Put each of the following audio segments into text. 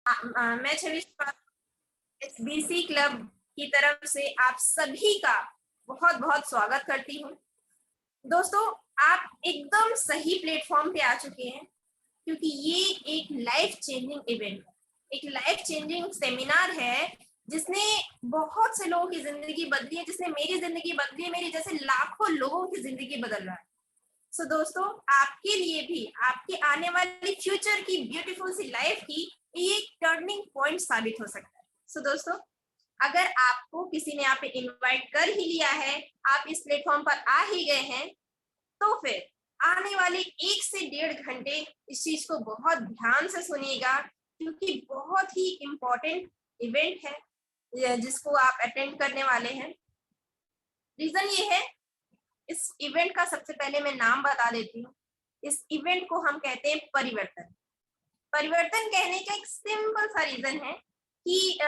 मैं छवि HBC club की तरफ से आप सभी का बहुत बहुत स्वागत करती हूँ। दोस्तों, आप एकदम सही प्लेटफॉर्म पे आ चुके हैं, क्योंकि ये एक लाइफ चेंजिंग इवेंट, एक लाइफ चेंजिंग सेमिनार है जिसने बहुत से लोगों की जिंदगी बदली है, जिसने मेरी जिंदगी बदली है, मेरी जैसे लाखों लोगों की जिंदगी बदल रहा है। सो दोस्तों, आपके लिए भी आपके आने वाली फ्यूचर की ब्यूटीफुल सी लाइफ की ये एक टर्निंग पॉइंट साबित हो सकता है। सो दोस्तों, अगर आपको किसी ने यहाँ पे इनवाइट कर ही लिया है, आप इस प्लेटफॉर्म पर आ ही गए हैं, तो फिर आने वाले 1 से 1.5 घंटे इस चीज को बहुत ध्यान से सुनिएगा, क्योंकि बहुत ही इम्पोर्टेंट इवेंट है जिसको आप अटेंड करने वाले हैं। रीजन ये है, इस इवेंट का सबसे पहले मैं नाम बता देती हूँ। इस इवेंट को हम कहते हैं परिवर्तन। परिवर्तन कहने का एक सिंपल सा रीजन है कि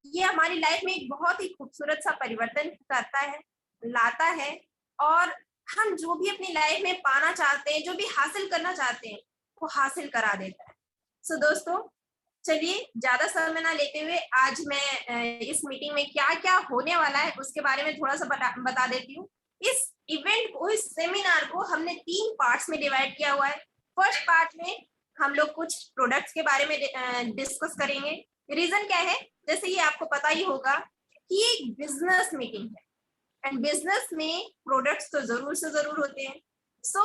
ये हमारी लाइफ में एक बहुत ही खूबसूरत सा परिवर्तन करता है, लाता है, और हम जो भी अपनी लाइफ में पाना चाहते हैं, जो भी हासिल करना चाहते हैं, वो हासिल करा देता है। सो दोस्तों, चलिए ज्यादा समय ना लेते हुए आज मैं इस मीटिंग में क्या क्या होने वाला है उसके बारे में थोड़ा सा बता देती हूँ। इस इवेंट को, इस सेमिनार को हमने 3 पार्ट्स में डिवाइड किया हुआ है। फर्स्ट पार्ट में हम लोग कुछ प्रोडक्ट्स के बारे में डिस्कस करेंगे। रीजन क्या है, जैसे ये आपको पता ही होगा कि ये एक बिजनेस मीटिंग है, एंड बिजनेस में प्रोडक्ट्स तो जरूर से जरूर होते हैं। सो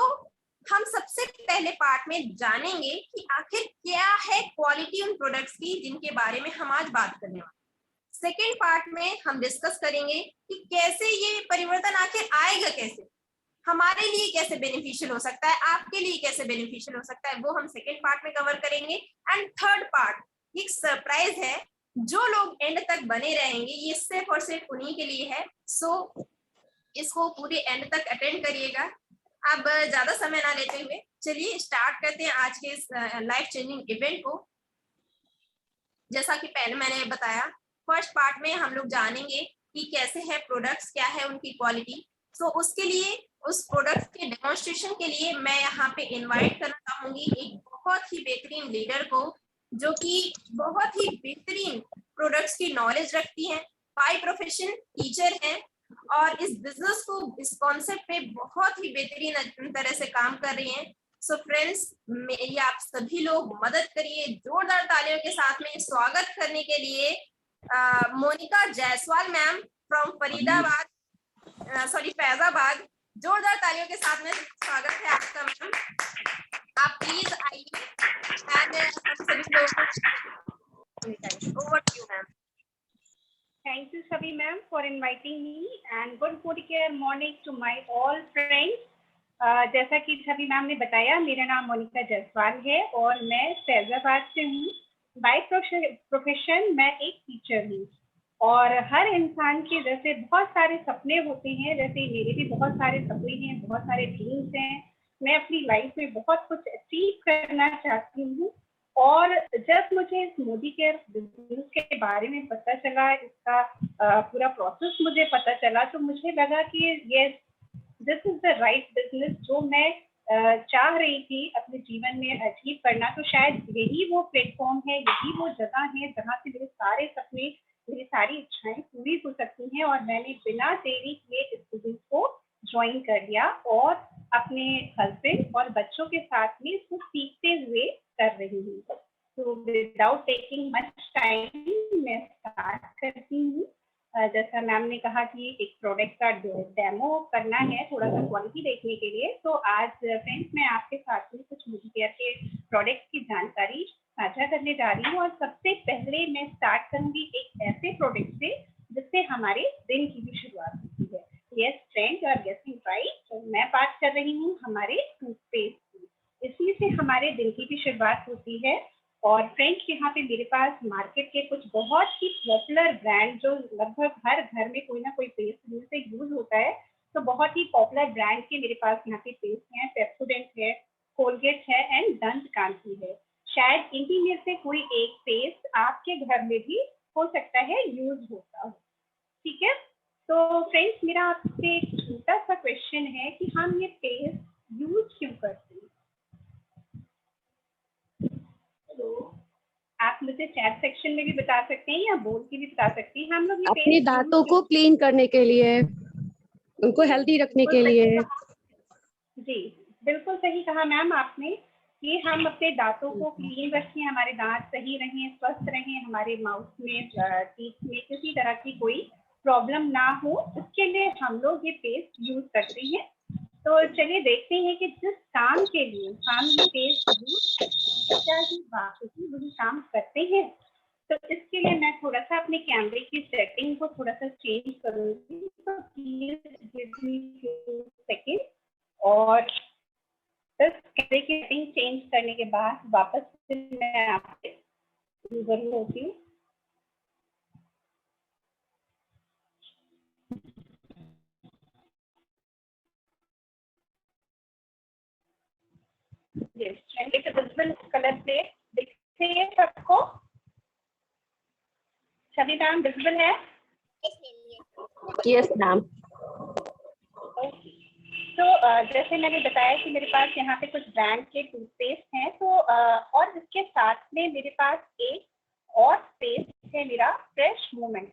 हम सबसे पहले पार्ट में जानेंगे कि आखिर क्या है क्वालिटी उन प्रोडक्ट्स की जिनके बारे में हम आज बात करने वाले। सेकेंड पार्ट में हम डिस्कस करेंगे कि कैसे ये परिवर्तन आखिर आएगा, कैसे हमारे लिए कैसे बेनिफिशियल हो सकता है, आपके लिए कैसे बेनिफिशियल हो सकता है, वो हम सेकेंड पार्ट में कवर करेंगे। एंड थर्ड पार्ट एक सरप्राइज है, जो लोग एंड तक बने रहेंगे ये सिर्फ और सिर्फ उन्हीं के लिए है। सो इसको पूरे एंड तक अटेंड करिएगा। अब ज्यादा समय ना लेते हुए चलिए स्टार्ट करते हैं आज के इस लाइफ चेंजिंग इवेंट को। जैसा कि पहले मैंने बताया, फर्स्ट पार्ट में हम लोग जानेंगे कि कैसे है प्रोडक्ट्स, क्या है उनकी क्वालिटी। सो उसके लिए, उस प्रोडक्ट के डेमोन्स्ट्रेशन के लिए मैं यहाँ पे इनवाइट करना चाहूंगी एक बहुत ही बेहतरीन लीडर को, जो कि बहुत ही बेहतरीन प्रोडक्ट्स की नॉलेज रखती है, बाय प्रोफेशन टीचर है, और इस बिजनेस को, इस कॉन्सेप्ट पे बहुत ही बेहतरीन तरह से काम कर रही हैं। सो फ्रेंड्स, मेरी आप सभी लोग मदद करिए जोरदार तालियों के साथ में स्वागत करने के लिए Monika Jaiswal ma'am from Faridabad, sorry Faizabad. जोरदार तालियों के साथ में स्वागत है आपका मैम। आप प्लीज आइए एंड हम सभी लोगों को over to you ma'am. Thank you, Sabi ma'am, for inviting me, and good morning to my all friends. जैसा कि छवि मैम ने बताया, मेरा नाम मोनिका जायसवाल है और मैं फैजाबाद से हूँ। बाय प्रोफेशन मैं एक टीचर हूँ, और हर इंसान के जैसे बहुत सारे सपने होते हैं, जैसे मेरे भी बहुत सारे सपने हैं, बहुत सारे ड्रीम्स हैं। मैं अपनी लाइफ में बहुत कुछ अचीव करना चाहती हूँ, और जब मुझे इस मोदी केयर बिजनेस के बारे में पता चला, इसका पूरा प्रोसेस मुझे पता चला, तो मुझे लगा कि ये this is the right business जो मैं चाह रही थी अपने जीवन में अचीव करना। तो शायद यही वो प्लेटफॉर्म है, यही वो जगह है जहाँ से मेरे सारे सपने, मेरी सारी इच्छाएं पूरी हो सकती हैं। और मैंने बिना देरी किए इस बिजनेस को ज्वाइन कर लिया और अपने हस्बैंड और बच्चों के साथ में इसको सीखते हुए कर रही हूँ। तो विदाउट टेकिंग मच टाइम मैं स्टार्ट करती हूँ। जैसा मैम ने कहा कि एक प्रोडक्ट का डेमो करना है, थोड़ा सा क्वालिटी देखने के लिए। तो आज फ्रेंड्स मैं आपके साथ में कुछ मोदी केयर के प्रोडक्ट की जानकारी साझा करने जा रही हूँ। और सबसे पहले मैं स्टार्ट करूंगी एक ऐसे प्रोडक्ट से जिससे हमारे दिन की भी शुरुआत होती है। यस फ्रेंड्स, यू आर गेसिंग राइट। तो मैं बात कर रही हूँ हमारे टूथपेस्ट की। इसी से हमारे दिन की भी शुरुआत होती है। और फ्रेंड्स, यहाँ पे मेरे पास मार्केट के कुछ बहुत ही पॉपुलर ब्रांड, जो लगभग हर घर में कोई ना कोई पेस्ट से यूज होता है, तो बहुत ही पॉपुलर ब्रांड के मेरे पास यहाँ पे पेस्ट हैं। पेप्सोडेंट है, कोलगेट है एंड दंत कांति है। शायद इन्हीं में से कोई एक पेस्ट आपके घर में भी हो सकता है यूज होता हो। ठीक है, तो फ्रेंड्स मेरा आपसे एक छोटा सा क्वेश्चन है कि हम ये पेस्ट यूज क्यों करते हैं। हेलो आप मुझे चैट सेक्शन में भी बता सकते हैं या बोल के भी बता सकती हैं। हम लोग ये अपने दांतों को क्लीन करने के लिए, उनको हेल्दी रखने के लिए। जी बिल्कुल सही कहा मैम आपने कि हम अपने दांतों को क्लीन रखें, हमारे दांत सही रहें, स्वस्थ रहें, हमारे माउथ में टीथ में किसी तरह की कोई प्रॉब्लम ना हो, इसके लिए हम लोग ये पेस्ट यूज करते हैं। तो चलिए देखते हैं कि जिस काम के लिए हम ये पेस्ट यूज क्या ही बाकी वही काम करते हैं। तो इसके लिए मैं थोड़ा सा अपने कैमरे की सेटिंग को थोड़ा सा चेंज करूंगी, तो please give me few second. और बस कैमरे की सेटिंग चेंज करने के बाद वापस से मैं आपसे रूबरू होती हूँ। चैनल के विजुअल कलर प्लेट दिखते हैं सबको? सभी मैम विजिबल है? Yes ma'am. तो जैसे मैंने बताया कि मेरे पास यहाँ पे कुछ ब्रांड के टूथपेस्ट हैं, तो और इसके साथ में मेरे पास एक और पेस्ट है मेरा फ्रेश मूवमेंट।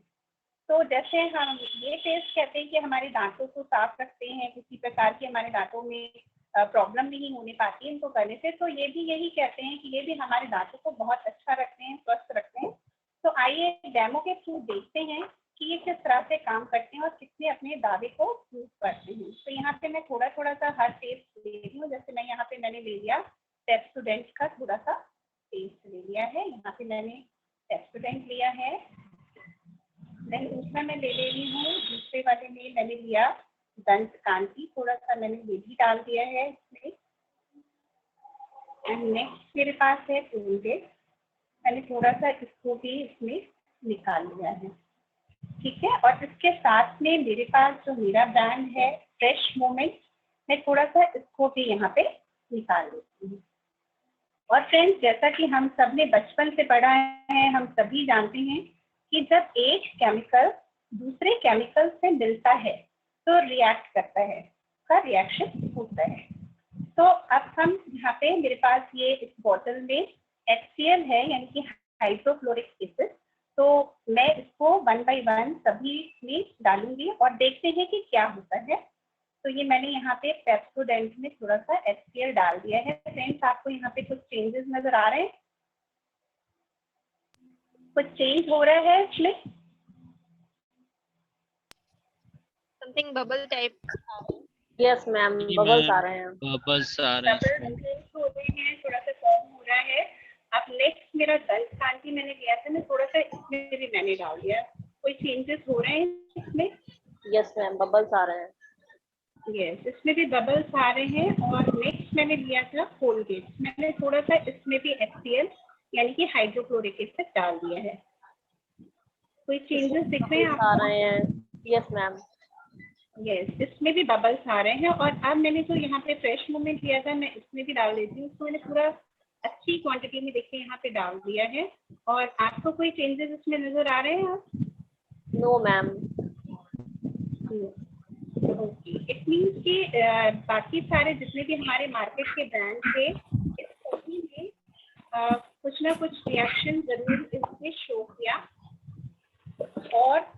तो जैसे हम ये पेस्ट कहते हैं कि हमारे दांतों को साफ रखते हैं, किसी प्रकार की हमारे दांतों में प्रॉब्लम नहीं होने पाती है इनको करने से, तो ये भी यही कहते हैं कि ये भी हमारे दांतों को बहुत अच्छा रखते हैं, स्वस्थ रखते हैं। तो आइए डेमो के थ्रू देखते हैं कि ये किस तरह से काम करते हैं और कितने अपने दावे को प्रूव करते हैं। तो यहाँ पे मैं थोड़ा थोड़ा सा हर पेस्ट ले रही हूँ। जैसे मैं यहाँ पे मैंने ले लिया पेप्सोडेंट का थोड़ा सा पेस्ट ले लिया है, यहाँ पे मैंने पेप्सोडेंट लिया है। देन दूसरा मैं ले रही हूँ, दूसरे वाले में मैंने लिया दंत कांति, थोड़ा सा मैंने ये भी डाल दिया है इसमें। एंड नेक्स्ट मेरे पास है कोलगेट, मैंने थोड़ा सा इसको भी इसमें निकाल लिया है, ठीक है। और इसके साथ में मेरे पास जो मेरा ब्रांड है फ्रेश मोमेंट, मैं थोड़ा सा इसको भी यहाँ पे निकाल लेती हूँ। और फ्रेंड्स, जैसा कि हम सब ने बचपन से पढ़ा है, हम सभी जानते हैं कि जब एक केमिकल दूसरे केमिकल से मिलता है तो रिएक्ट करता है, का रिएक्शन होता है। तो अब हम यहाँ पे मेरे पास ये इस बॉटल में HCl है, यानी कि हाइड्रोक्लोरिक एसिड। तो मैं इसको 1 बाय 1 सभी में डालूंगी और देखते हैं कि क्या होता है। तो ये मैंने यहाँ पे पेप्सोडेंट में थोड़ा सा HCl डाल दिया है। फ्रेंड्स, आपको यहाँ पे कुछ चेंजेस नजर आ रहे हैं? कुछ चेंज हो रहा है इसमें? Something bubble type. Yes ma'am, bubbles आ रहे हैं। बबल्स आ रहे हैं। हो रहे हैं, थोड़ा सा फॉर्म हो रहा है। अब नेक्स्ट मेरा दंत कांति मैंने लिया था, मैं थोड़ा सा इसमें भी मैंने डाल दिया। कोई चेंजेस हो रहे हैं इसमें? यस मैम, बबल्स आ रहे हैं। यस, इसमें भी बबल्स आ रहे हैं। और नेक्स्ट मैंने लिया था कोलगेट, मैंने थोड़ा सा इसमें भी HCl यानी कि हाइड्रोक्लोरिक एसिड डाल दिया है। कोई चेंजेस दिख रहे हैं आ रहे हैं? Yes ma'am. यस, इसमें भी बबल्स आ रहे हैं। और अब मैंने जो यहाँ पे फ्रेश मूवमेंट लिया था, मैं इसमें भी डाल देती हूँ। उसको मैंने पूरा अच्छी क्वांटिटी में देखिए यहाँ पे डाल दिया है। और आपको कोई चेंजेस इसमें नजर आ रहे हैं? No ma'am. Okay, it means कि बाकी सारे जितने भी हमारे मार्केट के ब्रांड थे, इस सभी में कुछ ना कुछ रिएक्शन जरूर इसने शो किया। और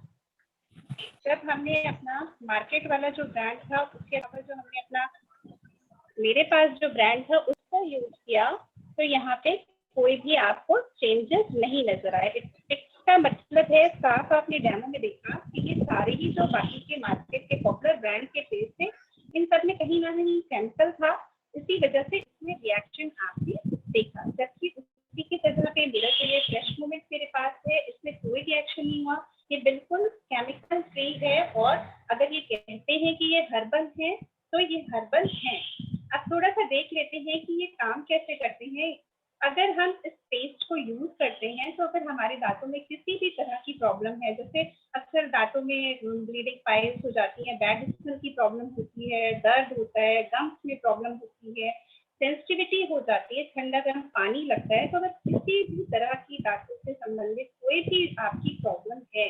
जब हमने अपना मार्केट वाला जो ब्रांड था, उसके अलावा जो हमने अपना मेरे पास जो ब्रांड था उसका यूज किया, तो यहाँ पे कोई भी आपको चेंजेस नहीं नजर आए। इसका मतलब है, साफ आपने डेमो में देखा कि ये सारे ही जो बाकी के मार्केट के पॉपुलर ब्रांड के पेस्ट थे, इन सब में कहीं ना कहीं केमिकल था, इसी वजह से इसमें रिएक्शन आपने देखा। जबकि उसी की जगह पे मेरा जो ये फ्रेश मूवमेंट मेरे पास है, इसमें कोई रिएक्शन नहीं हुआ। ये बिल्कुल केमिकल फ्री है। और अगर ये कहते हैं कि ये हर्बल है, तो ये हर्बल है। अब थोड़ा सा देख लेते हैं कि ये काम कैसे करते हैं। अगर हम इस पेस्ट को यूज करते हैं, तो अगर हमारे दांतों में किसी भी तरह की प्रॉब्लम है, जैसे अक्सर दांतों में ब्लीडिंग पाइल्स हो जाती है, बैड स्मेल की प्रॉब्लम होती है, दर्द होता है, गम्स में प्रॉब्लम होती है, सेंसिटिविटी हो जाती है, ठंडा गर्म पानी लगता है, तो अगर किसी भी तरह की दांतों से संबंधित कोई भी आपकी प्रॉब्लम है,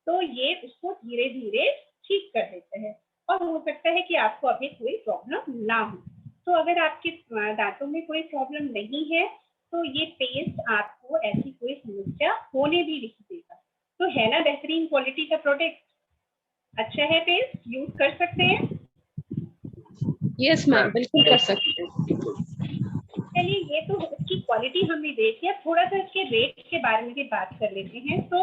तो ये उसको धीरे धीरे ठीक कर देते हैं। और हो सकता है कि आपको अभी कोई प्रॉब्लम ना हो। तो अगर आपके दांतों में कोई प्रॉब्लम नहीं है, तो ये पेस्ट आपको ऐसी कोई समस्या होने भी नहीं देगा। तो है ना बेहतरीन क्वालिटी का प्रोडक्ट, अच्छा है, पेस्ट यूज कर सकते हैं। यस मैम, बिल्कुल कर सकते हैं। चलिए, ये तो इसकी क्वालिटी हमने देख लिया, थोड़ा सा इसके रेट के बारे में भी बात कर लेते हैं। तो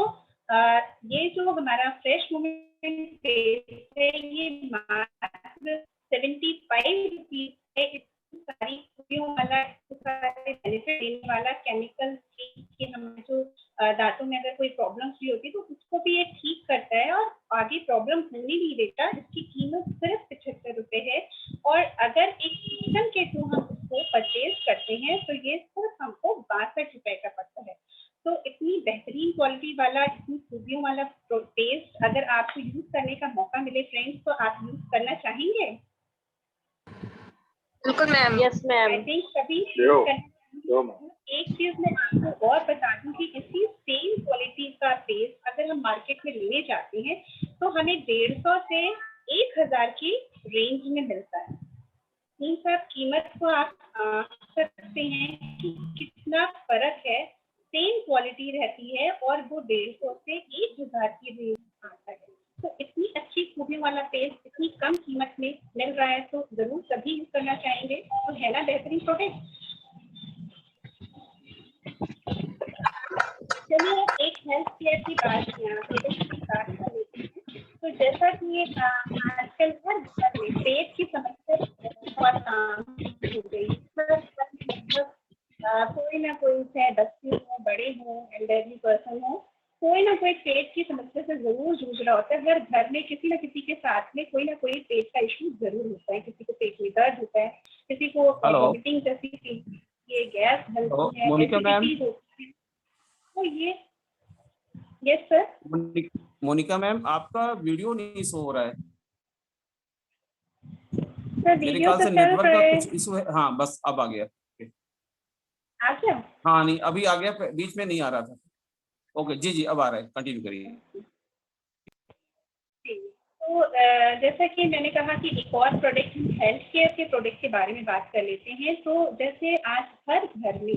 ये जो हमारा फ्रेश मूवमेंट पेस्ट है, ये मात्र 75 रुपीज है। इतनी सारी खूबियों वाला, सारे बेनिफिट देने वाला, केमिकल फ्री, हमें जो दांतों में अगर कोई प्रॉब्लम भी होती है तो उसको भी ये ठीक करता है और आगे प्रॉब्लम होने नहीं देता। इसकी कीमत सिर्फ 75 रुपए है और अगर एक सिस्टम के थ्रू हम उसको परचेज करते हैं तो ये सिर्फ हमको 62 रुपए का पड़ता है। तो इतनी बेहतरीन क्वालिटी वाला, इतनी खूबियों वाला पेस्ट अगर आपको यूज करने का मौका मिले फ्रेंड्स, तो आप यूज करना चाहेंगे? बिल्कुल ma'am. Yes ma'am. I think सभी एक चीज मैं आपको और बता दूं कि इसी सेम क्वालिटी का पेस्ट अगर हम मार्केट में लेने जाते हैं तो हमें 150 से 1000 की रेंज में मिलता है। इन सब कीमत को आप सकते हैं कि कितना फर्क है। सेम क्वालिटी रहती है और वो 150 से 1000 की रेंज आता है। तो इतनी अच्छी खूबी वाला पेस्ट इतनी कम कीमत में मिल रहा है तो जरूर सभी यूज करना चाहेंगे। तो है ना बेहतरीन प्रोडक्ट। चलिए एक हेल्थ केयर की बात कर लेते हैं। तो जैसा कि आजकल हर घर में पेट की समस्या बहुत आम हो गई, कोई ना कोई, चाहे बच्चे हो, बड़े हो, एल्डरली पर्सन हो, कोई ना कोई पेट की समस्या से जरूर जूझ रहा होता है। हर घर में किसी ना किसी के साथ में कोई ना कोई पेट का इशू जरूर होता है। किसी को पेट में दर्द होता है, किसी को वोमिटिंग जैसी चीज, ये गैस बनती है, मोनिका मैम। एसिडिटी होती है। तो ये, यस सर। मोनिका मैम, आपका वीडियो नहीं शो हो रहा है। सर मेरे वीडियो ख्याल तो से चल नेटवर्क रहा का है। कुछ इशू है। हाँ बस अब आ गया। आ गया? हाँ नहीं, अभी आ गया, बीच में नहीं आ रहा था। ओके जी जी, अब आ रहा है, कंटिन्यू करिए। तो जैसा कि मैंने कहा कि एक और प्रोडक्ट, हेल्थ केयर के प्रोडक्ट के बारे में बात कर लेते हैं। तो जैसे आज हर घर में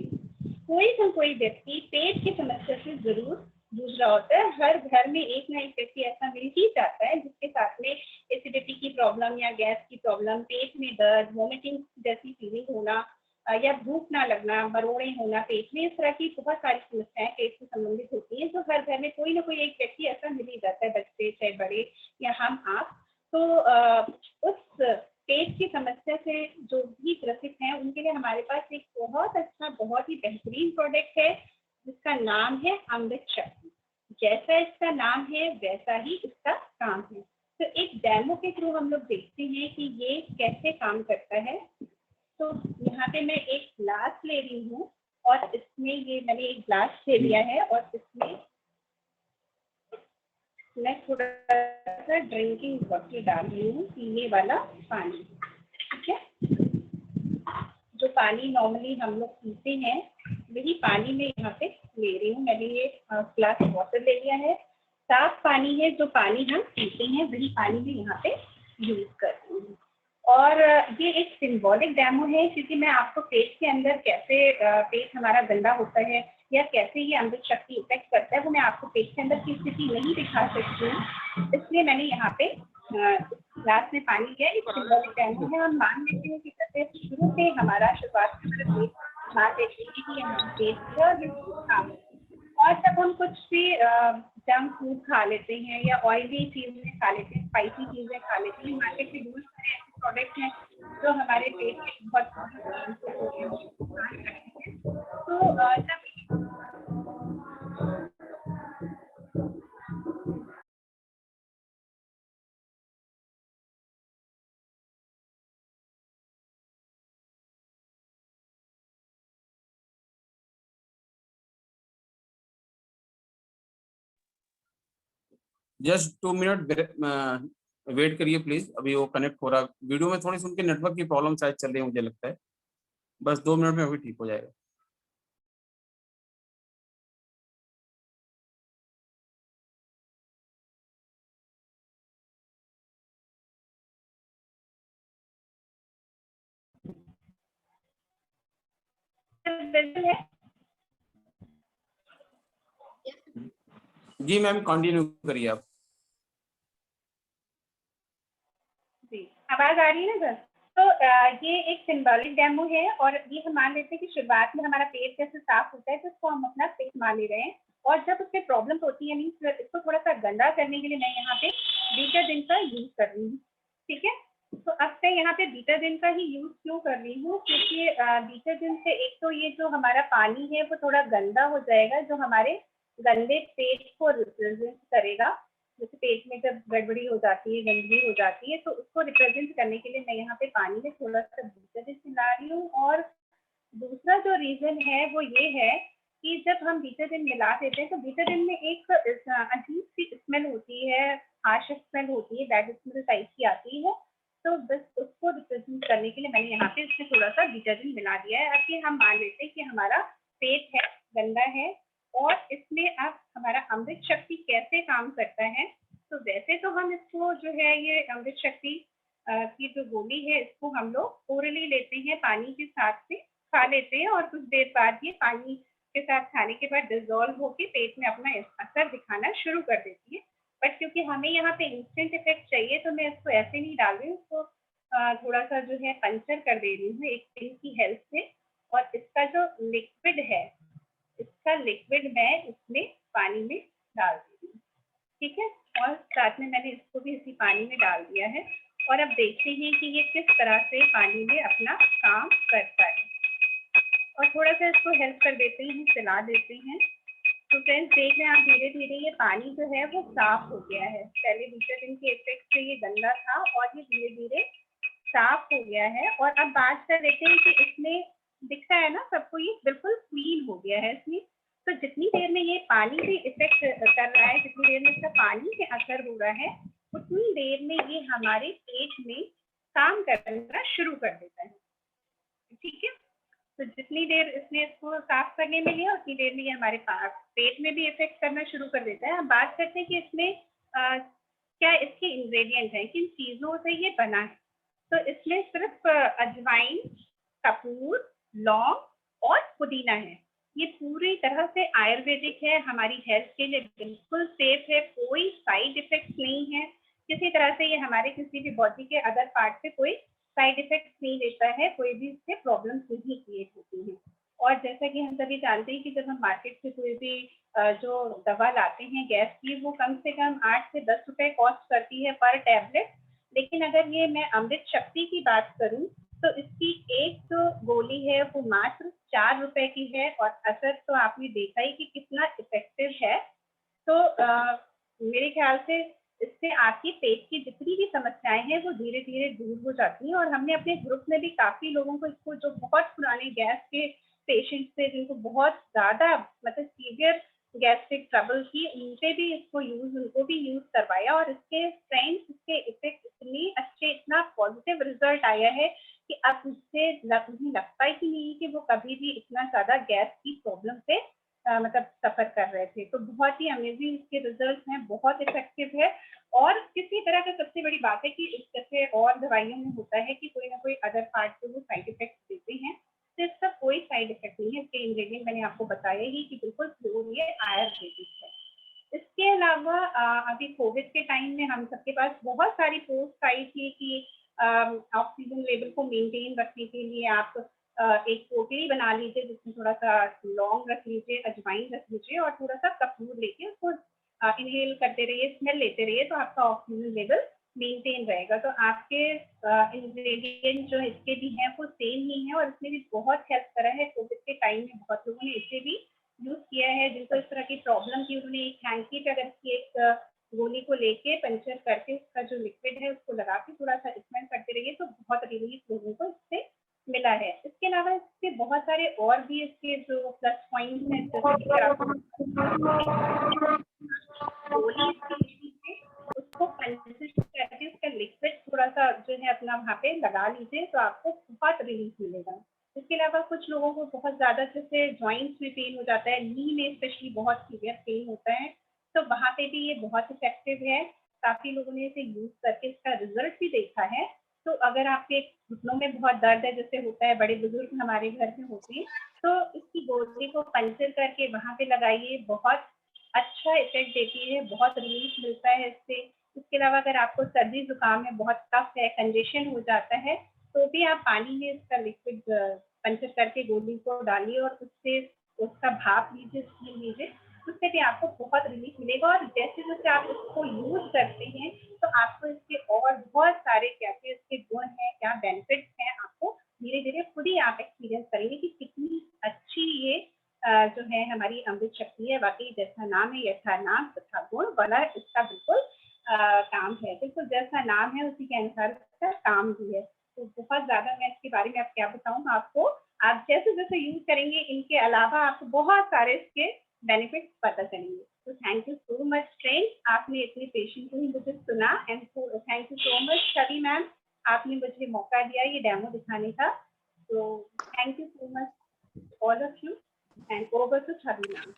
कोई ना कोई व्यक्ति पेट की समस्या से जरूर जूझ रहा होता है। हर घर में एक ना एक व्यक्ति ऐसा मिल ही जाता है जिसके साथ में एसिडिटी की प्रॉब्लम या गैस की प्रॉब्लम, पेट में दर्द, वोमिटिंग जैसी फीलिंग होना, या भूख ना लगना, मरोड़े होना पेट में, इस तरह की बहुत सारी समस्याएं पेट से संबंधित होती हैं। जो हर घर में कोई ना कोई एक व्यक्ति ऐसा मिल ही जाता है, बच्चे चाहे बड़े या हम आप। तो उस पेट की समस्या से जो भी ग्रसित हैं उनके लिए हमारे पास एक बहुत अच्छा, बहुत ही बेहतरीन प्रोडक्ट है जिसका नाम है अमृत शक्ति। जैसा इसका नाम है वैसा ही इसका काम है। तो एक डेमो के थ्रू हम लोग देखते हैं कि ये कैसे काम करता है। तो यहाँ पे मैं एक ग्लास ले रही हूँ और इसमें ये मैंने एक ग्लास ले लिया है और इसमें मैं थोड़ा सा ड्रिंकिंग वाटर डाल रही हूँ, पीने वाला पानी। ठीक है, जो पानी नॉर्मली हम लोग पीते हैं वही पानी मैं यहाँ पे ले रही हूँ। मैंने ये ग्लास वाटर ले लिया है, साफ पानी है। जो पानी हम पीते हैं वही पानी मैं यहाँ पे यूज कर रही हूँ। और ये एक सिंबॉलिक डेमो है क्योंकि मैं आपको पेट के अंदर कैसे पेट हमारा गंदा होता है या कैसे ये अमृत शक्ति इफेक्ट करता है वो मैं आपको पेट के अंदर की स्थिति नहीं दिखा सकती हूँ। इसलिए मैंने यहाँ पे ग्लास में पानी लिया। एक सिंबॉलिक डेमो है। हम मान लेते हैं कि जैसे शुरू से हमारा शुरुआत में पेट मान लेते हैं कि हमारा पेट और जब हम कुछ भी जंक फूड खा लेते हैं या ऑयली चीजें खा लेते हैं, स्पाइसी चीजें खा लेते हैं, मार्केट में बहुत सारे ऐसे प्रोडक्ट हैं जो हमारे पेट में बहुत नुकसान करते हैं। तो जब जस्ट 2 मिनट वेट करिए प्लीज, अभी वो कनेक्ट हो रहा है। वीडियो में थोड़ी सी उनके नेटवर्क की प्रॉब्लम शायद चल रही है, मुझे लगता है। बस 2 मिनट में अभी ठीक हो जाएगा। है जी मैम कंटिन्यू करिए आप। जी, आवाज आ रही है ना सर? तो ये एक सिंबॉलिक डेमो है और ये हम मान लेते हैं कि शुरुआत में हमारा पेट जैसे साफ होता है तो इसको हम अपना पेट मान ले रहे हैं, और जब उसमें प्रॉब्लम होती है मीन्स इसको थोड़ा सा गंदा करने के लिए मैं यहाँ पे बीटाडिन का यूज कर रही हूँ। ठीक है, तो अब मैं यहाँ पे बीटाडिन का ही यूज क्यों कर रही हूँ, क्योंकि बीटाडिन से एक तो ये जो हमारा पानी है वो थोड़ा गंदा हो जाएगा, जो हमारे गंदे पेट को रिप्रेजेंट करेगा। जैसे पेट में जब गड़बड़ी हो जाती है, गंदगी हो जाती है, तो उसको रिप्रेजेंट करने के लिए मैं यहाँ पे पानी में थोड़ा सा बीटाडिन मिला रही हूँ। और दूसरा जो रीजन है वो ये है कि जब हम बीटाडिन मिला देते हैं तो बीटाडिन में एक अजीब सी स्मेल होती है, हार्श स्मेल होती है, बैड स्मेल टाइप की आती है। तो बस उसको रिप्रेजेंट करने के लिए मैंने यहाँ पे इसमें थोड़ा सा बीटाडिन मिला दिया है। अब ये हम मान लेते हैं कि हमारा पेट है, गंदा है, और इसमें अब हमारा अमृत शक्ति कैसे काम करता है। तो वैसे तो हम इसको जो है ये अमृत शक्ति की जो गोली है इसको हम लोग ओरली लेते हैं, पानी के साथ में खा लेते हैं, और कुछ देर बाद ये पानी के साथ खाने के बाद डिजोल्व होकर पेट में अपना असर दिखाना शुरू कर देती है। बट क्योंकि हमें यहाँ पे इंस्टेंट इफेक्ट चाहिए तो मैं इसको ऐसे नहीं डाल रही हूँ, इसको थोड़ा सा जो है पंचर कर दे रही हूँ एक पिन की हेल्प से। और इसका जो लिक्विड है, इसका लिक्विड मैं इसमें पानी में डाल दी हूँ। ठीक है, और साथ में मैंने इसको भी इसी पानी में डाल दिया है, और अब देखते हैं कि ये किस तरह से पानी में अपना काम करता है। और थोड़ा सा इसको हेल्प कर देते हैं, चला देते हैं। तो फ्रेंड्स देख रहे हैं आप, धीरे धीरे ये पानी जो है वो साफ हो गया है। पहले बीटाडिन के इफेक्ट से ये गंदा था और ये धीरे धीरे साफ हो गया है। और अब बात कर लेते हैं कि इसमें दिख रहा है ना सबको, ये बिल्कुल क्लीन हो गया है इसमें। तो जितनी देर में ये पानी भी इफेक्ट कर रहा है, जितनी देर में इसका पानी से असर हो रहा है, उतनी देर में ये हमारे पेट में काम करना शुरू कर देता है। ठीक है, तो जितनी देर इसने इसको साफ करने में लिया उतनी देर में ये हमारे पेट में भी इफेक्ट करना शुरू कर देता है। अब बात करते हैं कि इसमें क्या इसके इंग्रेडिएंट हैं, किन चीजों से ये बना है। तो इसमें सिर्फ अजवाइन, कपूर, लौंग और पुदीना है। ये पूरी तरह से आयुर्वेदिक है, हमारी हेल्थ के लिए बिल्कुल सेफ है, कोई साइड इफेक्ट नहीं है। किसी तरह से ये हमारे किसी भी बॉडी के अदर पार्ट से कोई साइड इफेक्ट नहीं देता है, कोई भी इससे प्रॉब्लम नहीं क्रिएट होती है। और जैसा कि हम सभी जानते हैं कि जब हम मार्केट से कोई भी जो दवा लाते हैं गैस की, वो कम से कम 8 से 10 रुपए कॉस्ट करती है पर टैबलेट। लेकिन अगर ये मैं अमृत शक्ति की बात करूं तो इसकी एक जो गोली है वो मात्र 4 रुपए की है, और असर तो आपने देखा ही कि कितना इफेक्टिव है। तो मेरे ख्याल से इससे आपकी पेट की जितनी भी समस्याएं हैं वो धीरे धीरे दूर हो जाती हैं। और हमने अपने ग्रुप में भी काफी लोगों को इसको, जो बहुत पुराने गैस के पेशेंट थे जिनको बहुत ज्यादा मतलब सीवियर गैस्ट्रिक ट्रबल थी, उनसे भी इसको उनको भी यूज करवाया, और इसके फ्रेंड्स इसके इफेक्ट इतने अच्छे, इतना पॉजिटिव रिजल्ट आया है कि अब उससे उन्हें लगता ही नहीं कि वो कभी भी इतना ज्यादा गैस की प्रॉब्लम से मतलब सफर कर रहे थे। तो बहुत ही अमेजिंग इसके रिजल्ट हैं, बहुत इफेक्टिव है। और किसी तरह का सबसे बड़ी बात है कि जैसे और दवाइयों में होता है कि कोई ना कोई अदर पार्ट के वो साइड इफेक्ट देते हैं, तो इसका कोई साइड इफेक्ट नहीं है। इसके इंग्रेडिएंट मैंने आपको बताया ही कि बिल्कुल प्योर ये आयुर्वेदिक है। इसके अलावा अभी कोविड के टाइम में हम सबके पास बहुत सारी पोस्ट आई थी कि ऑक्सीजन लेवल को मेंटेन रखने के लिए आप एक पोटली बना लीजिए जिसमें थोड़ा सा लौंग रख लीजिए, अजवाइन रख लीजिए और थोड़ा सा कपूर लेके उसको इनहेल करते रहिए, स्मेल लेते रहिए, तो आपका ऑक्सीजन लेवल मेंटेन रहेगा। तो आपके इंग्रेडिएंट जो इसके भी हैं वो सेम ही है, और इसमें भी बहुत हेल्प करा है। कोविड के टाइम में बहुत लोगों ने इसे भी यूज किया है, जिनको इस तरह की प्रॉब्लम थी। उन्होंने एक हैंकी पे अगर इसकी एक गोली को लेके पंचर करके उसका जो लिक्विड है उसको लगा के थोड़ा सा स्मेल करते रहिए, तो बहुत रिलीफ लोगों को इससे मिला है। इसके अलावा इसके बहुत सारे और भी इसके जो प्लस पॉइंट हैं, जैसे कि आपको गोली इसकी उसको करके उसका लिक्विड थोड़ा सा जो है अपना वहाँ पे लगा लीजिए, तो आपको बहुत रिलीफ मिलेगा। इसके अलावा कुछ लोगों को बहुत ज्यादा जैसे जॉइंट्स में पेन हो जाता है, नी में स्पेशली बहुत सीवियर पेन होता है, तो वहाँ पे भी ये बहुत इफेक्टिव है। काफी लोगों ने इसे यूज करके इसका रिजल्ट भी देखा है। तो अगर आपके घुटनों में बहुत दर्द है, जैसे होता है, बड़े बुजुर्ग हमारे घर में होते हैं, तो इसकी गोली को पंचर करके वहाँ पे लगाइए, बहुत अच्छा इफेक्ट देती है, बहुत रिलीफ मिलता है इससे। इसके अलावा अगर आपको सर्दी जुकाम में बहुत कफ है, कंजेशन हो जाता है, तो भी आप पानी में इसका लिक्विड पंचर करके गोली को डालिए और उससे उसका भाप लीजिए, स्टीम लीजिए, उससे भी आपको बहुत रिलीफ मिलेगा। और जैसे जैसे आप इसको यूज करते हैं तो आपको इसके और बहुत सारे क्या इसके गुण हैं, क्या बेनिफिट्स हैं, आपको धीरे धीरे खुद ही आप एक्सपीरियंस करेंगे कि कितनी अच्छी ये जो है हमारी अमृत शक्ति है। वाकई जैसा नाम है यथा नाम तथा गुण वाला इसका बिल्कुल काम है, बिल्कुल जैसा नाम है उसी के अनुसार इसका काम भी है। तो बहुत ज्यादा मैं इसके बारे में अब क्या बताऊँ आपको, आप जैसे जैसे यूज करेंगे इनके अलावा आपको बहुत सारे इसके बेनिफिट्स पता चलेंगे। तो thank you so much friends, आपने इतने पेशेंटली मुझे सुना। And thank you so much Chhavi ma'am, आपने मुझे मौका दिया ये डेमो दिखाने का। तो thank you so much all of you and over to Chavi ma'am.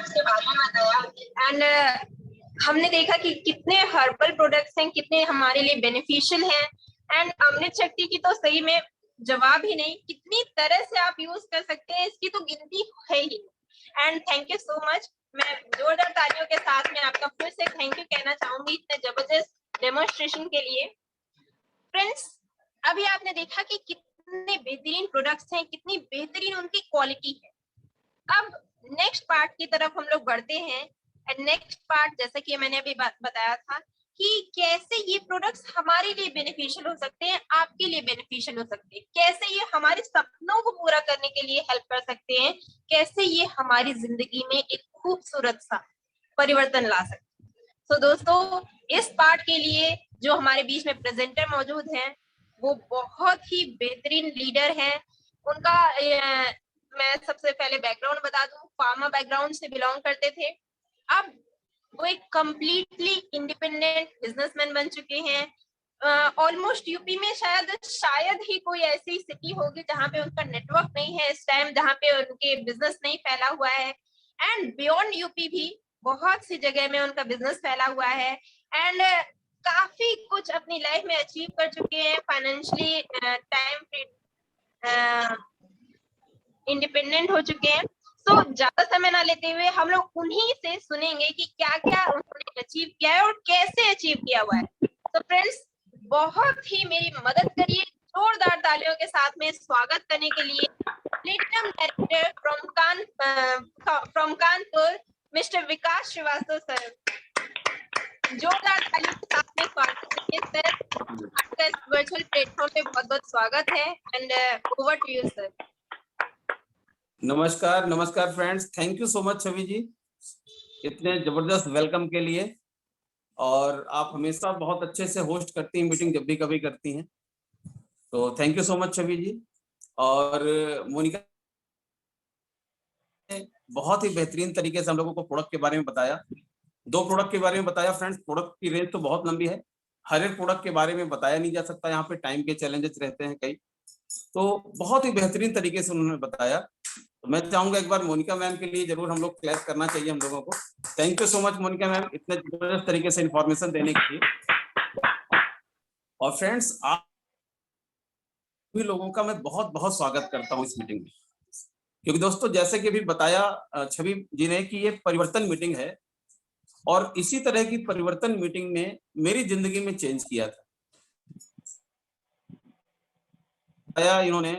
के बारे में बताया एंड हमने देखा कि कितने हर्बल प्रोडक्ट्स हैं, कितने हमारे लिए बेनिफिशियल हैं। एंड अमृत शक्ति की तो सही में जवाब ही नहीं, कितनी तरह से आप यूज कर सकते हैं इसकी तो गिनती है ही। And thank you so much, मैं जोरदार तालियों के साथ में आपका फिर से थैंक यू कहना चाहूंगी इतने जबरदस्त डेमोन्स्ट्रेशन के लिए। फ्रेंड्स, अभी आपने देखा कि कितने बेहतरीन प्रोडक्ट्स हैं, कितनी बेहतरीन उनकी क्वालिटी है। अब नेक्स्ट पार्ट की तरफ हम लोग बढ़ते हैं। एंड नेक्स्ट पार्ट, जैसा कि मैंने अभी बताया था कि कैसे ये प्रोडक्ट्स हमारे लिए बेनिफिशियल हो सकते हैं, आपके लिए बेनिफिशियल हो सकते हैं, कैसे ये हमारे सपनों को पूरा करने के लिए हेल्प कर सकते हैं, कैसे ये हमारी जिंदगी में एक खूबसूरत सा परिवर्तन ला सकते हैं। तो दोस्तों, इस पार्ट के लिए जो हमारे बीच में प्रेजेंटर मौजूद हैं वो बहुत ही बेहतरीन लीडर हैं। उनका मैं सबसे पहले बैकग्राउंड बता दूं, फार्मा बैकग्राउंड से बिलोंग करते थे। अब वो एक कंप्लीटली इंडिपेंडेंट बिजनेसमैन बन चुके हैं। ऑलमोस्ट यूपी में शायद ही कोई ऐसी सिटी होगी जहां पे उनका नेटवर्क नहीं है इस टाइम, जहां पे उनके बिजनेस नहीं फैला हुआ है। एंड बियॉन्ड यूपी भी बहुत सी जगह में उनका बिजनेस फैला हुआ है। एंड काफी कुछ अपनी लाइफ में अचीव कर चुके हैं, फाइनेंशियली टाइम इंडिपेंडेंट हो चुके हैं। तो ज्यादा समय ना लेते हुए हम लोग उन्हीं से सुनेंगे कि क्या क्या उन्होंने अचीव किया है और कैसे अचीव किया हुआ है। तो फ्रेंड्स, बहुत ही मेरी मदद करिए जोरदार तालियों के साथ में स्वागत करने के लिए platinum director from Kanpur mister Vikas Srivastava sir. जोरदार तालियों के साथ में स्वागत करिए सर, आपका इस वर्चुअल प्लेटफॉर्म पे बहुत बहुत स्वागत है। And over to you sir. नमस्कार नमस्कार friends, thank you so much Chhavi ji इतने जबरदस्त वेलकम के लिए। और आप हमेशा बहुत अच्छे से होस्ट करती हैं मीटिंग, जब भी कभी करती हैं, तो thank you so much Chhavi जी। और मोनिका ने बहुत ही बेहतरीन तरीके से हम लोगों को प्रोडक्ट के बारे में बताया। 2 प्रोडक्ट के बारे में बताया फ्रेंड्स। प्रोडक्ट की रेंज तो बहुत लंबी है, हर एक प्रोडक्ट के बारे में बताया नहीं जा सकता, यहाँ पे टाइम के चैलेंजेस रहते हैं कई, तो बहुत ही बेहतरीन तरीके से उन्होंने बताया। तो मैं चाहूंगा एक बार मोनिका मैम के लिए जरूर हम लोग क्लैप करना चाहिए हम लोगों को। Thank you so much Monika ma'am इतने जबरदस्त तरीके से इंफॉर्मेशन देने के लिए। और फ्रेंड्स, आप भी लोगों का मैं बहुत बहुत स्वागत करता हूँ इस मीटिंग में, क्योंकि दोस्तों जैसे कि अभी बताया छवि जी ने कि ये परिवर्तन मीटिंग है, और इसी तरह की परिवर्तन मीटिंग ने मेरी जिंदगी में चेंज किया था। इन्होंने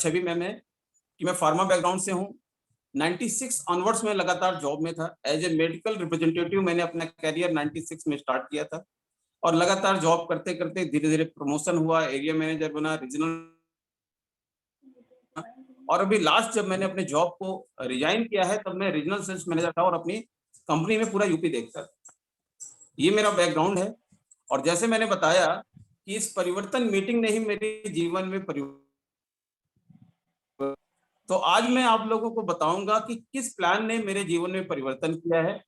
छवि मैम ने कि मैं फार्मा बैकग्राउंड से हूँ, 96 ऑनवर्ड्स में लगातार जॉब में था एज ए मेडिकल रिप्रेजेंटेटिव। मैंने अपना करियर 96 में स्टार्ट किया था और लगातार जॉब करते करते धीरे धीरे प्रमोशन हुआ, एरिया मैनेजर बना, रीजनल, और अभी लास्ट जब मैंने अपने जॉब को रिजाइन किया है तब मैं रीजनल सेल्स मैनेजर था और अपनी कंपनी में पूरा यूपी देखता था। ये मेरा बैकग्राउंड है। और जैसे मैंने बताया कि इस परिवर्तन मीटिंग ने ही मेरे जीवन में परिवर्तन, तो आज मैं आप लोगों को बताऊंगा कि किस प्लान ने मेरे जीवन में परिवर्तन किया है।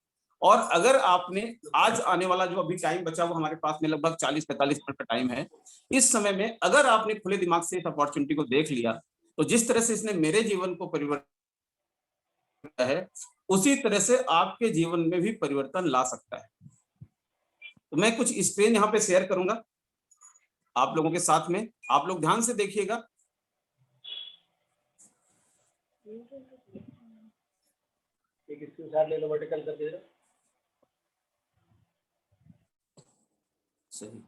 और अगर आपने आज आने वाला जो अभी टाइम बचा वो हमारे पास में लगभग 40-45 मिनट का टाइम है, इस समय में अगर आपने खुले दिमाग से इस अपॉर्चुनिटी को देख लिया तो जिस तरह से इसने मेरे जीवन को परिवर्तन किया है उसी तरह से आपके जीवन में भी परिवर्तन ला सकता है। तो मैं कुछ स्क्रीन यहाँ पे शेयर करूंगा। आप लोगों के साथ में। आप लोग ध्यान से देखिएगा। एक स्क्रीनशॉट ले लो वर्टिकल करके। सही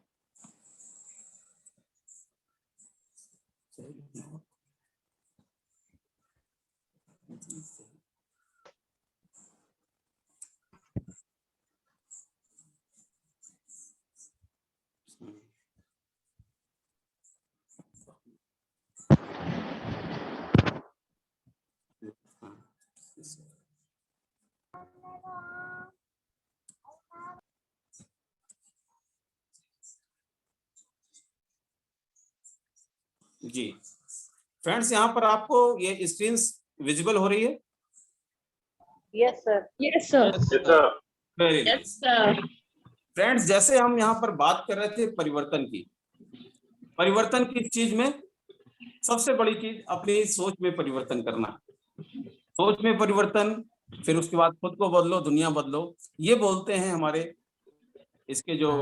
जी फ्रेंड्स, यहाँ पर आपको ये स्क्रीन विजिबल हो रही है? Yes sir. Yes sir. Very nice friends, जैसे हम यहाँ पर बात कर रहे थे परिवर्तन की चीज में सबसे बड़ी चीज अपनी सोच में परिवर्तन करना। सोच में परिवर्तन, फिर उसके बाद खुद को बदलो दुनिया बदलो। ये बोलते हैं हमारे इसके जो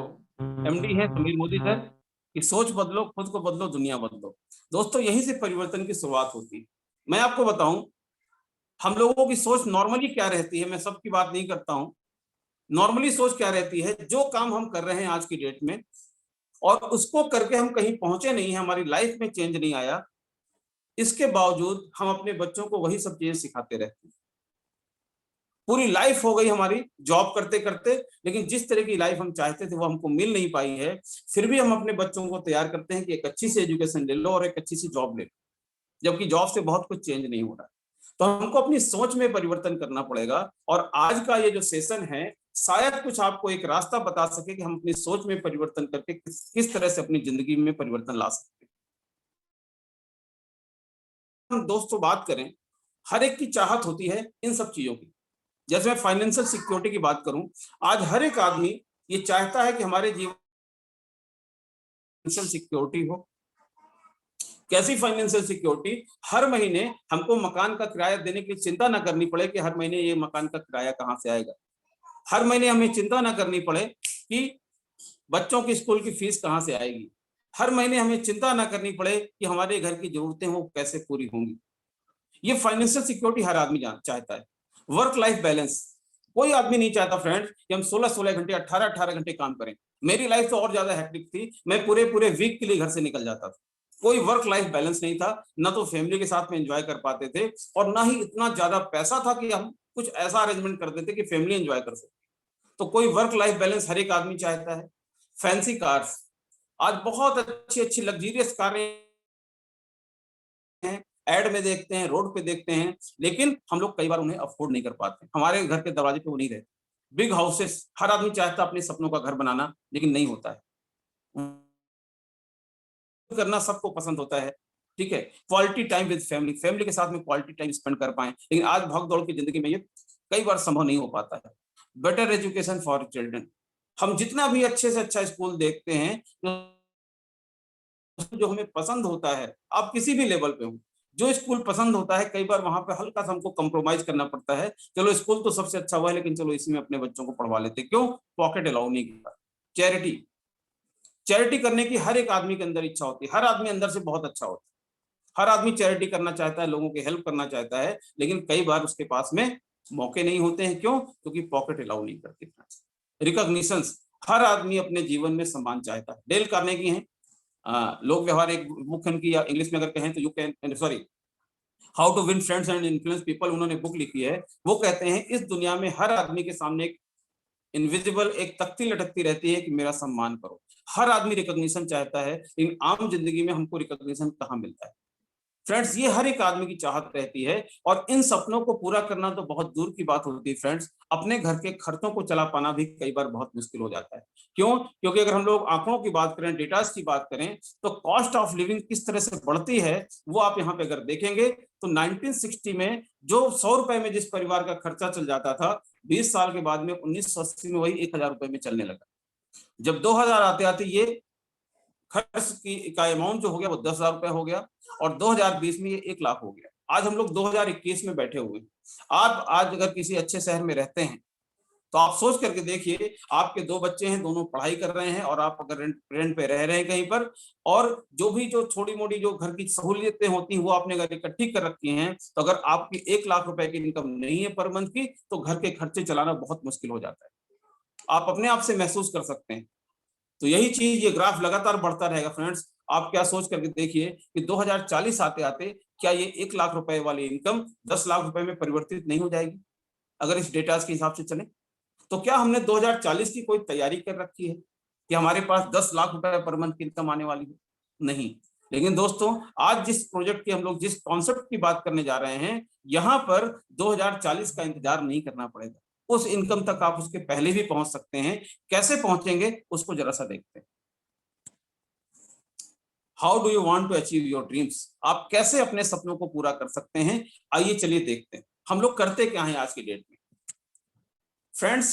एमडी है समीर मोदी सर, कि सोच बदलो, खुद को बदलो, दुनिया बदलो। दोस्तों, यहीं से परिवर्तन की शुरुआत होती है। मैं आपको बताऊं, हम लोगों की सोच नॉर्मली क्या रहती है, मैं सबकी बात नहीं करता हूं। नॉर्मली सोच क्या रहती है, जो काम हम कर रहे हैं आज की डेट में और उसको करके हम कहीं पहुंचे नहीं है, हमारी लाइफ में चेंज नहीं आया, इसके बावजूद हम अपने बच्चों को वही सब चीजें सिखाते रहते हैं। पूरी लाइफ हो गई हमारी जॉब करते करते, लेकिन जिस तरह की लाइफ हम चाहते थे वो हमको मिल नहीं पाई है। फिर भी हम अपने बच्चों को तैयार करते हैं कि एक अच्छी सी एजुकेशन ले लो और एक अच्छी सी जॉब ले लो, जबकि जॉब से बहुत कुछ चेंज नहीं हो रहा। तो हमको अपनी सोच में परिवर्तन करना पड़ेगा। और आज का ये जो सेशन है शायद कुछ आपको एक रास्ता बता सके कि हम अपनी सोच में परिवर्तन करके किस तरह से अपनी जिंदगी में परिवर्तन ला सकते हैं। हम दोस्तों बात करें, हर एक की चाहत होती है इन सब चीजों की। जैसे मैं फाइनेंशियल सिक्योरिटी की बात करूं, आज हर एक आदमी ये चाहता है कि हमारे जीवन फाइनेंशियल सिक्योरिटी हो। कैसी फाइनेंशियल सिक्योरिटी? हर महीने हमको मकान का किराया देने की चिंता ना करनी पड़े कि हर महीने ये मकान का किराया कहां से आएगा। हर महीने हमें चिंता ना करनी पड़े कि बच्चों की स्कूल की फीस कहां से आएगी। हर महीने हमें चिंता ना करनी पड़े कि हमारे घर की जरूरतें वो कैसे पूरी होंगी। ये फाइनेंशियल सिक्योरिटी हर आदमी चाहता है। वर्क लाइफ बैलेंस, कोई आदमी नहीं चाहता फ्रेंड्स कि हम 16-16 घंटे 18-18 घंटे काम करें। मेरी लाइफ तो और ज्यादा हेक्टिक थी, मैं पूरे वीक के लिए घर से निकल जाता था। कोई वर्क लाइफ बैलेंस नहीं था, ना तो फैमिली के साथ में एंजॉय कर पाते थे और ना ही इतना ज्यादा पैसा था कि हम कुछ ऐसा अरेंजमेंट कर देते कि फैमिली एंजॉय कर सके। तो कोई वर्क लाइफ बैलेंस हर एक आदमी चाहता है। फैंसी कार्स, आज बहुत अच्छी अच्छी लग्जरियस कारें हैं, एड में देखते हैं, रोड पे देखते हैं, लेकिन हम लोग कई बार उन्हें अफोर्ड नहीं कर पाते। हमारे घर के दरवाजे पे वो नहीं रहते। बिग हाउसेस, हर आदमी चाहता है अपने सपनों का घर बनाना, लेकिन नहीं होता है। करना सबको पसंद होता है, ठीक है। Quality time with family, family के साथ में क्वालिटी टाइम स्पेंड कर पाए, लेकिन आज भाग दौड़ की जिंदगी में ये कई बार संभव नहीं हो पाता है। बेटर एजुकेशन फॉर चिल्ड्रन, हम जितना भी अच्छे से अच्छा स्कूल देखते हैं, जो हमें पसंद होता है, आप किसी भी लेवल पे हो, जो स्कूल पसंद होता है, कई बार वहां पे हल्का सा हमको कंप्रोमाइज करना पड़ता है। चलो स्कूल तो सबसे अच्छा हुआ है, लेकिन चलो इसी में अपने बच्चों को पढ़वा लेते। क्यों? पॉकेट अलाउ नहीं किया। चैरिटी करने की हर एक आदमी के अंदर इच्छा होती है। हर आदमी अंदर से बहुत अच्छा होता है। हर आदमी चैरिटी करना चाहता है, लोगों की हेल्प करना चाहता है, लेकिन कई बार उसके पास में मौके नहीं होते हैं। क्यों? क्योंकि पॉकेट अलाउ नहीं करती। रिकॉग्निशन, हर आदमी अपने जीवन में सम्मान चाहता है। डेल कार्नेगी हैं, लोक व्यवहार एक बुक उनकी, या इंग्लिश में अगर कहें तो you can sorry how to win friends and influence people, उन्होंने बुक लिखी है। वो कहते हैं इस दुनिया में हर आदमी के सामने एक इनविजिबल एक तख्ती लटकती रहती है कि मेरा सम्मान करो। हर आदमी रिकॉग्निशन चाहता है, लेकिन आम जिंदगी में हमको रिकॉग्निशन कहाँ मिलता है फ्रेंड्स? ये हर एक आदमी की चाहत रहती है, और इन सपनों को पूरा करना तो बहुत दूर की बात होती है फ्रेंड्स। अपने घर के खर्चों को चला पाना भी कई बार बहुत मुश्किल हो जाता है। क्यों? क्योंकि अगर हम लोग आंकड़ों की बात करें, डेटास की बात करें, तो कॉस्ट ऑफ लिविंग किस तरह से बढ़ती है वो आप यहाँ पे अगर देखेंगे तो 1960 में जो 100 रुपए में जिस परिवार का खर्चा चल जाता था, 20 साल के बाद में 1980 में वही 1000 रुपए में चलने लगा। जब 2000 आते आते ये खर्च का अमाउंट जो हो गया वो 10,000 रुपए हो गया, और 2020 में ये 1 लाख हो गया। आज हम लोग 2021 में बैठे हुए हैं। आप आज अगर किसी अच्छे शहर में रहते हैं तो आप सोच करके देखिए, आपके 2 बच्चे हैं, दोनों पढ़ाई कर रहे हैं और आप अगर रेंट पे रह रहे हैं कहीं पर, और जो छोटी मोटी जो घर की सहूलियतें होती हैं वो आपने अगर इकट्ठी कर रखी हैं, तो अगर आपकी 1 लाख रुपए की इनकम नहीं है पर मंथ की, तो घर के खर्चे चलाना बहुत मुश्किल हो जाता है। आप अपने आप से महसूस कर सकते हैं। तो यही चीज, ये ग्राफ लगातार बढ़ता रहेगा फ्रेंड्स। आप क्या सोच करके देखिए कि 2040 आते आते क्या ये 1 लाख रुपए वाली इनकम 10 लाख रुपए में परिवर्तित नहीं हो जाएगी, अगर इस डेटा के हिसाब से चले। तो क्या हमने 2040 की कोई तैयारी कर रखी है कि हमारे पास 10 लाख रुपए पर मंथ की इनकम आने वाली है? नहीं। लेकिन दोस्तों, आज जिस प्रोजेक्ट की हम लोग जिस कॉन्सेप्ट की बात करने जा रहे हैं, यहाँ पर 2040 का इंतजार नहीं करना पड़ेगा। उस इनकम तक आप उसके पहले भी पहुंच सकते हैं। कैसे पहुंचेंगे उसको जरा सा देखते हैं। How do you want to achieve your dreams? आप कैसे अपने सपनों को पूरा कर सकते हैं? आइए चलिए देखते हैं हम लोग करते क्या है आज की डेट में। फ्रेंड्स,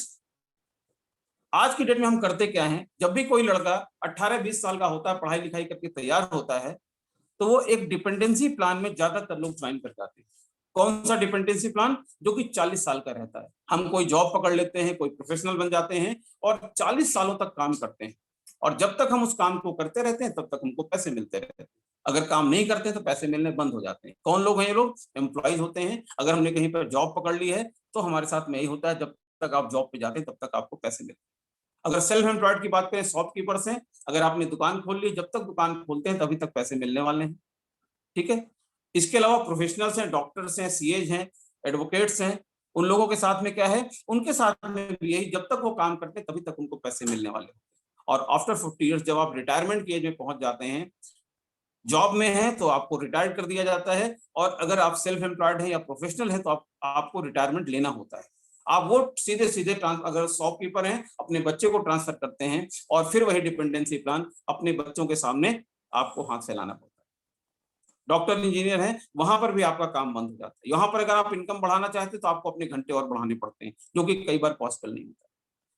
आज की डेट में हम करते क्या हैं, जब भी कोई लड़का 18-20 साल का होता है, पढ़ाई लिखाई करके तैयार होता है, तो वो एक डिपेंडेंसी प्लान में ज्यादातर लोग ज्वाइन कर जाते हैं। कौन सा डिपेंडेंसी प्लान? जो कि 40 साल का रहता है। हम कोई जॉब पकड़ लेते हैं, कोई प्रोफेशनल बन जाते हैं और 40 सालों तक काम करते हैं, और जब तक हम उस काम को करते रहते हैं तब तक हमको पैसे मिलते रहते हैं। अगर काम नहीं करते हैं तो पैसे मिलने बंद हो जाते हैं। कौन लोग हैं ये लोग? एम्प्लॉइज होते हैं। अगर हमने कहीं पर जॉब पकड़ ली है तो हमारे साथ में यही होता है, जब तक आप जॉब पे जाते हैं तब तक आपको पैसे मिलते हैं। अगर सेल्फ एम्प्लॉयड की बात करें, शॉपकीपर्स हैं, अगर आपने दुकान खोल ली, जब तक दुकान खोलते हैं तभी तक पैसे मिलने वाले हैं। ठीक है। इसके अलावा प्रोफेशनल्स हैं, डॉक्टर्स हैं, सीएज हैं, एडवोकेट्स हैं, उन लोगों के साथ में क्या है, उनके साथ में भी यही, जब तक वो काम करते हैं तभी तक उनको पैसे मिलने वाले हैं। और आफ्टर 50 ईयर्स जब आप रिटायरमेंट की एज में पहुंच जाते हैं, जॉब में हैं तो आपको रिटायर कर दिया जाता है, और अगर आप सेल्फ एम्प्लॉयड हैं या प्रोफेशनल हैं तो आपको रिटायरमेंट लेना होता है। आप वो सीधे सीधे अगर शॉपकीपर हैं अपने बच्चे को ट्रांसफर करते हैं, और फिर वही डिपेंडेंसी प्लान अपने बच्चों के सामने आपको हाथ से लाना पड़ता है। डॉक्टर इंजीनियर हैं, वहां पर भी आपका काम बंद हो जाता है। यहाँ पर अगर आप इनकम बढ़ाना चाहते हैं तो आपको अपने घंटे और बढ़ाने पड़ते हैं, जो कि कई बार पॉसिबल नहीं होता।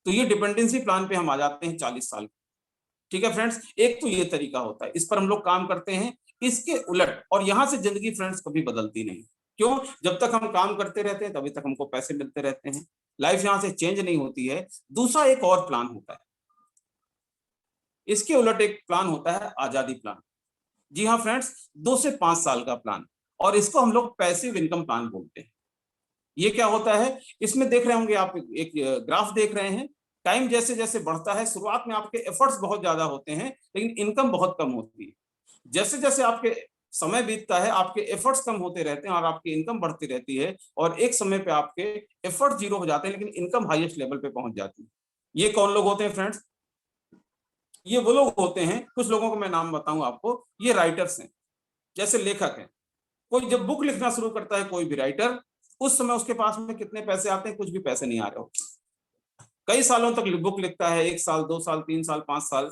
तो ये डिपेंडेंसी प्लान पे हम आ जाते हैं 40 साल। ठीक है फ्रेंड्स, एक तो ये तरीका होता है, इस पर हम लोग काम करते हैं। इसके उलट, और यहां से जिंदगी फ्रेंड्स कभी बदलती नहीं। क्यों? जब तक हम काम करते रहते हैं तभी तक हमको पैसे मिलते रहते हैं। लाइफ यहां से चेंज नहीं होती है। दूसरा एक और प्लान होता है, इसके उलट एक प्लान होता है आजादी प्लान। जी हाँ फ्रेंड्स, 2 से 5 साल का प्लान, और इसको हम लोग पैसिव इनकम प्लान बोलते हैं। ये क्या होता है? इसमें देख रहे होंगे आप, एक ग्राफ देख रहे हैं। टाइम जैसे जैसे बढ़ता है, शुरुआत में आपके एफर्ट्स बहुत ज्यादा होते हैं लेकिन इनकम बहुत कम होती है। जैसे जैसे आपके समय बीतता है, आपके एफर्ट्स कम होते रहते हैं और आपकी इनकम बढ़ती रहती है, और एक समय पे आपके एफर्ट 0 हो जाते हैं लेकिन इनकम हाईएस्ट लेवल पे पहुंच जाती है। ये कौन लोग होते हैं फ्रेंड्स? ये वो लोग होते हैं, कुछ लोगों को मैं नाम बताऊं आपको। ये राइटर्स हैं, जैसे लेखक हैं। कोई जब बुक लिखना शुरू करता है, कोई भी राइटर, उस समय उसके पास में कितने पैसे आते हैं? कुछ भी पैसे नहीं आ रहे होते। कई सालों तक बुक लिखता है, 1 साल, 2 साल, 3 साल, 5 साल,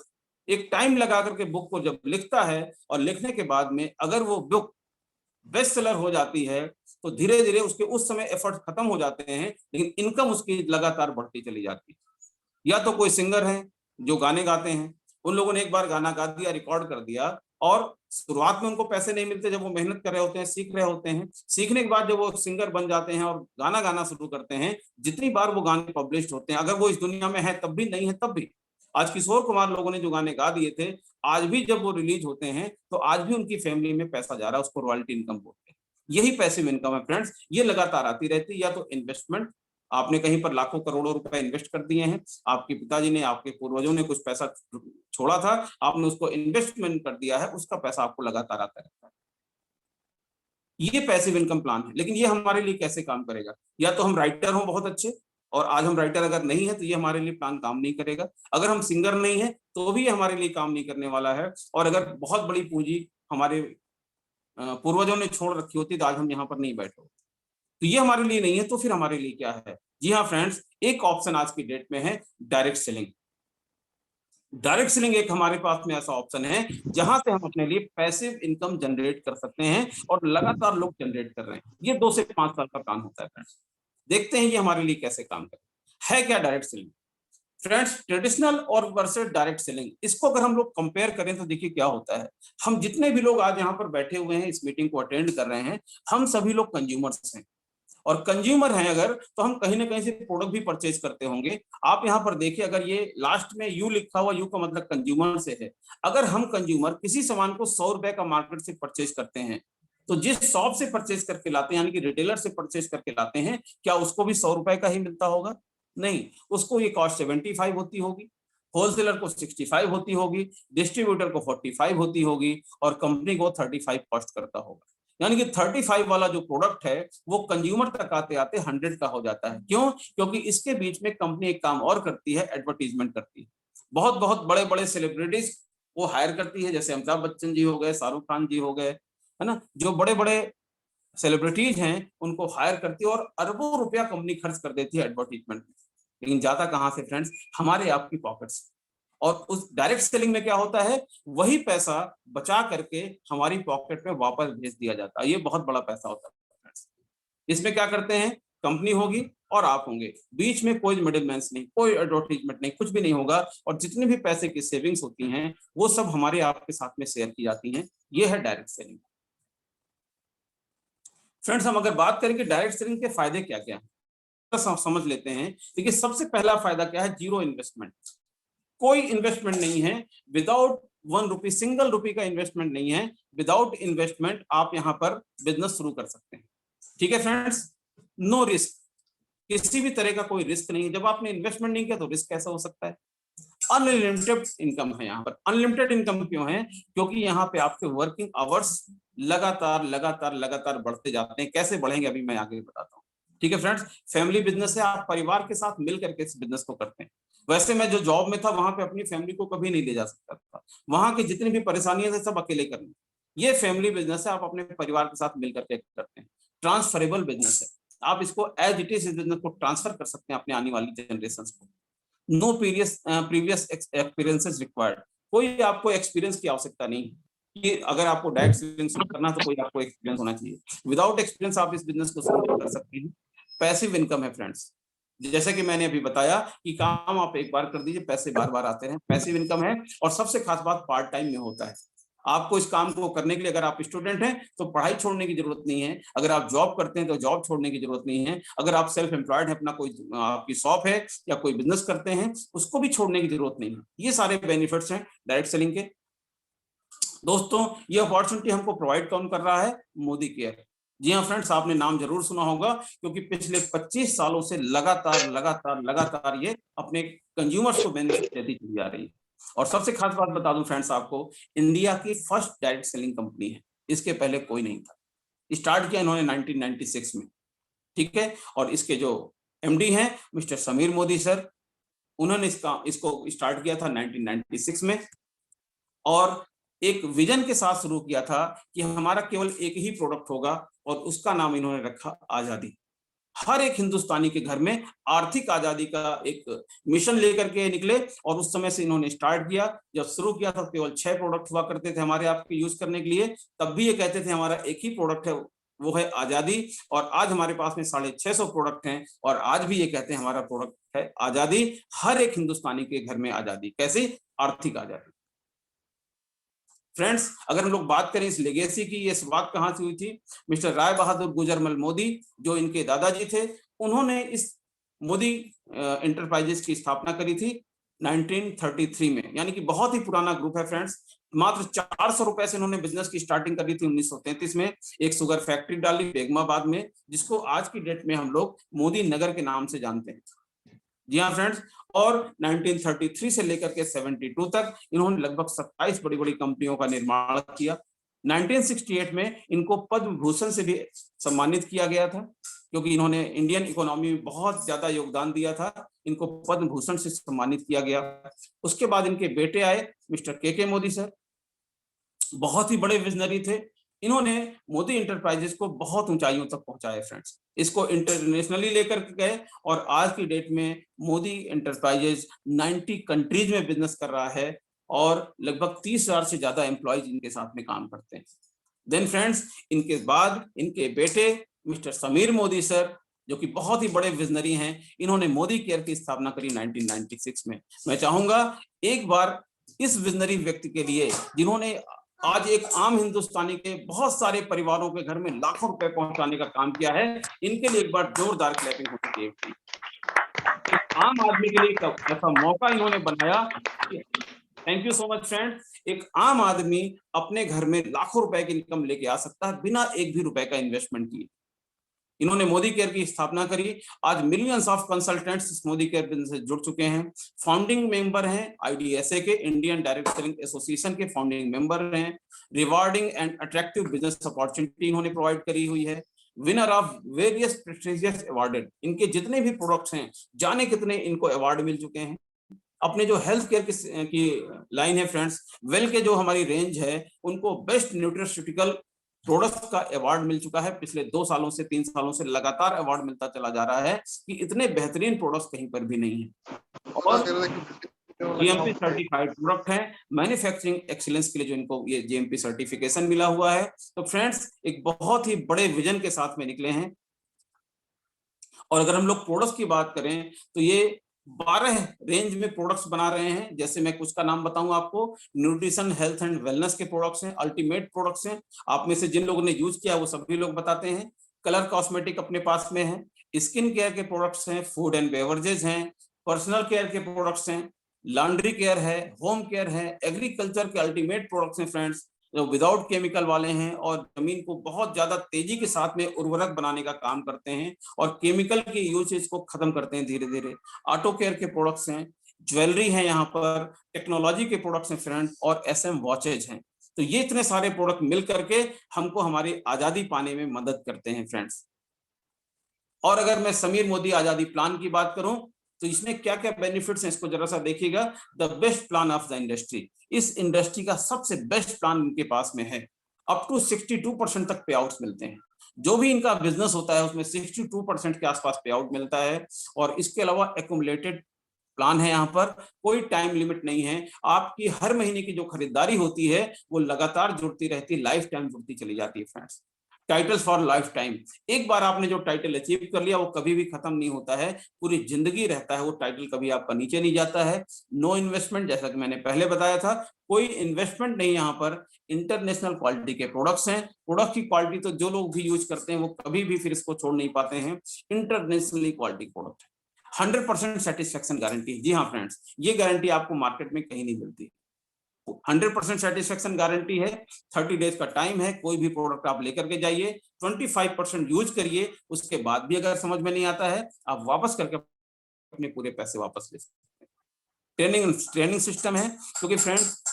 एक टाइम लगा करके बुक को जब लिखता है, और लिखने के बाद में अगर वो बुक बेस्ट सेलर हो जाती है तो धीरे धीरे उसके उस समय एफर्ट खत्म हो जाते हैं, लेकिन इनकम उसकी लगातार बढ़ती चली जाती है। या तो कोई सिंगर है जो गाने गाते हैं, उन लोगों ने एक बार गाना गा दिया, रिकॉर्ड कर दिया, और शुरुआत में उनको पैसे नहीं मिलते। जब वो मेहनत कर रहे होते हैं, सीख रहे होते हैं, सीखने के बाद जब वो सिंगर बन जाते हैं और गाना गाना शुरू करते हैं, जितनी बार वो गाने पब्लिश होते हैं, अगर वो इस दुनिया में है तब भी, नहीं है तब भी, आज किशोर कुमार लोगों ने जो गाने गा दिए थे, आज भी जब वो रिलीज होते हैं तो आज भी उनकी फैमिली में पैसा जा रहा है, उसको रॉयल्टी इनकम बोलते हैं। यही पैसिव इनकम है फ्रेंड्स। ये लगातार आती रहती है। या तो इन्वेस्टमेंट, आपने कहीं पर लाखों करोड़ों रुपए इन्वेस्ट कर दिए हैं, आपके पिताजी ने, आपके पूर्वजों ने कुछ पैसा छोड़ा था, आपने उसको इन्वेस्टमेंट कर दिया है, उसका पैसा आपको लगातार आता रहता है। ये पैसिव इनकम प्लान है। लेकिन ये हमारे लिए कैसे काम करेगा? या तो हम राइटर हो बहुत अच्छे, और आज हम राइटर अगर नहीं है तो ये हमारे लिए प्लान काम नहीं करेगा। अगर हम सिंगर नहीं है तो भी ये हमारे लिए काम नहीं करने वाला है। और अगर बहुत बड़ी पूंजी हमारे पूर्वजों ने छोड़ रखी होती तो आज हम यहाँ पर नहीं बैठे होते। तो ये हमारे लिए नहीं है, तो फिर हमारे लिए क्या है? जी हाँ फ्रेंड्स, एक ऑप्शन आज की डेट में है डायरेक्ट सेलिंग। डायरेक्ट सेलिंग एक हमारे पास में ऐसा ऑप्शन है जहां से हम अपने लिए पैसिव इनकम जनरेट कर सकते हैं, और लगातार लोग जनरेट कर रहे हैं। ये 2 से 5 साल का प्लान होता है फ्रेंड्स। देखते हैं ये हमारे लिए कैसे काम करता है। क्या डायरेक्ट सेलिंग? फ्रेंड्स, ट्रेडिशनल और वर्सेस डायरेक्ट सेलिंग, इसको अगर हम लोग कंपेयर करें तो देखिए क्या होता है। हम जितने भी लोग आज यहाँ पर बैठे हुए हैं, इस मीटिंग को अटेंड कर रहे हैं, हम सभी लोग कंज्यूमर्स हैं। और कंज्यूमर हैं अगर, तो हम कहीं ना कहीं से प्रोडक्ट भी परचेज करते होंगे। आप यहाँ पर देखिए, अगर ये लास्ट में यू लिखा हुआ, यू का मतलब कंज्यूमर से है। अगर हम कंज्यूमर किसी सामान को 100 रुपए का मार्केट से परचेज करते हैं, तो जिस शॉप से परचेज करके लाते हैं, यानी कि रिटेलर से परचेज करके लाते हैं, क्या उसको भी 100 रुपए का ही मिलता होगा? नहीं, उसको ये कॉस्ट 75 होती होगी, होलसेलर को 65 होती होगी, डिस्ट्रीब्यूटर को 45 होती होगी, और कंपनी को 35 कॉस्ट करता होगा। यानी कि 35 वाला जो प्रोडक्ट है वो कंज्यूमर तक आते आते 100 का हो जाता है। क्यों? क्योंकि इसके बीच में कंपनी एक काम और करती है, एडवर्टीजमेंट करती है। बहुत बहुत बड़े बड़े सेलिब्रिटीज वो हायर करती है, जैसे अमिताभ बच्चन जी हो गए, शाहरुख खान जी हो गए, है ना, जो बड़े बड़े सेलिब्रिटीज हैं उनको हायर करती है, और अरबों रुपया कंपनी खर्च कर देती है एडवर्टीजमेंट में। लेकिन जाता कहां से फ्रेंड्स? हमारे आपकी पॉकेट से। और उस डायरेक्ट सेलिंग में क्या होता है, वही पैसा बचा करके हमारी पॉकेट में वापस भेज दिया जाता है। ये बहुत बड़ा पैसा होता है फ्रेंड्स। इसमें क्या करते हैं, कंपनी होगी और आप होंगे, बीच में कोई मिडिल मैन नहीं, कोई एडवर्टीजमेंट नहीं, कुछ भी नहीं होगा, और जितने भी पैसे की सेविंग्स होती हैं वो सब हमारे आपके साथ में शेयर की जाती हैं। ये है डायरेक्ट सेलिंग। फ्रेंड्स, हम अगर बात करें कि डायरेक्ट सेलिंग के फायदे क्या क्या है, तो समझ लेते हैं। देखिए, सबसे पहला फायदा क्या है, जीरो इन्वेस्टमेंट। कोई इन्वेस्टमेंट नहीं है, विदाउट 1 रुपी, सिंगल रुपी का इन्वेस्टमेंट नहीं है। विदाउट इन्वेस्टमेंट आप यहाँ पर बिजनेस शुरू कर सकते हैं। ठीक है फ्रेंड्स, नो रिस्क, किसी भी तरह का कोई रिस्क नहीं है। जब आपने इन्वेस्टमेंट नहीं किया तो रिस्क कैसा हो सकता है? अनलिमिटेड इनकम है यहाँ पर। अनलिमिटेड इनकम क्यों है? क्योंकि यहाँ पे आपके वर्किंग आवर्स लगातार लगातार लगातार बढ़ते जाते हैं। कैसे बढ़ेंगे अभी मैं आगे बताता हूँ। ठीक है फ्रेंड्स, फैमिली बिजनेस है, आप परिवार के साथ मिल करके इस बिजनेस को करते हैं। वैसे मैं जो जॉब में था वहां पे अपनी फैमिली को कभी नहीं ले जा सकता था, वहां की जितनी भी परेशानियां थी सब अकेले करनी। ये फैमिली बिजनेस है, आप अपने परिवार के साथ मिल करके करते हैं। ट्रांसफरेबल बिजनेस है, आप इसको एज इट इज इस बिजनेस को ट्रांसफर कर सकते हैं अपने आने वाली जनरेशन को। नो प्रीवियस एक्सपीरियंसेस रिक्वायर्ड, कोई आपको एक्सपीरियंस की आवश्यकता नहीं है कि अगर आपको डायरेक्ट सेलिंग शुरू करना तो कोई आपको एक्सपीरियंस होना चाहिए। विदाउट एक्सपीरियंस आप इस बिजनेस को शुरू कर सकते हैं। पैसिव इनकम है फ्रेंड्स, जैसे कि मैंने अभी बताया कि काम आप एक बार कर दीजिए, पैसे बार बार आते हैं, पैसिव इनकम है। और सबसे खास बात, पार्ट टाइम में होता है। आपको इस काम को करने के लिए, अगर आप स्टूडेंट हैं तो पढ़ाई छोड़ने की जरूरत नहीं है, अगर आप जॉब करते हैं तो जॉब छोड़ने की जरूरत नहीं है, अगर आप सेल्फ एम्प्लॉयड है, अपना कोई आपकी शॉप है या कोई बिजनेस करते हैं, उसको भी छोड़ने की जरूरत नहीं है। ये सारे बेनिफिट्स हैं डायरेक्ट सेलिंग के। दोस्तों, ये अपॉर्चुनिटी हमको प्रोवाइड कौन कर रहा है? मोदी केयर। जी हाँ फ्रेंड्स, आपने नाम जरूर सुना होगा, क्योंकि पिछले 25 सालों से लगातार लगातार लगातार ये अपने कंज्यूमर्स को बेनिफिट देती चली जा रही है। और सबसे खास बात बता दूं फ्रेंड्स आपको, इंडिया की फर्स्ट डायरेक्ट सेलिंग कंपनी है, इसके पहले कोई नहीं था। स्टार्ट किया इन्होंने 1996 में। ठीक है, और इसके जो एमडी हैं मिस्टर समीर मोदी सर, उन्होंने इसको स्टार्ट किया था 1996 में, और एक विजन के साथ शुरू किया था कि हमारा केवल एक ही प्रोडक्ट होगा, और उसका नाम इन्होंने रखा आजादी। हर एक हिंदुस्तानी के घर में आर्थिक आजादी का एक मिशन लेकर के निकले, और उस समय से इन्होंने स्टार्ट किया। जब शुरू किया था केवल 6 प्रोडक्ट हुआ करते थे हमारे आपके यूज करने के लिए, तब भी ये कहते थे हमारा एक ही प्रोडक्ट है, वो है आजादी। और आज हमारे पास में 650 प्रोडक्ट हैं, और आज भी ये कहते हैं हमारा प्रोडक्ट है आजादी। हर एक हिंदुस्तानी के घर में आजादी, कैसी? आर्थिक आजादी। फ्रेंड्स, अगर हम लोग बात करें इस लेगेसी की, ये शुरुआत कहां से हुई थी? मिस्टर राय बहादुर गुजरमल मोदी, जो इनके दादाजी थे, उन्होंने इस मोदी एंटरप्राइजेस की स्थापना करी थी 1933 में। यानी कि बहुत ही पुराना ग्रुप है फ्रेंड्स। मात्र 400 रुपए से इन्होंने बिजनेस की स्टार्टिंग करी थी 1933 में। एक शुगर फैक्ट्री डाली बेगमाबाद में, जिसको आज की डेट में हम लोग मोदी नगर के नाम से जानते हैं। जी हाँ फ्रेंड्स, और 1933 से लेकर के 72 तक इन्होंने लगभग 27 बड़ी बड़ी कंपनियों का निर्माण किया। 1968 में इनको पद्म भूषण से भी सम्मानित किया गया था, क्योंकि इन्होंने इंडियन इकोनॉमी में बहुत ज्यादा योगदान दिया था। इनको पद्म भूषण से सम्मानित किया गया। उसके बाद इनके बेटे आए मिस्टर के मोदी सर, बहुत ही बड़े विजनरी थे। इन्होंने मोदी एंटरप्राइजेस को बहुत ऊंचाइयों तक पहुंचाया फ्रेंड्स, इसको इंटरनेशनली लेकर गए, और आज की डेट में मोदी एंटरप्राइजेस 90 कंट्रीज में बिजनेस कर रहा है, और लगभग 30,000 से ज्यादा एम्प्लॉयज इनके साथ में काम करते हैं। देन फ्रेंड्स, इनके बाद इनके बेटे मिस्टर समीर मोदी सर, जो कि बहुत ही बड़े विजनरी हैं, इन्होंने मोदी केयर की स्थापना करी 1996 में। मैं चाहूंगा एक बार इस विजनरी व्यक्ति के लिए, जिन्होंने आज एक आम हिंदुस्तानी के बहुत सारे परिवारों के घर में लाखों रुपए पहुंचाने का काम किया है। इनके लिए एक बार जोरदार क्लैपिंग होनी चाहिए। एक आम आदमी के लिए ऐसा मौका इन्होंने बनाया। Thank you so much friend. एक आम आदमी अपने घर में लाखों रुपए की इनकम लेके आ सकता है बिना एक भी रुपए का इन्वेस्टमेंट किए। इन्होंने मोदी केयर की स्थापना करी। आज मिलियंस ऑफ कंसल्टेंट्स इस मोदी केयर बिजनेस से जुड़ चुके हैं। फाउंडिंग मेंबर हैं IDSA के, इंडियन डायरेक्ट सेलिंग एसोसिएशन के फाउंडिंग मेंबर हैं। Rewarding and attractive business opportunity इन्होंने प्रोवाइड करी हुई है। Winner of various prestigious awarded. इनके जितने भी प्रोडक्ट्स हैं, जाने कितने इनको अवार्ड मिल चुके हैं। अपने जो हेल्थ केयर की लाइन है फ्रेंड्स, वेल के जो हमारी रेंज है, उनको बेस्ट न्यूट्रिस्यूटिकल प्रोडक्ट का अवार्ड मिल चुका है। पिछले 2 सालों से 3 सालों से लगातार अवार्ड मिलता चला जा रहा है कि इतने बेहतरीन प्रोडक्ट्स कहीं पर भी नहीं है। और GMP सर्टिफाइड प्रोडक्ट है। मैन्युफैक्चरिंग एक्सीलेंस के लिए जो इनको ये GMP सर्टिफिकेशन मिला हुआ है। तो फ्रेंड्स, एक बहुत ही बड़े विजन के साथ में निकले हैं। और अगर हम लोग प्रोडक्ट्स की बात करें तो ये 12 रेंज में प्रोडक्ट्स बना रहे हैं। जैसे मैं कुछ का नाम बताऊं आपको, न्यूट्रिशन, हेल्थ एंड वेलनेस के प्रोडक्ट्स हैं, अल्टीमेट प्रोडक्ट्स हैं। आप में से जिन लोगों ने यूज किया वो सभी लोग बताते हैं। कलर कॉस्मेटिक अपने पास में है, स्किन केयर के प्रोडक्ट्स हैं, फूड एंड बेवरेजेस हैं, पर्सनल केयर के प्रोडक्ट्स हैं, लॉन्ड्री केयर है, होम केयर है, एग्रीकल्चर के अल्टीमेट प्रोडक्ट्स हैं फ्रेंड्स, जो विदाउट केमिकल वाले हैं और जमीन को बहुत ज्यादा तेजी के साथ में उर्वरक बनाने का काम करते हैं और केमिकल के यूसेज को खत्म करते हैं धीरे धीरे। ऑटो केयर के प्रोडक्ट्स हैं, ज्वेलरी है, यहाँ पर टेक्नोलॉजी के प्रोडक्ट्स हैं फ्रेंड, और SM वॉचेज हैं। तो ये इतने सारे प्रोडक्ट मिल करके हमको हमारी आजादी पाने में मदद करते हैं फ्रेंड्स। और अगर मैं समीर मोदी आजादी प्लान की बात करूं तो इसमें क्या क्या बेनिफिट्स हैं, इसको जरा सा देखिएगा। The best plan of the industry. इस इंडस्ट्री का सबसे बेस्ट प्लान इनके पास में है। अप टू 62% तक पे आउट्स मिलते हैं। जो भी इनका बिजनेस होता है उसमें 62% के आसपास पे आउट मिलता है। और इसके अलावा एक्यूमुलेटेड प्लान है, यहाँ पर कोई टाइम लिमिट नहीं है। आपकी हर महीने की जो खरीदारी होती है वो लगातार जुड़ती रहती है, लाइफ टाइम जुड़ती चली जाती है friends. Titles for life time. एक बार आपने जो टाइटल अचीव कर लिया वो कभी भी खत्म नहीं होता है, पूरी जिंदगी रहता है वो टाइटल, कभी आपका नीचे नहीं जाता है। नो इन्वेस्टमेंट, जैसा कि मैंने पहले बताया था, कोई इन्वेस्टमेंट नहीं यहाँ पर। इंटरनेशनल क्वालिटी के प्रोडक्ट्स हैं। प्रोडक्ट की क्वालिटी तो जो लोग भी यूज करते हैं वो कभी भी फिर इसको छोड़ नहीं पाते हैं। इंटरनेशनली क्वालिटी प्रोडक्ट है। 100% सेटिस्फेक्शन गारंटी। जी हाँ फ्रेंड्स, ये गारंटी आपको मार्केट में कहीं नहीं मिलती। 100% सेटिस्फेक्शन गारंटी है। 30 डेज का टाइम है। कोई भी प्रोडक्ट आप लेकर के जाइए, 25% यूज करिए, उसके बाद भी अगर समझ में नहीं आता है आप वापस करके अपने पूरे पैसे वापस ले सकते हैं। ट्रेनिंग सिस्टम है, क्योंकि फ्रेंड्स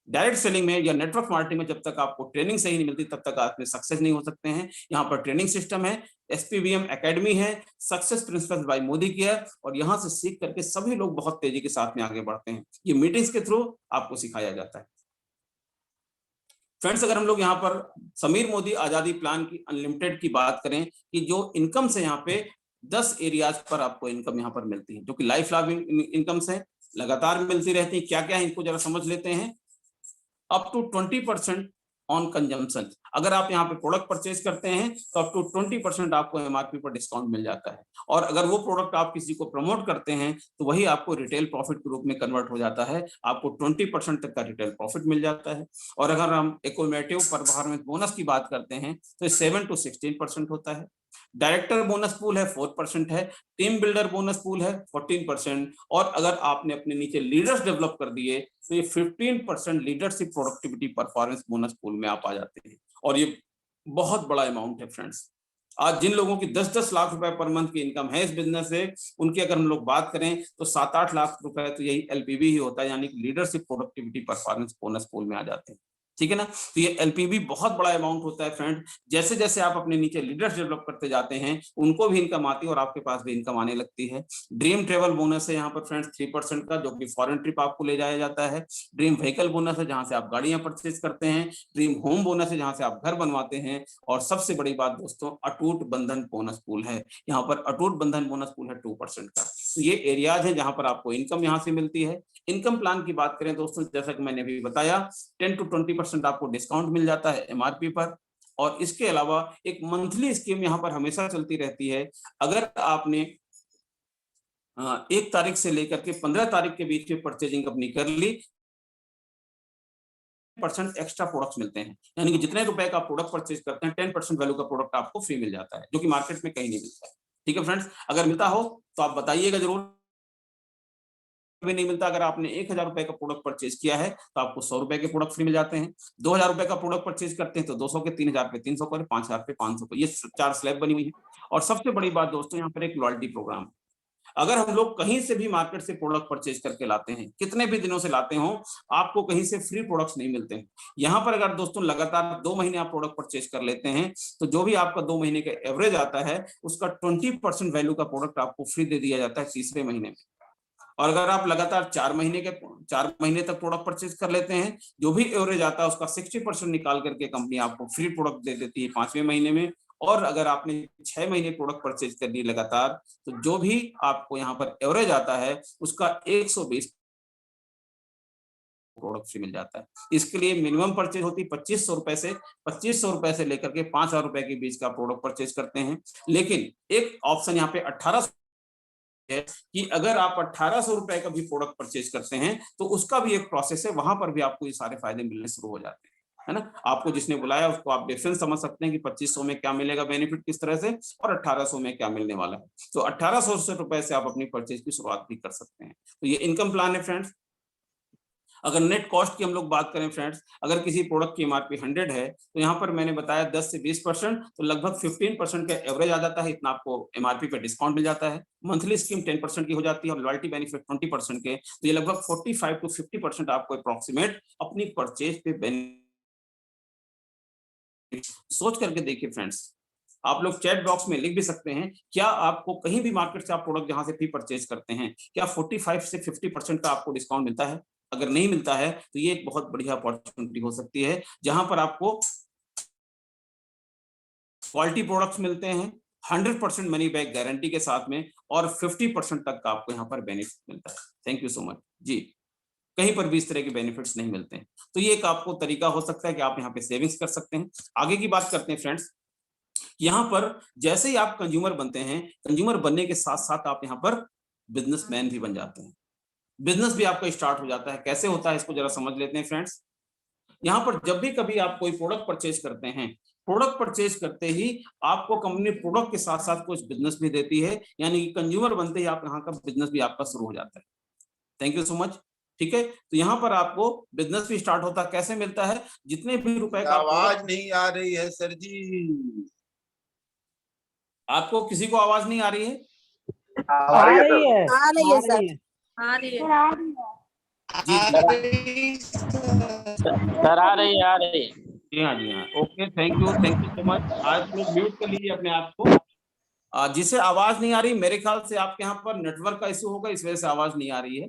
डायरेक्ट सेलिंग में या नेटवर्क मार्केटिंग में जब तक आपको ट्रेनिंग सही नहीं मिलती तब तक आप सक्सेस नहीं हो सकते हैं। यहाँ पर ट्रेनिंग सिस्टम है, SPVM एकेडमी है, success principles by Modicare, और यहाँ से सीख करके सभी लोग बहुत तेजी के साथ में आगे बढ़ते हैं। ये मीटिंग्स के थ्रू आपको सिखाया जाता है। फ्रेंड्स, अगर हम लोग यहाँ पर समीर मोदी आजादी प्लान की अनलिमिटेड की बात करें कि जो इनकम से यहाँ पे 10 एरियाज पर आपको इनकम यहाँ पर मिलती है, जो कि लाइफ लॉन्ग इनकम्स है, लगातार मिलती रहती है। क्या क्या है इनको जरा समझ लेते हैं। Up to 20% on consumption. अगर आप यहाँ पे प्रोडक्ट परचेज करते हैं तो अप टू 20% आपको MRP पर डिस्काउंट मिल जाता है। और अगर वो प्रोडक्ट आप किसी को प्रमोट करते हैं तो वही आपको रिटेल प्रॉफिट के रूप में कन्वर्ट हो जाता है। आपको 20% तक का रिटेल प्रॉफिट मिल जाता है। और अगर हम एक्यूमुलेटिव परफॉर्मेंस बोनस की बात करते हैं तो 7 to 16% होता है। डायरेक्टर बोनस पूल है 4% है। टीम बिल्डर बोनस पूल है 14%। और अगर आपने अपने नीचे लीडर्स डेवलप कर दिए तो ये 15% leadership productivity performance bonus pool में आप आ जाते हैं। और ये बहुत बड़ा अमाउंट है फ्रेंड्स। आज जिन लोगों की 10-10 लाख रुपए पर मंथ की इनकम है इस बिजनेस से, उनकी अगर हम लोग बात करें तो 7-8 लाख रुपए तो यही LPV ही होता है, यानी कि leadership productivity performance bonus pool में आ जाते हैं। ठीक है ना। तो ये LPV बहुत बड़ा अमाउंट होता है फ्रेंड। जैसे जैसे आप अपने नीचे लीडर्स डेवलप करते जाते हैं उनको भी इनकम आती है और आपके पास भी इनकम आने लगती है। ड्रीम ट्रेवल बोनस है यहाँ पर फ्रेंड्स 3% का, जो कि फॉरेन ट्रिप आपको ले जाया जाता है। ड्रीम व्हीकल बोनस है जहां से आप गाड़ियां परचेज करते हैं। ड्रीम होम बोनस है जहां से आप घर बनवाते हैं। और सबसे बड़ी बात दोस्तों, अटूट बंधन बोनस पूल है। यहाँ पर अटूट बंधन बोनस पूल है 2% का। तो ये एरियाज है जहां पर आपको इनकम यहाँ से मिलती है। इनकम प्लान की बात करें दोस्तों, जैसा कि मैंने अभी बताया, 10 to 20% आपको डिस्काउंट मिल जाता है MRP पर। और इसके अलावा एक मंथली स्कीम यहाँ पर हमेशा चलती रहती है। अगर आपने 1 तारीख से लेकर के 15 तारीख के बीच में परचेजिंग अपनी कर ली 10% एक्स्ट्रा प्रोडक्ट्स मिलते हैं, यानी कि जितने रुपए का प्रोडक्ट परचेज करते हैं 10% वैल्यू का प्रोडक्ट आपको फ्री मिल जाता है, जो कि मार्केट में कहीं नहीं मिलता है। ठीक है फ्रेंड्स, अगर मिलता हो तो आप बताइएगा जरूर। भी नहीं मिलता, अगर आपने 1000 रुपए का प्रोडक्ट परचेज किया है तो आपको 100 रुपए के प्रोडक्ट फ्री मिल जाते हैं। 2000 रुपए का प्रोडक्ट परचेज करते हैं तो 200 के, 3000 पे 300 को, 5000 पे 500 को, ये 4 स्लैब बनी हुई है। और सबसे बड़ी बात दोस्तों, यहाँ पर एक लॉयल्टी प्रोग्राम। अगर हम लोग कहीं से भी मार्केट से प्रोडक्ट परचेज करके लाते हैं, कितने भी दिनों से लाते हो, आपको कहीं से फ्री प्रोडक्ट्स नहीं मिलते हैं। यहाँ पर अगर दोस्तों लगातार 2 महीने आप प्रोडक्ट परचेज कर लेते हैं तो जो भी आपका 2 महीने का एवरेज आता है उसका 20% वैल्यू का प्रोडक्ट आपको फ्री दे दिया जाता है तीसरे महीने में। और अगर आप लगातार 4 महीने तक प्रोडक्ट परचेज कर लेते हैं, जो भी एवरेज आता है उसका 60% निकाल करके कंपनी आपको फ्री प्रोडक्ट दे देती है 5वें महीने में। और अगर आपने 6 महीने प्रोडक्ट परचेज कर लिए लगातार, तो जो भी आपको यहाँ पर एवरेज आता है उसका 120 प्रोडक्ट फ्री मिल जाता है। इसके लिए मिनिमम परचेज होती है 2500 रुपए से लेकर के 5000 रुपए के बीच का प्रोडक्ट परचेज करते हैं। लेकिन एक ऑप्शन यहाँ पे 1800 है कि अगर आप 1800 रुपए का भी प्रोडक्ट परचेज करते हैं तो उसका भी एक प्रोसेस है, वहां पर भी आपको ये सारे फायदे मिलने शुरू हो जाते हैं, है ना। आपको जिसने बुलाया उसको आप डिफरेंस समझ सकते हैं कि 2500 में क्या मिलेगा बेनिफिट किस तरह से, और 1800 में क्या मिलने वाला है। तो 1800 रुपए से आप अपनी परचेज की शुरुआत भी कर सकते हैं। तो ये इनकम प्लान है फ्रेंड्स। अगर नेट कॉस्ट की हम लोग बात करें फ्रेंड्स, अगर किसी प्रोडक्ट की एमआरपी 100 है तो यहाँ पर मैंने बताया 10 से 20%, तो लगभग 15% का एवरेज आ जाता है, इतना आपको एमआरपी पे डिस्काउंट मिल जाता है। मंथली स्कीम 10% की हो जाती है और लॉयल्टी बेनिफिट 20% के, तो ये लगभग 45 to 50% आपको अप्रोक्सीमेट अपनी परचेज पे बेनिफिट। सोच करके देखिए फ्रेंड्स, आप लोग चैट बॉक्स में लिख भी सकते हैं, क्या आपको कहीं भी मार्केट से आप प्रोडक्ट जहां से फ्री परचेज करते हैं, क्या 45 से 50% का आपको डिस्काउंट मिलता है? अगर नहीं मिलता है तो ये एक बहुत बढ़िया अपॉर्चुनिटी हो सकती है, जहां पर आपको क्वालिटी प्रोडक्ट्स मिलते हैं 100% मनी बैक गारंटी के साथ में, और 50% तक का आपको यहाँ पर बेनिफिट मिलता है। थैंक यू सो मच जी। कहीं पर भी इस तरह के बेनिफिट्स नहीं मिलते हैं, तो ये एक आपको तरीका हो सकता है कि आप यहाँ पे सेविंग्स कर सकते हैं। आगे की बात करते हैं फ्रेंड्स। यहाँ पर जैसे ही आप कंज्यूमर बनते हैं, कंज्यूमर बनने के साथ साथ आप यहाँ पर बिजनेसमैन भी बन जाते हैं, बिजनेस भी आपका स्टार्ट हो जाता है। कैसे होता है इसको जरा समझ लेते हैं फ्रेंड्स। यहाँ पर जब भी कभी आप कोई प्रोडक्ट परचेज करते हैं, प्रोडक्ट परचेज करते ही आपको कंपनी प्रोडक्ट के साथ साथ कुछ बिजनेस भी देती है, यानी कि कंज्यूमर बनते ही आप यहाँ का बिजनेस भी आपका शुरू हो जाता है। Thank you so much. ठीक है, तो यहाँ पर आपको बिजनेस भी स्टार्ट होता है। कैसे मिलता है? जितने भी रुपए का आवाज नहीं आ रही है सर जी। आपको किसी को आवाज नहीं आ रही है? आ रही है आ रही है सर। जी सर आ रही है जी हाँ okay, thank you so much. आज लोग म्यूट कर लीजिए अपने आप को। जिसे आवाज नहीं आ रही, मेरे ख्याल से आपके यहाँ पर नेटवर्क का इशू होगा, इस वजह से आवाज नहीं आ रही है।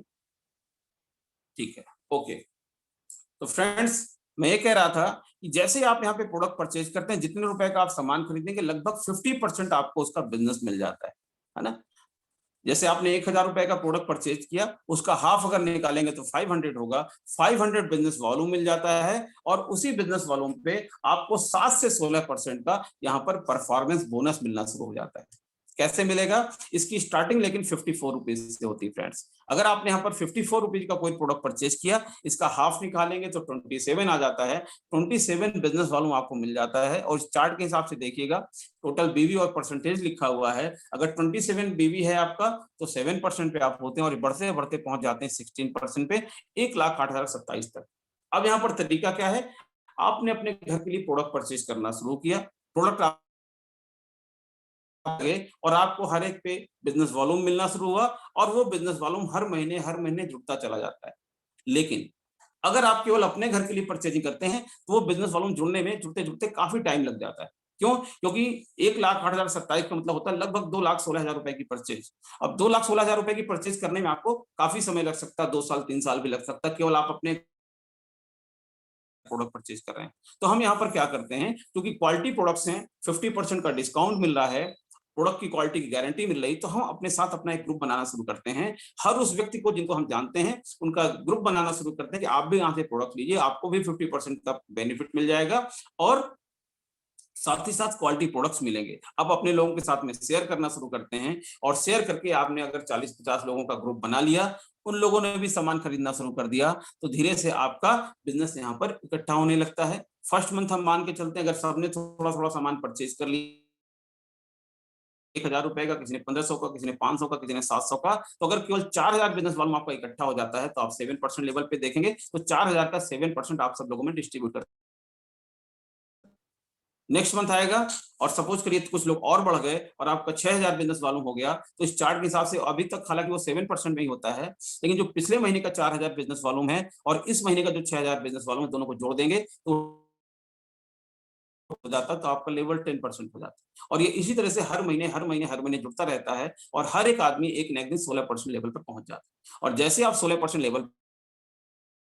ठीक है, ओके। तो फ्रेंड्स, मैं ये कह रहा था कि जैसे आप यहाँ पे प्रोडक्ट परचेज करते हैं, जितने रुपए का आप सामान खरीदेंगे लगभग 50% आपको उसका बिजनेस मिल जाता है ना। जैसे आपने 1000 रुपए का प्रोडक्ट परचेज किया, उसका हाफ अगर निकालेंगे तो 500 होगा। 500 बिजनेस वॉल्यूम मिल जाता है, और उसी बिजनेस वॉल्यूम पे आपको 7 से 16% का यहाँ पर परफॉर्मेंस बोनस मिलना शुरू हो जाता है। कैसे मिलेगा? इसकी स्टार्टिंग लेकिन 54 रुपीज से होती है फ्रेंड्स। अगर आपने यहाँ पर 54 रुपीज का कोई प्रोडक्ट परचेज किया, इसका हाफ निकालेंगे तो 27 आ जाता है। 27 बिजनेस वॉल्यूम आपको मिल जाता है। और चार्ट के हिसाब से देखिएगा, टोटल बीवी और परसेंटेज लिखा हुआ है। अगर 27 बीवी है आपका तो 7% पे आप होते हैं, और बढ़ते बढ़ते पहुंच जाते हैं 16% पे, 1,08,027 तक। अब यहाँ पर तरीका क्या है? आपने अपने घर के लिए प्रोडक्ट परचेज करना शुरू किया, प्रोडक्ट और आपको हर एक पे बिजनेस वॉल्यूम मिलना शुरू हुआ, और वो बिजनेस वॉल्यूम हर महीने जुड़ता चला जाता है। लेकिन अगर आप केवल अपने घर के लिए परचेजिंग करते हैं तो वो बिजनेस वॉल्यूम जुड़ने में जुड़ते काफी टाइम लग जाता है। क्यों? क्योंकि 1,08,027 का मतलब होता है लगभग 2,16,000 रुपए की परचेज। अब 2,16,000 रुपए की परचेज करने में आपको काफी समय लग सकता है, 2 साल 3 साल भी लग सकता है, केवल आप अपने प्रोडक्ट परचेज कर रहे हैं। तो हम यहाँ पर क्या करते हैं, क्योंकि क्वालिटी प्रोडक्ट्स हैं, 50% का डिस्काउंट मिल रहा है, प्रोडक्ट की क्वालिटी की गारंटी मिल रही, तो हम अपने साथ अपना एक ग्रुप बनाना शुरू करते हैं। हर उस व्यक्ति को जिनको हम जानते हैं उनका ग्रुप बनाना शुरू करते हैं कि आप भी यहाँ से प्रोडक्ट लीजिए, आपको भी 50% का बेनिफिट मिल जाएगा, और साथ ही साथ क्वालिटी प्रोडक्ट्स मिलेंगे। अब अपने लोगों के साथ में शेयर करना शुरू करते हैं, और शेयर करके आपने अगर 40-50 लोगों का ग्रुप बना लिया उन लोगों ने भी सामान खरीदना शुरू कर दिया, तो धीरे से आपका बिजनेस यहाँ पर इकट्ठा होने लगता है। फर्स्ट मंथ हम मान के चलते हैं, अगर सबने थोड़ा थोड़ा सामान परचेज कर लिया, 1000 रुपए का, किसी ने 1500 का, किसी ने 500 का, किसी ने 700 का, तो अगर केवल 4000 बिजनेस वॉल्यूम आपका इकट्ठा हो जाता है, तो आप 7% लेवल पे देखेंगे तो 4000 का 7% आप सब लोगों में डिस्ट्रीब्यूट करते हैं। नेक्स्ट मंथ आएगा और सपोज करिए कुछ लोग और बढ़ गए और आपका 6000 बिजनेस वॉल्यूम हो गया, तो इस चार्ट के हिसाब से अभी तक हालांकि वो 7% में ही होता है, लेकिन जो पिछले महीने का 4000 बिजनेस वॉल्यूम है और इस महीने का जो 6000 बिजनेस वॉल्यूम है, दोनों को जोड़ देंगे तो हो जाता, तो आपका लेवल 10% हो जाता है। और ये इसी तरह से हर महीने जुड़ता रहता है और हर एक आदमी एक न एक दिन 16% लेवल पर पहुंच जाता है। और जैसे आप 16% लेवल,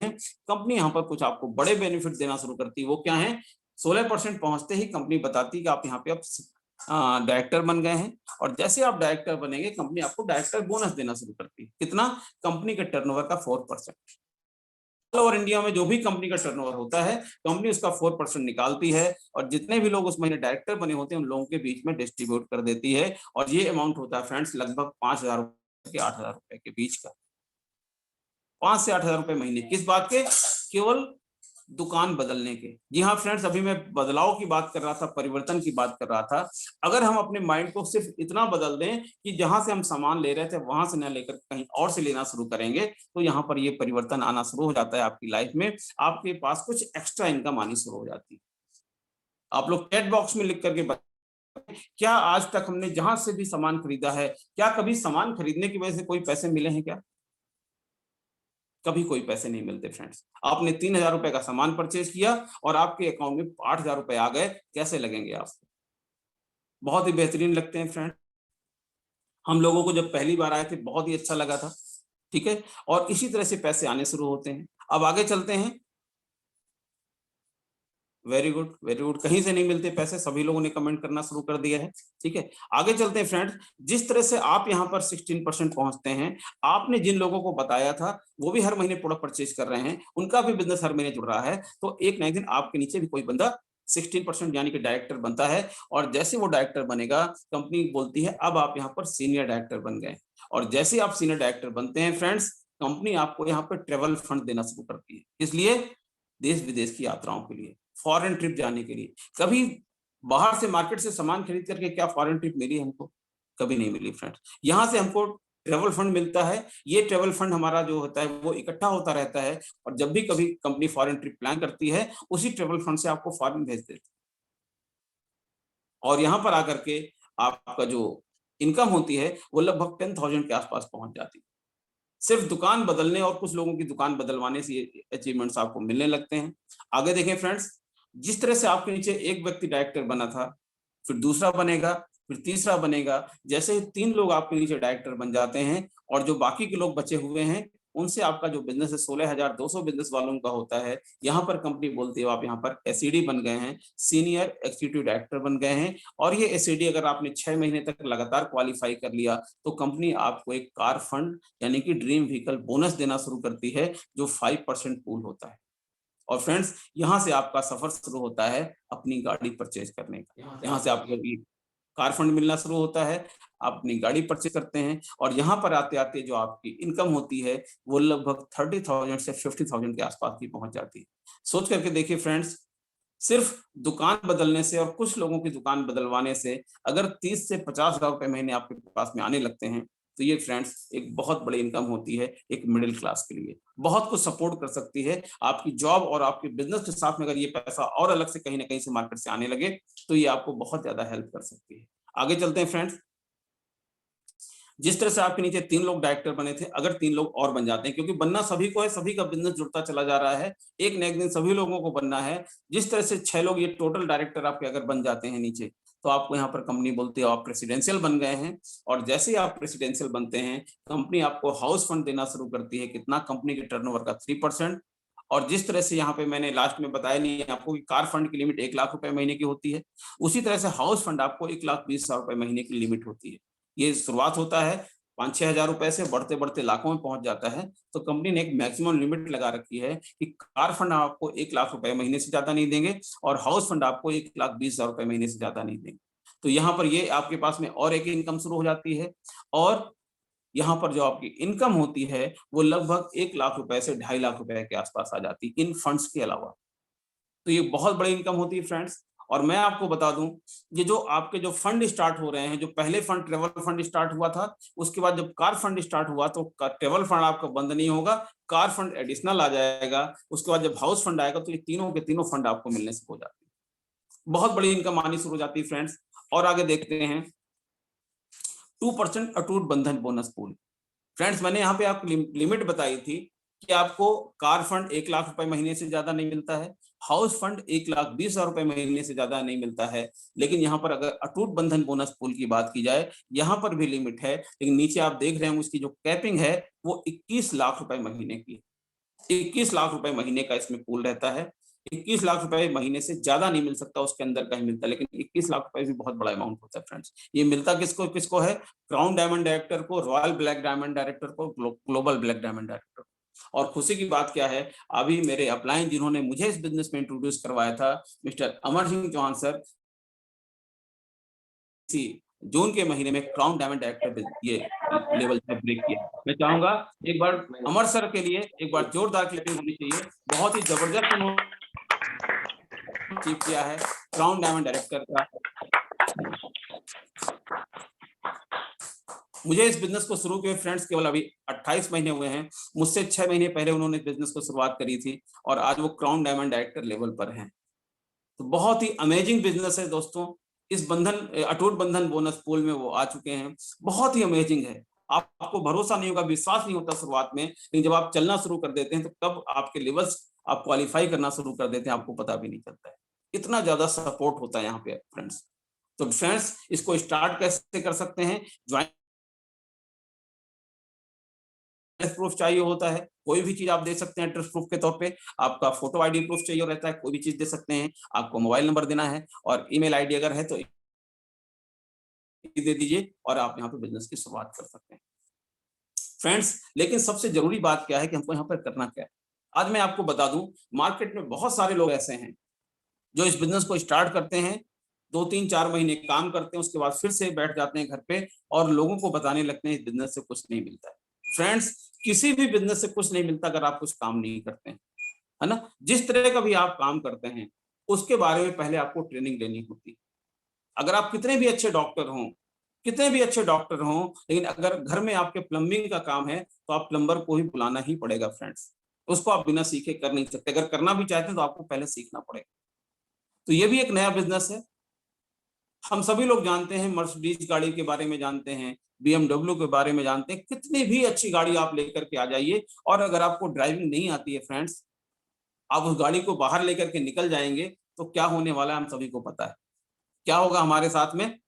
कंपनी यहाँ पर कुछ आपको बड़े बेनिफिट देना शुरू करती है। वो क्या है? 16% पहुंचते ही कंपनी बताती है कि आप यहाँ पे अब डायरेक्टर बन गए हैं, और जैसे आप डायरेक्टर बनेंगे कंपनी आपको डायरेक्टर बोनस देना शुरू करती है। कितना? कंपनी के टर्नओवर का 4%। ऑल ओवर इंडिया में जो भी कंपनी का टर्नओवर होता है, कंपनी उसका 4% निकालती है और जितने भी लोग उस महीने डायरेक्टर बने होते हैं उन लोगों के बीच में डिस्ट्रीब्यूट कर देती है। और ये अमाउंट होता है फ्रेंड्स लगभग 5000 के 8000 रुपए के बीच का। 5 से 8000 रुपए महीने। किस बात के? केवल दुकान बदलने के। जी हाँ फ्रेंड्स, अभी मैं बदलाव की बात कर रहा था, परिवर्तन की बात कर रहा था। अगर हम अपने माइंड को सिर्फ इतना बदल दें कि जहां से हम सामान ले रहे थे वहां से न लेकर कहीं और से लेना शुरू करेंगे, तो यहाँ पर ये परिवर्तन आना शुरू हो जाता है आपकी लाइफ में। आपके पास कुछ एक्स्ट्रा इनकम आनी शुरू हो जाती है। आप लोग चैट बॉक्स में लिख करके बताएं, क्या आज तक हमने जहां से भी सामान खरीदा है, क्या कभी सामान खरीदने की वजह से कोई पैसे मिले हैं क्या? कभी कोई पैसे नहीं मिलते फ्रेंड्स। आपने 3000 रुपए का सामान परचेज किया और आपके अकाउंट में 8000 रुपए आ गए, कैसे लगेंगे आपको? बहुत ही बेहतरीन लगते हैं फ्रेंड। हम लोगों को जब पहली बार आए थे बहुत ही अच्छा लगा था, ठीक है। और इसी तरह से पैसे आने शुरू होते हैं। अब आगे चलते हैं। Very good, very good. कहीं से नहीं मिलते पैसे, सभी लोगों ने कमेंट करना शुरू कर दिया है, ठीक है। आगे चलते हैं फ्रेंड्स। जिस तरह से आप यहाँ पर 16% पहुंचते हैं, आपने जिन लोगों को बताया था वो भी हर महीने प्रोडक्ट परचेज कर रहे हैं, उनका भी बिजनेस हर महीने जुड़ रहा है, तो एक ना एक दिन आपके नीचे भी कोई बंदा 16% यानी कि डायरेक्टर बनता है। और जैसे वो डायरेक्टर बनेगा, कंपनी बोलती है अब आप यहाँ पर सीनियर डायरेक्टर बन गए। और जैसे आप सीनियर डायरेक्टर बनते हैं फ्रेंड्स, कंपनी आपको यहाँ पर ट्रेवल फंड देना शुरू करती है। इसलिए देश विदेश की यात्राओं के लिए, फॉरेन ट्रिप जाने के लिए। कभी बाहर से मार्केट से सामान खरीद करके क्या फॉरेन ट्रिप मिली हमको? कभी नहीं मिली फ्रेंड्स। यहाँ से हमको ट्रेवल फंड मिलता है। ये ट्रेवल फंड हमारा जो होता है वो इकट्ठा होता रहता है, और जब भी कभी कंपनी फॉरेन ट्रिप प्लान करती है, उसी ट्रेवल फंड से आपको फॉरेन भेज देती है। और यहाँ पर आकर के आपका जो इनकम होती है वो लगभग 10,000 के आसपास पहुंच जाती है। सिर्फ दुकान बदलने और कुछ लोगों की दुकान बदलवाने से ये अचीवमेंट्स आपको मिलने लगते हैं। आगे देखें फ्रेंड्स, जिस तरह से आपके नीचे एक व्यक्ति डायरेक्टर बना था, फिर दूसरा बनेगा, फिर तीसरा बनेगा। जैसे ही 3 लोग आपके नीचे डायरेक्टर बन जाते हैं और जो बाकी के लोग बचे हुए हैं, उनसे आपका जो बिजनेस है 16,200 बिजनेस वालों का होता है। यहाँ पर कंपनी बोलती है आप यहाँ पर एसईडी बन गए हैं, सीनियर एग्जीक्यूटिव डायरेक्टर बन गए हैं। और ये एसईडी अगर आपने 6 महीने तक लगातार क्वालिफाई कर लिया, तो कंपनी आपको एक कार फंड यानी कि ड्रीम व्हीकल बोनस देना शुरू करती है, जो 5% पूल होता है। और फ्रेंड्स, यहाँ से आपका सफर शुरू होता है अपनी गाड़ी परचेज करने का। यहाँ से आपको कार फंड मिलना शुरू होता है, आप अपनी गाड़ी परचेज करते हैं, और यहाँ पर आते आते जो आपकी इनकम होती है वो लगभग 30,000 से 50,000 के आसपास की पहुंच जाती है। सोच करके देखिए फ्रेंड्स, सिर्फ दुकान बदलने से और कुछ लोगों की दुकान बदलवाने से अगर 30 से 50,000 रुपए महीने आपके पास में आने लगते हैं, तो ये फ्रेंड्स एक बहुत बड़ी इनकम होती है एक मिडिल क्लास के लिए। बहुत कुछ सपोर्ट कर सकती है आपकी जॉब और आपके बिजनेस के साथ में। अगर ये पैसा और अलग से कहीं ना कहीं से मार्केट से आने लगे, तो ये आपको बहुत ज्यादा हेल्प कर सकती है। आगे चलते हैं फ्रेंड्स। जिस तरह से आपके नीचे 3 लोग डायरेक्टर बने थे, अगर 3 लोग और बन जाते हैं, क्योंकि बनना सभी को है, सभी का बिजनेस जुड़ता चला जा रहा है, एक न एक दिन सभी लोगों को बनना है। जिस तरह से 6 लोग ये टोटल डायरेक्टर आपके अगर बन जाते हैं नीचे, तो आपको यहाँ पर कंपनी बोलती है आप प्रेसिडेंशियल बन गए हैं। और जैसे ही आप प्रेसिडेंशियल बनते हैं, कंपनी आपको हाउस फंड देना शुरू करती है। कितना? कंपनी के टर्नओवर का 3%। और जिस तरह से यहाँ पे मैंने लास्ट में बताया नहीं है आपको कि कार फंड की लिमिट 1 लाख रुपए महीने की होती है, उसी तरह से हाउस फंड आपको 1,20,000 रुपए महीने की लिमिट होती है। ये शुरुआत होता है 5-6 हजार रुपए से, बढ़ते बढ़ते लाखों में पहुंच जाता है। तो कंपनी ने एक मैक्सिमम लिमिट लगा रखी है कि कार फंड आपको 1 लाख रुपए महीने से ज्यादा नहीं देंगे, और हाउस फंड आपको 1,20,000 रुपए महीने से ज्यादा नहीं देंगे। तो यहाँ पर ये आपके पास में और एक इनकम शुरू हो जाती है। और यहाँ पर जो आपकी इनकम होती है वो लगभग 1 लाख रुपए से 2.5 लाख रुपए के आसपास आ जाती है इन फंड्स के अलावा। तो ये बहुत बड़ी इनकम होती है फ्रेंड्स। और मैं आपको बता दूं, ये जो आपके जो फंड स्टार्ट हो रहे हैं, जो पहले फंड ट्रेवल फंड स्टार्ट हुआ था, उसके बाद जब कार फंड स्टार्ट हुआ तो ट्रेवल फंड आपका बंद नहीं होगा, कार फंड एडिशनल आ जाएगा। उसके बाद जब हाउस फंड आएगा तो ये तीनों के तीनों फंड आपको मिलने से हो जाते हैं। बहुत बड़ी इनकम आनी शुरू हो जाती है फ्रेंड्स। और आगे देखते हैं 2% अटूट बंधन बोनस पूल। फ्रेंड्स मैंने यहाँ पे आपको लिमिट बताई थी कि आपको कार फंड 1 लाख रुपए महीने से ज्यादा नहीं मिलता है, हाउस फंड 1,20,000 रुपए महीने से ज्यादा नहीं मिलता है। लेकिन यहाँ पर अगर अटूट बंधन बोनस पूल की बात की जाए, यहाँ पर भी लिमिट है, लेकिन नीचे आप देख रहे हैं उसकी जो कैपिंग है वो 21 लाख रुपए महीने की। 21 लाख रुपए महीने का इसमें पूल रहता है। 21 लाख रुपए महीने से ज्यादा नहीं मिल सकता, उसके अंदर का ही मिलता है। लेकिन 21 लाख रुपए भी बहुत बड़ा अमाउंट होता है फ्रेंड्स। ये मिलता किसको किसको है? क्राउन डायमंड डायरेक्टर को, रॉयल ब्लैक डायमंड डायरेक्टर को, ग्लोबल ब्लैक डायमंड डायरेक्टर को। और खुशी की बात क्या है, अभी मेरे अपलाइन जिन्होंने मुझे इस बिजनेस में इंट्रोड्यूस करवाया था, मिस्टर अमर सिंह चौहान सर, जून के महीने में क्राउन डायमंड डायरेक्टर ये लेवल पे ब्रेक किया। मैं चाहूंगा एक बार अमर सर के लिए एक बार जोरदार क्लैपिंग होनी चाहिए। बहुत ही जबरदस्त उन्होंने अचीव किया है क्राउन डायमंड डायरेक्टर का। मुझे इस बिजनेस को शुरू किए फ्रेंड्स केवल अभी 28 महीने हुए हैं। मुझसे 6 महीने पहले उन्होंने बिजनेस को शुरुआत करी थी और आज वो क्राउन डायमंड डायरेक्टर लेवल पर हैं। तो बहुत ही अमेजिंग बिजनेस है दोस्तों। इस अटूट बंधन बोनस पूल में वो आ चुके हैं। बहुत ही अमेजिंग है। आपको भरोसा नहीं होगा, विश्वास नहीं होता शुरुआत में, लेकिन जब आप चलना शुरू कर देते हैं तो कब आपके लेवल्स आप क्वालिफाई करना शुरू कर देते हैं आपको पता भी नहीं चलता है। इतना ज्यादा सपोर्ट होता है यहाँ पे फ्रेंड्स। तो फ्रेंड्स इसको स्टार्ट कैसे कर सकते हैं? ज्वाइन प्रूफ चाहिए होता है, कोई भी चीज आप दे सकते हैं एड्रेस प्रूफ के तौर पे। आपका फोटो आईडी प्रूफ चाहिए रहता है, कोई भी चीज दे सकते हैं। आपको मोबाइल नंबर देना है और ईमेल आईडी अगर है तो दे दीजिए और आप यहाँ पे बिजनेस की शुरुआत कर सकते हैं फ्रेंड्स। लेकिन सबसे जरूरी बात क्या है कि हमको यहाँ पर करना क्या है? आज मैं आपको बता दूं, मार्केट में बहुत सारे लोग ऐसे हैं जो इस बिजनेस को स्टार्ट करते हैं, 2-3-4 महीने काम करते हैं, उसके बाद फिर से बैठ जाते हैं घर पे और लोगों को बताने लगते हैं इस बिजनेस से कुछ नहीं मिलता है। फ्रेंड्स किसी भी बिजनेस से कुछ नहीं मिलता अगर आप कुछ काम नहीं करते हैं, है ना। जिस तरह का भी आप काम करते हैं उसके बारे में पहले आपको ट्रेनिंग लेनी होती है। अगर आप कितने भी अच्छे डॉक्टर हों, लेकिन अगर घर में आपके प्लम्बिंग का काम है तो आप प्लम्बर को ही बुलाना ही पड़ेगा फ्रेंड्स। उसको आप बिना सीखे कर नहीं सकते। अगर करना भी चाहते हैं तो आपको पहले सीखना पड़ेगा। तो ये भी एक नया बिजनेस है। हम सभी लोग जानते हैं, मर्सिडीज गाड़ी के बारे में जानते हैं, BMW के बारे में जानते हैं। कितनी भी अच्छी गाड़ी आप लेकर के आ जाइए और अगर आपको ड्राइविंग नहीं आती है फ्रेंड्स, आप उस गाड़ी को बाहर लेकर के निकल जाएंगे तो क्या होने वाला है हम सभी को पता है। क्या होगा हमारे साथ में?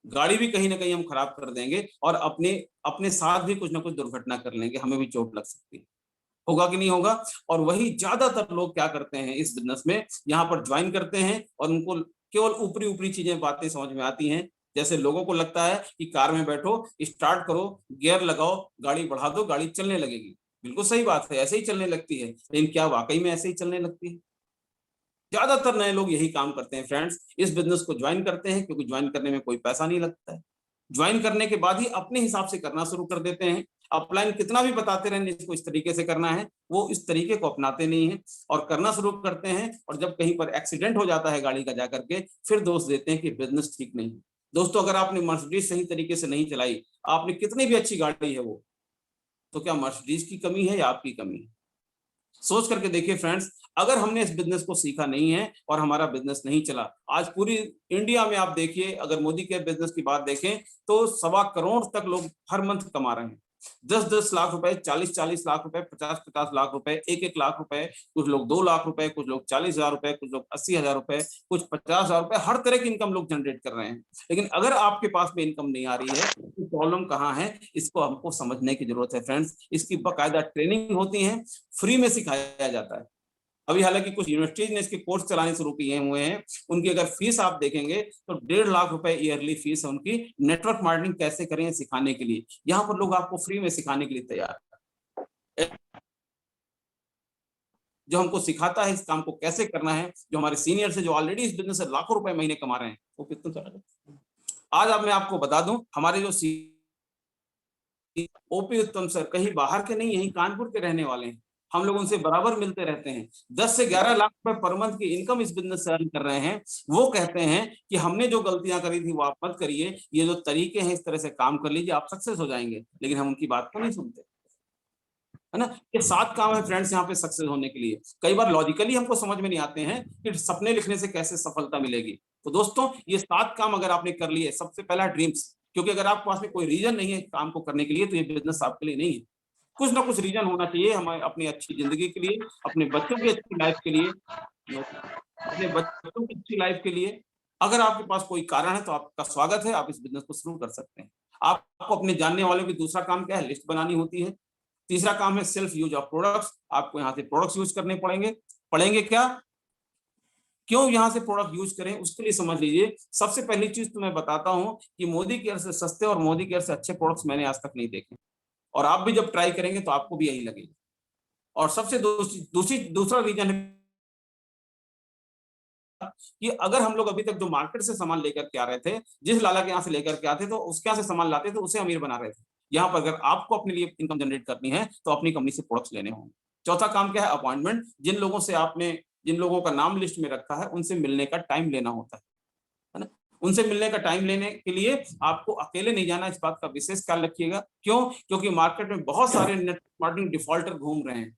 गाड़ी भी कहीं ना कहीं हम खराब कर देंगे और अपने साथ भी कुछ ना कुछ दुर्घटना कर लेंगे, हमें भी चोट लग सकती है। होगा कि नहीं होगा? और वही ज्यादातर लोग क्या करते हैं इस बिजनेस में, यहाँ पर ज्वाइन करते हैं और उनको केवल ऊपरी ऊपरी चीजें बातें समझ में आती हैं। जैसे लोगों को लगता है कि कार में बैठो, स्टार्ट करो, गियर लगाओ, गाड़ी बढ़ा दो, गाड़ी चलने लगेगी। बिल्कुल सही बात है, ऐसे ही चलने लगती है। लेकिन क्या वाकई में ऐसे ही चलने लगती है? ज्यादातर नए लोग यही काम करते हैं फ्रेंड्स। इस बिजनेस को ज्वाइन करते हैं क्योंकि ज्वाइन करने में कोई पैसा नहीं लगता है। ज्वाइन करने के बाद ही अपने हिसाब से करना शुरू कर देते हैं। अपलाइन कितना भी बताते रहें इसको इस तरीके से करना है, वो इस तरीके को अपनाते नहीं है और करना शुरू करते हैं। और जब कहीं पर एक्सीडेंट हो जाता है गाड़ी का जाकर के, फिर दोष देते हैं कि बिजनेस ठीक नहीं है। दोस्तों अगर आपने मर्सिडीज सही तरीके से नहीं चलाई, आपने कितनी भी अच्छी गाड़ी है वो, तो क्या मर्सिडीज की कमी है या आपकी कमी है? सोच करके देखिए फ्रेंड्स। अगर हमने इस बिजनेस को सीखा नहीं है और हमारा बिजनेस नहीं चला, आज पूरी इंडिया में आप देखिए, अगर मोदी के बिजनेस की बात देखें तो 1.25 करोड़ तक लोग हर मंथ कमा रहे हैं। 10-10 लाख रुपए, 40-40 लाख रुपए, 50-50 लाख रुपए, 1-1 लाख रुपए, कुछ लोग 2 लाख रुपए, कुछ लोग 40,000 रुपए, कुछ लोग 80,000 रुपए, कुछ 50,000 रुपए, हर तरह की इनकम लोग जनरेट कर रहे हैं। लेकिन अगर आपके पास में इनकम नहीं आ रही है तो प्रॉब्लम कहाँ है, इसको हमको समझने की जरूरत है फ्रेंड्स। इसकी बाकायदा ट्रेनिंग होती है, फ्री में सिखाया जाता है। अभी हालांकि कुछ यूनिवर्सिटीज ने इसके कोर्स चलाने शुरू किए हुए हैं। उनकी अगर फीस आप देखेंगे तो 1.5 लाख रुपए ईयरली फीस है उनकी, नेटवर्क मार्केटिंग कैसे करें सिखाने के लिए। यहाँ पर लोग आपको फ्री में सिखाने के लिए तैयार है। जो हमको सिखाता है इस काम को कैसे करना है, जो हमारे सीनियर से जो ऑलरेडी इस बिजनेस से लाखों रुपए महीने कमा रहे हैं, वो कितने। आज अब मैं आपको बता दूं, हमारे जो ओपी उत्तम सर कहीं बाहर के नहीं, यहीं कानपुर के रहने वाले हैं, हम लोग उनसे बराबर मिलते रहते हैं। 10 से 11 लाख रुपए पर मंथ की इनकम इस बिजनेस से अर्न कर रहे हैं। वो कहते हैं कि हमने जो गलतियां करी थी वो आप मत करिए, ये जो तरीके हैं इस तरह से काम कर लीजिए, आप सक्सेस हो जाएंगे। लेकिन हम उनकी बात को नहीं सुनते, है ना। ये 7 काम है फ्रेंड्स यहाँ पे सक्सेस होने के लिए। कई बार लॉजिकली हमको समझ में नहीं आते हैं कि सपने लिखने से कैसे सफलता मिलेगी। तो दोस्तों ये 7 काम अगर आपने कर लिए, सबसे पहला ड्रीम्स, क्योंकि अगर आपके पास में कोई रीजन नहीं है काम को करने के लिए तो ये बिजनेस आपके लिए नहीं है। कुछ ना कुछ रीजन होना चाहिए हमें अपनी अच्छी जिंदगी के लिए, अपने बच्चों की अच्छी लाइफ के लिए, अपने बच्चों की अच्छी लाइफ के लिए। अगर आपके पास कोई कारण है तो आपका स्वागत है, आप इस बिजनेस को शुरू कर सकते हैं। आपको अपने जानने वालों की दूसरा काम क्या है, लिस्ट बनानी होती है। तीसरा काम है सेल्फ यूज ऑफ प्रोडक्ट्स, आपको यहाँ से प्रोडक्ट्स यूज करने पड़ेंगे क्या, क्यों यहाँ से प्रोडक्ट यूज करें उसके लिए समझ लीजिए। सबसे पहली चीज तो मैं बताता हूँ कि मोदी केयर से सस्ते और मोदी केयर से अच्छे प्रोडक्ट्स मैंने आज तक नहीं देखे, और आप भी जब ट्राई करेंगे तो आपको भी यही लगेगा। और सबसे दूसरा रीजन है कि अगर हम लोग अभी तक जो मार्केट से सामान लेकर के आ रहे थे, जिस लाला के यहाँ से लेकर के आते तो उसके यहाँ से सामान लाते तो उसे अमीर बना रहे थे। यहाँ पर अगर आपको अपने लिए इनकम जनरेट करनी है तो अपनी कंपनी से प्रोडक्ट्स लेने होंगे। चौथा काम क्या है, अपॉइंटमेंट। जिन लोगों का नाम लिस्ट में रखा है उनसे मिलने का टाइम लेना होता है ना। उनसे मिलने का टाइम लेने के लिए आपको अकेले नहीं जाना, इस बात का विशेष ख्याल रखिएगा। क्यों? क्योंकि मार्केट में बहुत सारे नेटवर्क मार्केटिंग डिफॉल्टर घूम रहे हैं,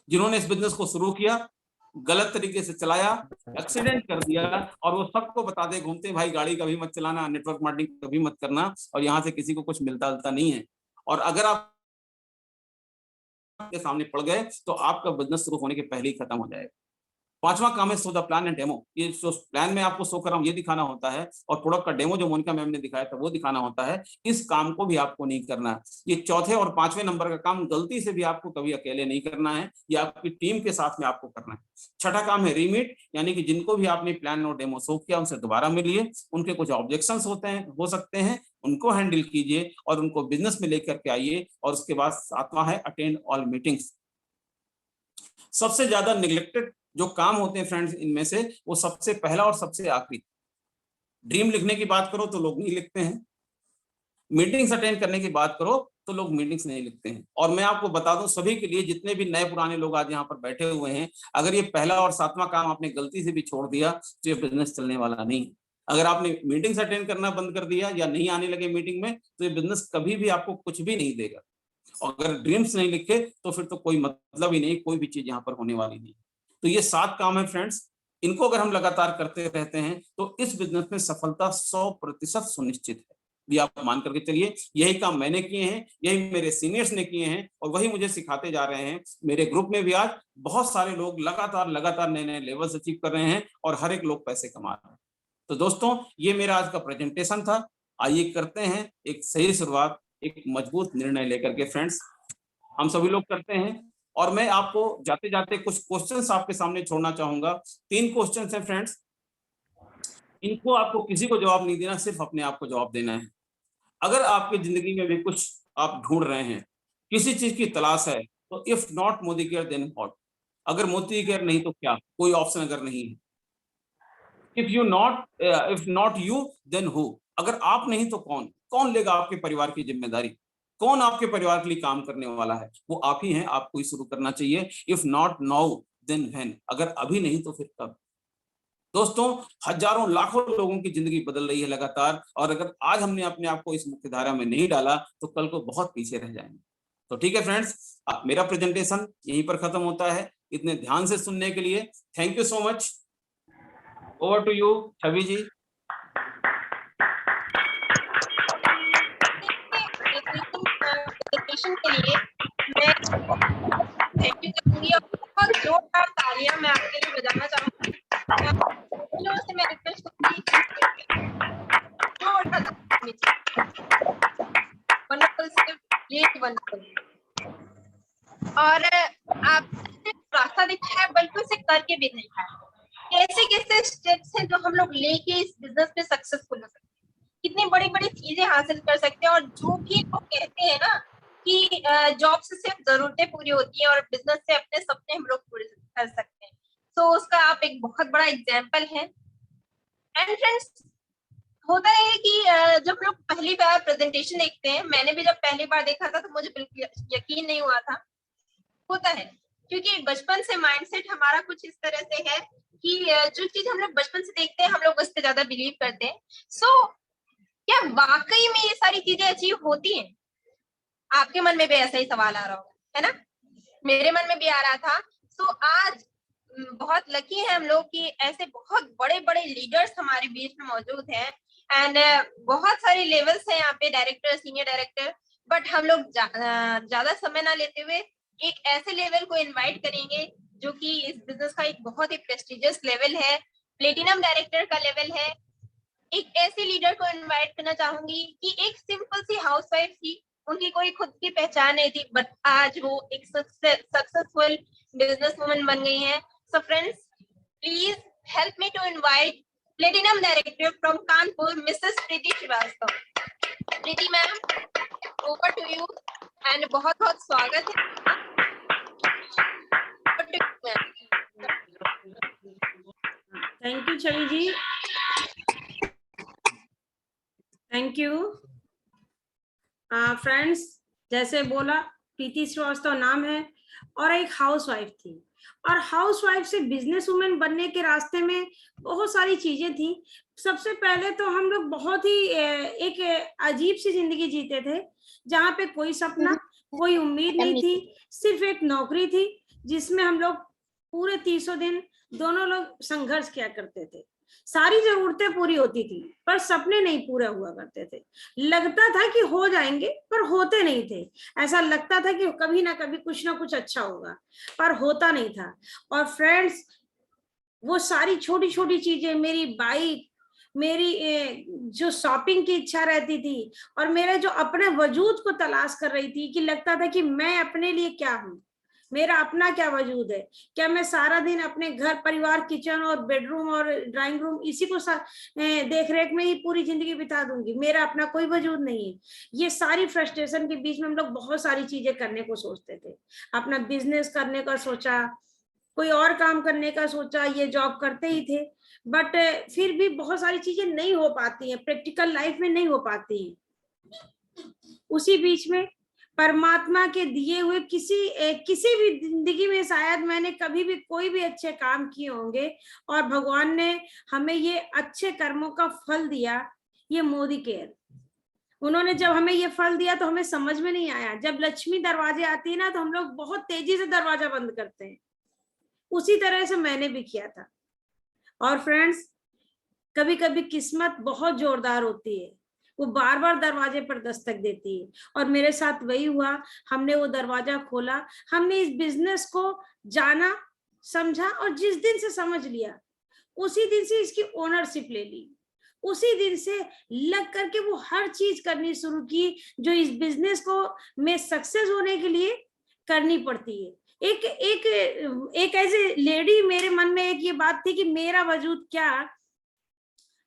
जिन्होंने इस बिजनेस को शुरू किया, गलत तरीके से चलाया, एक्सीडेंट कर दिया, और वो सबको बता दे घूमते भाई गाड़ी कभी मत चलाना, नेटवर्क मार्केटिंग कभी मत करना, और यहाँ से किसी को कुछ मिलता नहीं है। और अगर आप के सामने पड़ गए तो आपका बिजनेस शुरू होने के पहले ही खत्म हो जाएगा। पांचवा काम है show the plan and demo. ये जो प्लान में आपको शो कर रहा हूँ ये दिखाना होता है, और प्रोडक्ट का डेमो जो मोनिका मैम ने दिखाया था वो दिखाना होता है। इस काम को भी आपको नहीं करना। ये चौथे और पांचवें नंबर का काम गलती से भी आपको कभी अकेले नहीं करना है, ये आपकी टीम के साथ में आपको करना है। छठा काम है रीमीट, यानी कि जिनको भी आपने प्लान और डेमो शो किया उनसे दोबारा मिलिए, उनके कुछ ऑब्जेक्शन हो सकते हैं, उनको हैंडल कीजिए और उनको बिजनेस में लेकर के आइए। और उसके बाद सातवां है अटेंड ऑल मीटिंग्स। सबसे ज्यादा निग्लेक्टेड जो काम होते हैं फ्रेंड्स इनमें से, वो सबसे पहला और सबसे आखिरी। ड्रीम लिखने की बात करो तो लोग नहीं लिखते हैं, मीटिंग्स अटेंड करने की बात करो तो लोग मीटिंग्स नहीं लिखते हैं। और मैं आपको बता दूं सभी के लिए, जितने भी नए पुराने लोग आज यहाँ पर बैठे हुए हैं, अगर ये पहला और सातवां काम आपने गलती से भी छोड़ दिया तो ये बिजनेस चलने वाला नहीं। अगर आपने मीटिंग्स अटेंड करना बंद कर दिया या नहीं आने लगे मीटिंग में, तो ये बिजनेस कभी भी आपको कुछ भी नहीं देगा। और अगर ड्रीम्स नहीं लिखे तो फिर तो कोई मतलब ही नहीं, कोई भी चीज यहाँ पर होने वाली नहीं। तो ये 7 काम है फ्रेंड्स, इनको अगर हम लगातार करते रहते हैं तो इस बिजनेस में सफलता 100% सुनिश्चित है। भी आप मान करके चलिए, यही काम मैंने किए हैं, यही मेरे सीनियर्स ने किए हैं, और वही मुझे सिखाते जा रहे हैं। मेरे ग्रुप में भी आज बहुत सारे लोग लगातार नए नए लेवल्स अचीव कर रहे हैं, और हर एक लोग पैसे कमा रहे हैं। तो दोस्तों ये मेरा आज का प्रेजेंटेशन था। आइए करते हैं एक सही शुरुआत, एक मजबूत निर्णय लेकर के फ्रेंड्स, हम सभी लोग करते हैं। और मैं आपको जाते जाते कुछ क्वेश्चंस आपके सामने छोड़ना चाहूंगा। 3 क्वेश्चंस हैं फ्रेंड्स, इनको आपको किसी को जवाब नहीं देना, सिर्फ अपने आप को जवाब देना है। अगर आपकी जिंदगी में भी कुछ आप ढूंढ रहे हैं, किसी चीज की तलाश है, तो if not Modicare then what. अगर मोदी केयर नहीं तो क्या, कोई ऑप्शन अगर नहीं है। If not you then who. अगर आप नहीं तो कौन लेगा आपके परिवार की जिम्मेदारी, कौन आपके परिवार के लिए काम करने वाला है, वो आप ही हैं, आपको ही शुरू करना चाहिए। If not now then when. अगर अभी नहीं तो फिर कब। दोस्तों हजारों लाखों लोगों की जिंदगी बदल रही है लगातार, और अगर आज हमने अपने आप को इस मुख्य धारा में नहीं डाला तो कल को बहुत पीछे रह जाएंगे। तो ठीक है फ्रेंड्स, मेरा प्रेजेंटेशन यहीं पर खत्म होता है। इतने ध्यान से सुनने के लिए thank you so much. Over to you Chhavi ji. के लिए मैं थैंक यू करूंगी, और बहुत जोरदार तालियां मैं आपके लिए बजाना चाहूंगी। से मैं रिक्वेस्ट करूंगी वंडरफुल। और आपने रास्ता दिखाया है, बल्कि उसे करके भी दिखाया। कैसे कैसे स्टेप्स हैं जो हम लोग लेके इस बिजनेस में सक्सेसफुल हो सकते हैं, कितनी बड़ी बड़ी चीजें हासिल कर सकते हैं। और जो भी लोग कहते हैं ना कि जॉब से सिर्फ जरूरतें पूरी होती हैं और बिजनेस से अपने सपने हम लोग पूरे कर सकते हैं, तो उसका आप एक बहुत बड़ा एग्जाम्पल है। एंड फ्रेंड्स, होता है कि जब लोग पहली बार प्रेजेंटेशन देखते हैं, मैंने भी जब पहली बार देखा था तो मुझे बिल्कुल यकीन नहीं हुआ था। होता है क्योंकि बचपन से माइंडसेट हमारा कुछ इस तरह से है कि जो चीज हम लोग बचपन से देखते हैं हम लोग उस पर ज्यादा बिलीव करते हैं। सो क्या वाकई में ये सारी चीजें अचीव होती हैं? आपके मन में भी ऐसा ही सवाल आ रहा होगा, है ना? मेरे मन में भी आ रहा था। सो आज बहुत लकी है हम लोग कि ऐसे बहुत बड़े बड़े लीडर्स हमारे बीच में मौजूद हैं एंड बहुत सारे लेवल्स हैं यहाँ पे, डायरेक्टर, सीनियर डायरेक्टर। बट हम लोग ज्यादा समय ना लेते हुए एक ऐसे लेवल को इनवाइट करेंगे जो कि इस बिजनेस का एक बहुत ही प्रेस्टिजियस लेवल है, प्लेटिनम डायरेक्टर का लेवल है। एक ऐसे लीडर को इनवाइट करना चाहूंगी कि एक सिंपल सी हाउसवाइफ थी, उनकी कोई खुद की पहचान नहीं थी, बट आज वो एक सक्सेसफुल बिजनेस वुमन बन गई हैं। So friends, please help me to invite platinum director from Kanpur, missus Preeti Srivastava. Preeti ma'am, over to you and बहुत बहुत स्वागत है। Thank you Chhavi ji, thank you. Friends, जैसे बोला प्रीति श्रीवास्तव नाम है और एक हाउसवाइफ थी, और हाउसवाइफ से बिजनेस वुमेन बनने के रास्ते में बहुत सारी चीजें थी। सबसे पहले तो हम लोग बहुत ही एक अजीब सी जिंदगी जीते थे, जहाँ पे कोई सपना, कोई उम्मीद नहीं थी, सिर्फ एक नौकरी थी जिसमें हम लोग पूरे 300 दिन दोनों लोग संघर्ष किया करते थे। सारी जरूरतें पूरी होती थी पर सपने नहीं पूरे हुआ करते थे। लगता था कि हो जाएंगे पर होते नहीं थे। ऐसा लगता था कि कभी ना कभी कुछ ना कुछ अच्छा होगा, पर होता नहीं था। और फ्रेंड्स, वो सारी छोटी छोटी चीजें, मेरी बाइक, मेरी जो शॉपिंग की इच्छा रहती थी, और मेरे जो अपने वजूद को तलाश कर रही थी कि लगता था कि मैं अपने लिए क्या हूँ, मेरा अपना क्या वजूद है, क्या मैं सारा दिन अपने घर परिवार, किचन और बेडरूम और ड्राइंग रूम इसी को देख रेख में ही पूरी जिंदगी बिता दूंगी, मेरा अपना कोई वजूद नहीं है। ये सारी फ्रस्ट्रेशन के बीच में हम लोग बहुत सारी चीजें करने को सोचते थे। अपना बिजनेस करने का सोचा, कोई और काम करने का सोचा, ये जॉब करते ही थे, बट फिर भी बहुत सारी चीजें नहीं हो पाती हैं, प्रैक्टिकल लाइफ में नहीं हो पाती हैं। उसी बीच में परमात्मा के दिए हुए किसी भी जिंदगी में शायद मैंने कभी भी कोई भी अच्छे काम किए होंगे और भगवान ने हमें ये अच्छे कर्मों का फल दिया। ये मोदी केयर, उन्होंने जब हमें ये फल दिया तो हमें समझ में नहीं आया। जब लक्ष्मी दरवाजे आती है ना तो हम लोग बहुत तेजी से दरवाजा बंद करते हैं, उसी तरह से मैंने भी किया था। और फ्रेंड्स, कभी कभी किस्मत बहुत जोरदार होती है, वो बार बार दरवाजे पर दस्तक देती है, और मेरे साथ वही हुआ। हमने वो दरवाजा खोला, हमने इस बिजनेस को जाना, समझा, और जिस दिन से समझ लिया उसी दिन से इसकी ओनरशिप ले ली। उसी दिन से लग करके वो हर चीज करनी शुरू की जो इस बिजनेस को में सक्सेस होने के लिए करनी पड़ती है। एक ऐसे लेडी, मेरे मन में एक ये बात थी कि मेरा वजूद क्या।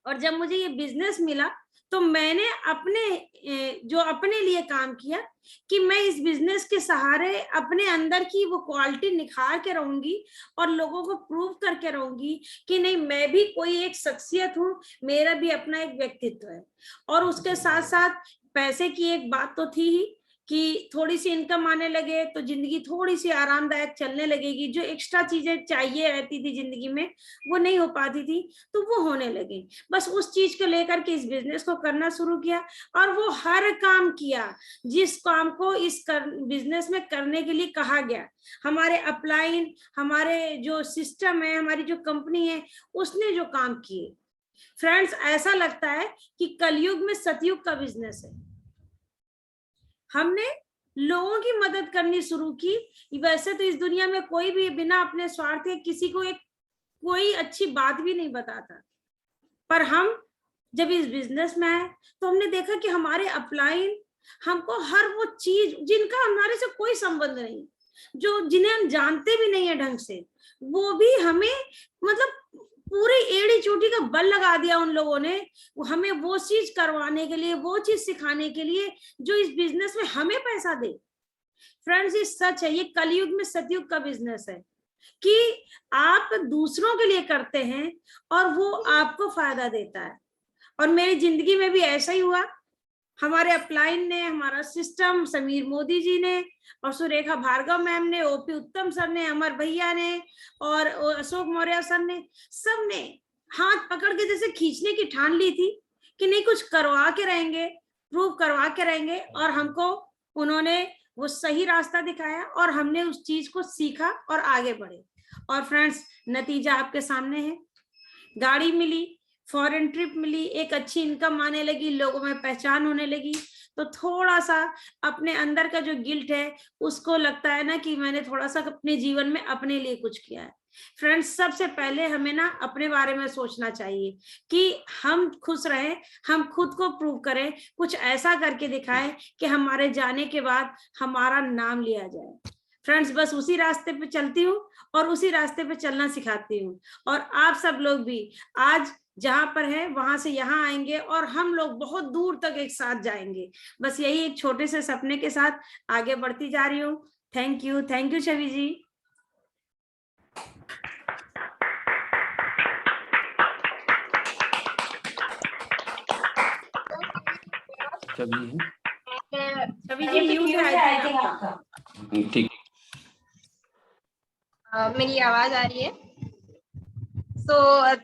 और जब मुझे ये बिजनेस मिला तो मैंने अपने लिए काम किया कि मैं इस बिजनेस के सहारे अपने अंदर की वो क्वालिटी निखार के रहूंगी और लोगों को प्रूव करके रहूंगी कि नहीं, मैं भी कोई एक शख्सियत हूँ, मेरा भी अपना एक व्यक्तित्व है। और उसके साथ साथ पैसे की एक बात तो थी ही कि थोड़ी सी इनकम आने लगे तो जिंदगी थोड़ी सी आरामदायक चलने लगेगी। जो एक्स्ट्रा चीजें चाहिए रहती थी जिंदगी में वो नहीं हो पाती थी, तो वो होने लगे। बस उस चीज को लेकर के इस बिजनेस को करना शुरू किया, और वो हर काम किया जिस काम को इस बिजनेस में करने के लिए कहा गया। हमारे अपलाइन, हमारे जो सिस्टम है, हमारी जो कंपनी है, उसने जो काम किए। फ्रेंड्स, ऐसा लगता है कि कलयुग में सतयुग का बिजनेस है। हमने लोगों की मदद करनी शुरू की। वैसे तो इस दुनिया में कोई भी बिना अपने स्वार्थ के किसी को कोई अच्छी बात भी नहीं बताता, पर हम जब इस बिजनेस में आए तो हमने देखा कि हमारे अपलाइन हमको हर वो चीज जिनका हमारे से कोई संबंध नहीं, जिन्हें हम जानते भी नहीं है ढंग से, वो भी हमें मतलब पूरी एड़ी चोटी का बल लगा दिया उन लोगों ने हमें वो चीज करवाने के लिए, वो चीज सिखाने के लिए जो इस बिजनेस में हमें पैसा दे। फ्रेंड्स, ये सच है, ये कलयुग में सतयुग का बिजनेस है कि आप दूसरों के लिए करते हैं और वो आपको फायदा देता है। और मेरी जिंदगी में भी ऐसा ही हुआ। हमारे अपलाइन ने, हमारा सिस्टम, समीर मोदी जी ने और सुरेखा भार्गव मैम ने, ओपी उत्तम सर ने, अमर भैया ने और अशोक मौर्य सर ने, सब ने हाथ पकड़ के जैसे खींचने की ठान ली थी कि नहीं कुछ करवा के रहेंगे, प्रूव करवा के रहेंगे। और हमको उन्होंने वो सही रास्ता दिखाया और हमने उस चीज को सीखा और आगे बढ़े। और फ्रेंड्स, नतीजा आपके सामने है। गाड़ी मिली, फॉरेन ट्रिप मिली, एक अच्छी इनकम आने लगी, लोगों में पहचान होने लगी। तो थोड़ा सा अपने अंदर का जो गिल्ट है उसको लगता है ना कि मैंने थोड़ा सा अपने जीवन में अपने लिए कुछ किया है। फ्रेंड्स, सबसे पहले हमें ना अपने बारे में सोचना चाहिए कि हम खुश रहें, हम खुद को प्रूव करें, कुछ ऐसा करके दिखाएं कि हमारे जाने के बाद हमारा नाम लिया जाए। फ्रेंड्स, बस उसी रास्ते पे चलती हूँ और उसी रास्ते पे चलना सिखाती हूँ। और आप सब लोग भी आज जहां पर है वहां से यहाँ आएंगे और हम लोग बहुत दूर तक एक साथ जाएंगे। बस यही एक छोटे से सपने के साथ आगे बढ़ती जा रही हूँ। Thank you Chhavi ji. Chhavi ji mute है आई थिंक आपका। ठीक। मेरी आवाज आ रही है? So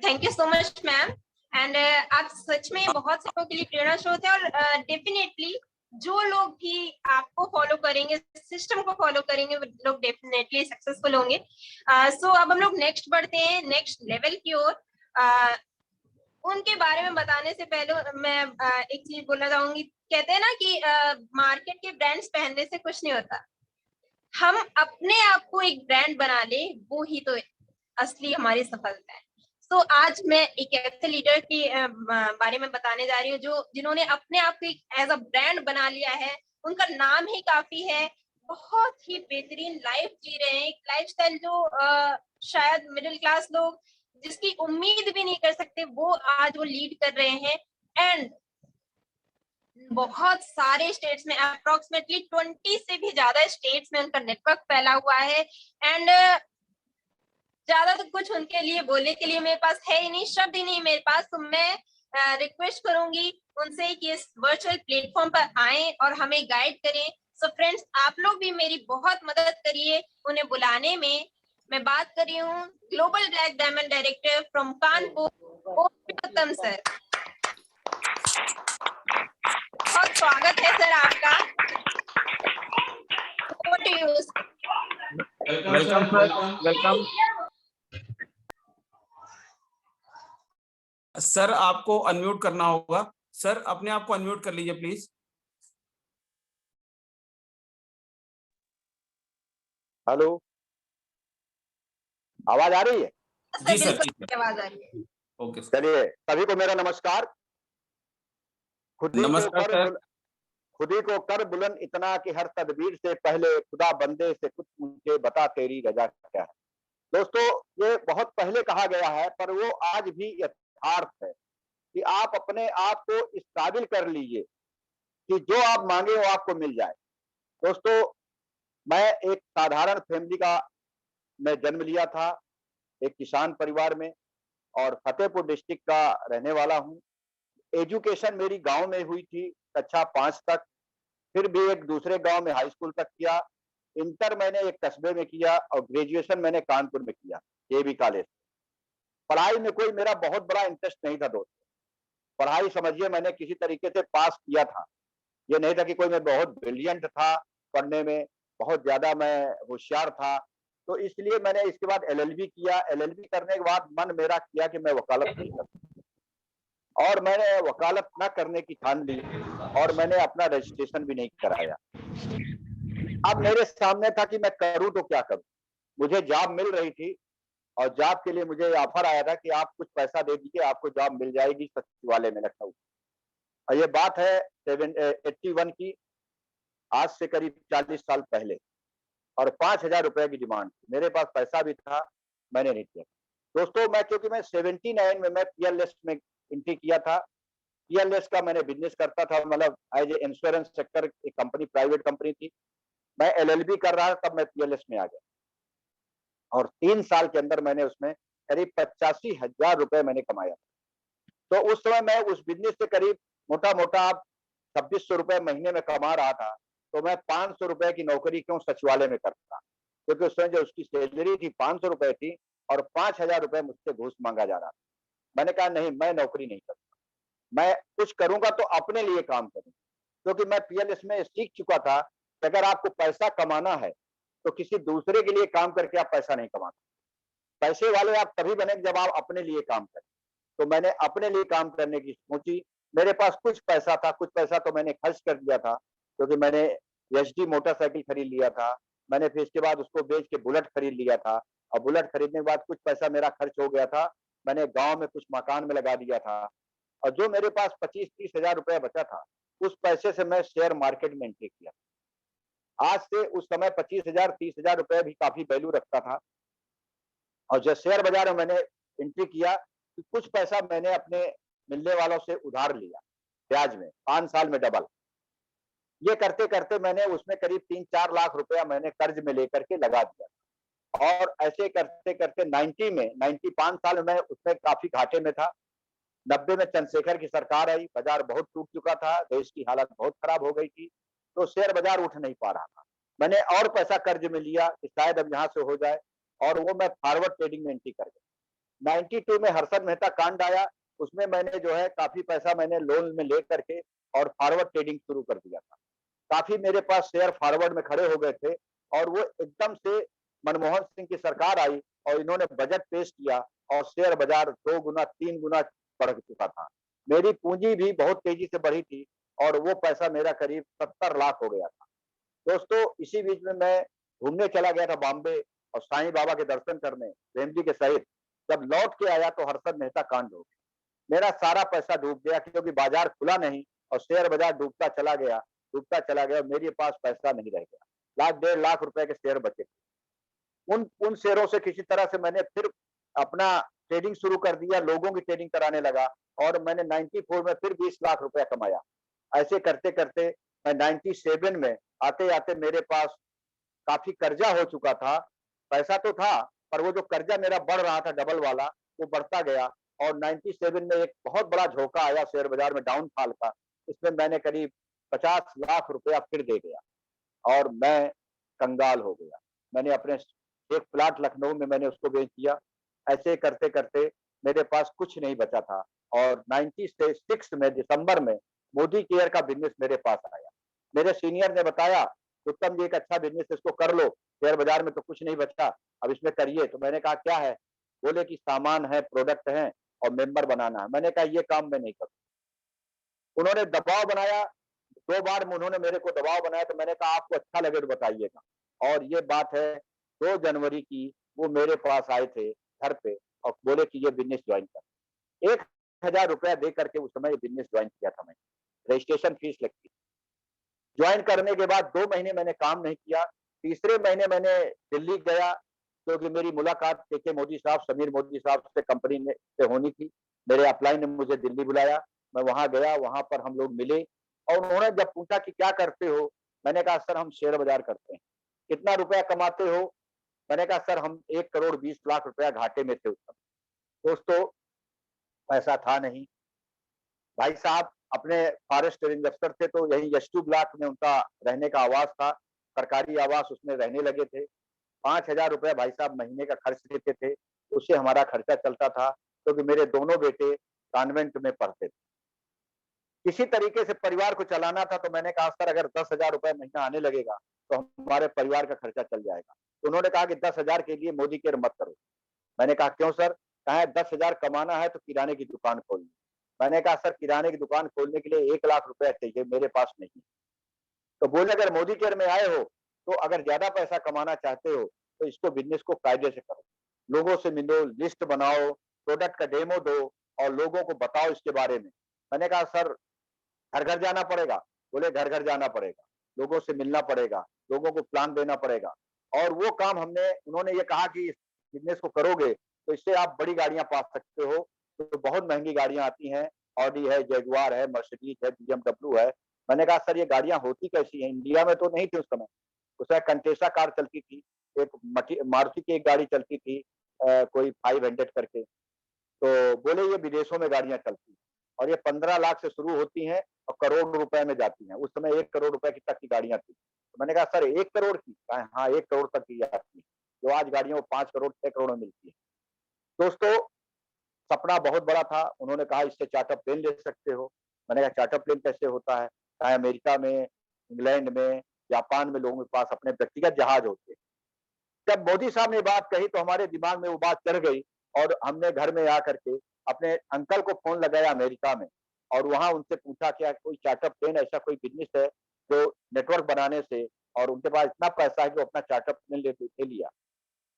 thank you so much ma'am. And आप सच में बहुत से लोगों के लिए प्रेरणा स्रोत है। और डेफिनेटली जो लोग भी आपको फॉलो करेंगे, सिस्टम को फॉलो करेंगे, वो लोग डेफिनेटली सक्सेसफुल होंगे। सो अब हम लोग नेक्स्ट बढ़ते हैं, नेक्स्ट लेवल की ओर। उनके बारे में बताने से पहले मैं एक चीज बोलना चाहूंगी। कहते हैं ना कि मार्केट के ब्रांड्स पहनने से कुछ नहीं होता, हम अपने आप को एक ब्रांड बना ले, वो ही तो असली हमारी सफलता है। तो आज मैं एक ऐसे लीडर के बारे में बताने जा रही हूँ जो जिन्होंने अपने आप को एक एज अ ब्रांड बना लिया है। उनका नाम ही काफी है, बहुत ही बेहतरीन लाइफ जी रहे हैं, एक लाइफस्टाइल जो शायद मिडिल क्लास लोग जिसकी उम्मीद भी नहीं कर सकते, वो आज वो लीड कर रहे हैं। एंड बहुत सारे स्टेट्स में, अप्रोक्सीमेटली 20 से भी ज्यादा स्टेट्स में उनका नेटवर्क फैला हुआ है। एंड ज्यादा तो कुछ उनके लिए बोलने के लिए मेरे पास है ही नहीं, शब्द ही नहीं मेरे पास। तो मैं रिक्वेस्ट करूंगी उनसे कि इस वर्चुअल प्लेटफॉर्म पर आए और हमें गाइड करें। सो फ्रेंड्स, आप लोग भी मेरी बहुत मदद करिए उन्हें बुलाने में। मैं बात कर रही हूँ global black diamond director from Kanpur, उत्तम सर। बहुत स्वागत है सर आपका। Welcome sir, welcome sir. आपको अनम्यूट करना होगा सर, अपने आप को अनम्यूट कर लीजिए प्लीज। हेलो, आवाज आ रही है? जी सर, आवाज आ रही है। Okay sir. चलिए, सभी को मेरा नमस्कार। नमस्कार सर। खुदी को कर बुलंद इतना कि हर तदबीर से पहले खुदा बंदे से कुछ मुझे बता तेरी रजा क्या है। दोस्तों, ये बहुत पहले कहा गया है पर वो आज भी यथार्थ है कि आप अपने आप को इस काबिल कर लीजिए कि जो आप मांगे वो आपको मिल जाए। दोस्तों, मैं एक साधारण फैमिली का मैं जन्म लिया था, एक किसान परिवार में, और फतेहपुर डिस्ट्रिक्ट का रहने वाला हूँ। एजुकेशन मेरी गांव में हुई थी, कक्षा 5 तक। फिर भी एक दूसरे गांव में हाई स्कूल तक किया। इंटर मैंने एक कस्बे में किया और ग्रेजुएशन मैंने कानपुर में किया, केबी कॉलेज। पढ़ाई में कोई मेरा बहुत बड़ा इंटरेस्ट नहीं था दोस्तों। पढ़ाई समझिए मैंने किसी तरीके से पास किया था। ये नहीं था कि कोई मैं बहुत ब्रिलियंट था पढ़ने में, बहुत ज्यादा मैं होशियार था। तो इसलिए मैंने इसके बाद एलएलबी किया। एलएलबी करने के बाद मन मेरा किया कि मैं वकालत नहीं करूं, और मैंने वकालत न करने की ठान ली और मैंने अपना रजिस्ट्रेशन भी नहीं कराया। अब मेरे सामने था कि मैं करूं तो क्या करूं। मुझे जॉब मिल रही थी और जॉब के लिए मुझे ऑफर आया था कि आप कुछ पैसा दे दीजिए, आपको जॉब मिल जाएगी सचिवालय में लखनऊ। और ये बात है 81 की, आज से करीब 40 साल पहले। और 5,000 रुपए की डिमांड। मेरे पास पैसा भी था, मैंने नहीं किया। दोस्तों, क्योंकि मैं 79 में मैं पीएलएस में एंट्री किया था। पीएलएस का मैंने बिजनेस करता था, मतलब एज ए इंश्योरेंस सेक्टर, एक कंपनी, प्राइवेट कंपनी थी। मैं एलएलबी कर रहा था, तब मैं पीएलएस में आ गया और 3 साल के अंदर मैंने उसमें करीब 85,000 रुपए मैंने कमाया। तो उस समय मैं उस बिजनेस से करीब मोटा मोटा 2600 रुपए महीने में कमा रहा था। तो मैं 500 रुपए की नौकरी क्यों सचिवालय में करता, क्योंकि उस समय जो उसकी सैलरी थी 500 रुपए थी और 5000 रुपए मुझसे घूस मांगा जा रहा था। मैंने कहा नहीं, मैं नौकरी नहीं करूंगा, मैं कुछ करूंगा तो अपने लिए काम करूंगा, क्योंकि मैं पीएलएस में सीख चुका था कि अगर आपको पैसा कमाना है तो किसी दूसरे के लिए काम करके आप पैसा नहीं कमा सकते। पैसे वाले आप तभी बने जब आप अपने लिए काम करें। तो मैंने अपने लिए काम करने की सोची। मेरे पास कुछ पैसा था, कुछ पैसा तो मैंने खर्च कर दिया था, क्योंकि मैंने एचडी मोटरसाइकिल खरीद लिया था। मैंने फिर इसके बाद उसको बेच के बुलेट खरीद लिया था, और बुलेट खरीदने के बाद कुछ पैसा मेरा खर्च हो गया था। मैंने गांव में कुछ मकान में लगा दिया था, और जो मेरे पास 25-30 हजार रुपया बचा था, उस पैसे से मैं शेयर मार्केट में एंट्री किया। आज से उस समय 25,000-30 हजार रुपए भी काफी वैल्यू रखता था। और जब शेयर बाजार में मैंने एंट्री किया तो कुछ पैसा मैंने अपने मिलने वालों से उधार लिया ब्याज में, 5 साल में डबल। ये करते करते मैंने उसमें करीब 3-4 लाख रुपया मैंने कर्ज में लेकर के लगा दिया। और ऐसे करते करते 95 साल में मैं उसमें काफी घाटे में था। 90 में चंद्रशेखर की सरकार आई, बाजार बहुत टूट चुका था, देश की हालत बहुत खराब हो गई थी, तो शेयर बाजार उठ नहीं पा रहा था। मैंने और पैसा कर्ज में लिया कि शायद अब यहाँ से हो जाए, और वो मैं फॉरवर्ड ट्रेडिंग में एंट्री कर गया। 92 में हर्षद मेहता कांड आया, उसमें मैंने जो है काफी पैसा मैंने लोन में ले करके और फॉरवर्ड ट्रेडिंग शुरू कर दिया था। काफी मेरे पास शेयर फॉरवर्ड में खड़े हो गए थे, और वो एकदम से मनमोहन सिंह की सरकार आई और इन्होंने बजट पेश किया, और शेयर बाजार 2 गुना 3 गुना बढ़ चुका था। मेरी पूंजी भी बहुत तेजी से बढ़ी थी, और वो पैसा मेरा करीब 70 लाख हो गया था। दोस्तों, इसी बीच में मैं घूमने चला गया था बॉम्बे, और साईं बाबा के दर्शन करने प्रेम जी के सहित। जब लौट के आया तो हर्षद मेहता कांड हो गया। मेरा सारा पैसा डूब गया, क्योंकि बाजार खुला नहीं और शेयर बाजार डूबता चला गया, मेरे पास पैसा नहीं रह गया। 1.5 लाख रुपए के शेयर बचे थे। उन शेयरों से किसी तरह से मैंने फिर अपना ट्रेडिंग शुरू कर दिया, लोगों की ट्रेडिंग कराने लगा, और मैंने 94 में फिर 20 लाख रुपया कमाया। ऐसे करते करते मैं 97 में आते आते मेरे पास काफी कर्जा हो चुका था। पैसा तो था, पर वो जो कर्जा मेरा बढ़ रहा था डबल वाला, वो बढ़ता गया। और 97 में एक बहुत बड़ा झोंका आया शेयर बाजार में डाउनफॉल का। इसमें मैंने करीब 50 लाख रुपया फिर दे गया, और मैं कंगाल हो गया। मैंने अपने एक प्लाट लखनऊ में मैंने उसको बेच दिया। ऐसे करते करते मेरे पास कुछ नहीं बचा था, और 96 में दिसंबर में मोदी केयर का बिजनेस मेरे पास आया। मेरे सीनियर ने बताया, उत्तम जी एक अच्छा बिजनेस इसको कर लो, शेयर बाजार में तो कुछ नहीं बचा, अब इसमें करिए। तो मैंने कहा क्या है? बोले कि सामान है, प्रोडक्ट है और मेंबर बनाना है। मैंने कहा ये काम मैं नहीं करूँ। उन्होंने दबाव बनाया, 2 बार में उन्होंने मेरे को दबाव बनाया। तो मैंने कहा आपको अच्छा लगे तो बताइएगा। और ये बात है 2 जनवरी की, वो मेरे पास आए थे घर पे और बोले कि ये बिजनेस ज्वाइन कर। 1000 रुपया दे करके उस समय बिजनेस ज्वाइन किया था मैंने, रजिस्ट्रेशन फीस लगती। ज्वाइन करने के बाद 2 महीने मैंने काम नहीं किया। तीसरे महीने मैंने दिल्ली गया, क्योंकि मेरी मुलाकात के मोदी साहब, समीर मोदी साहब से कंपनी में से होनी थी। मेरे अपलाइन ने मुझे दिल्ली बुलाया, मैं वहां गया, वहां पर हम लोग मिले, और उन्होंने जब पूछा कि क्या करते हो, मैंने कहा सर हम शेयर बाजार करते हैं। कितना रुपया कमाते हो? मैंने कहा सर हम 1 करोड़ 20 लाख रुपया घाटे में थे उस समय। दोस्तों, पैसा था नहीं। भाई साहब अपने फॉरेस्ट रेंज अफसर थे, तो यही यशटू ब्लॉक में उनका रहने का आवास था, सरकारी आवास, उसमें रहने लगे थे। 5000 रुपया भाई साहब महीने का खर्च देते थे, उससे हमारा खर्चा चलता था, क्योंकि मेरे दोनों बेटे कॉन्वेंट में पढ़ते थे। किसी तरीके से परिवार को चलाना था। तो मैंने कहा सर अगर 10,000 रुपए महीना आने लगेगा तो हमारे परिवार का खर्चा चल जाएगा। तो उन्होंने कहा कि 10,000 के लिए मोदी केयर मत करो। मैंने कहा क्यों सर? कहा 10,000 कमाना है तो किराने की दुकान खोलनी। मैंने कहा सर किराने की दुकान खोलने के लिए 1 लाख रुपया चाहिए, मेरे पास नहीं। तो बोले अगर मोदी केयर में आए हो तो अगर ज्यादा पैसा कमाना चाहते हो तो इसको बिजनेस को कायदे से करो, लोगों से मिलो, लिस्ट बनाओ, प्रोडक्ट का डेमो दो और लोगों को बताओ इसके बारे में। मैंने कहा सर घर घर जाना पड़ेगा। बोले घर घर जाना पड़ेगा, लोगों से मिलना पड़ेगा, लोगों को प्लान देना पड़ेगा। और वो काम उन्होंने ये कहा कि इस बिजनेस को करोगे तो इससे आप बड़ी गाड़ियां पा सकते हो। तो बहुत महंगी गाड़ियां आती हैं, ऑडी है, जैगुआर है, मर्सिडीज है, BMW है। मैंने कहा सर ये गाड़ियां होती कैसी हैं? इंडिया में तो नहीं थी उस समय। उस समय कंटेसा कार चलती थी, एक मारुति की एक गाड़ी चलती थी, कोई 500 करके। तो बोले ये विदेशों में गाड़ियां चलती। और ये 15 लाख से शुरू होती हैं और करोड़ रुपए में जाती हैं। उस समय 1 करोड़ रुपए की तक की गाड़ियां थी। तो मैंने कहा सर 1 करोड़ की? कहा हाँ 1 करोड़ तक की जाती है, जो आज गाड़ियों 5 करोड़ 6 करोड़ में मिलती है। दोस्तों सपना बहुत बड़ा था। उन्होंने कहा इससे चार्टर प्लेन ले सकते हो। मैंने कहा चार्टर प्लेन कैसे होता है? कहा अमेरिका में, इंग्लैंड में, जापान में लोगों के पास अपने व्यक्तिगत जहाज होते हैं। जब मोदी साहब ने बात कही तो हमारे दिमाग में वो बात चढ़ गई और हमने घर में आकर के अपने अंकल को फोन लगाया अमेरिका में और वहां उनसे पूछा क्या कोई चार्टर प्लेन ऐसा कोई बिजनेस है जो नेटवर्क बनाने से, और उनके पास इतना पैसा है जो अपना चार्टर प्लेन ले लिया।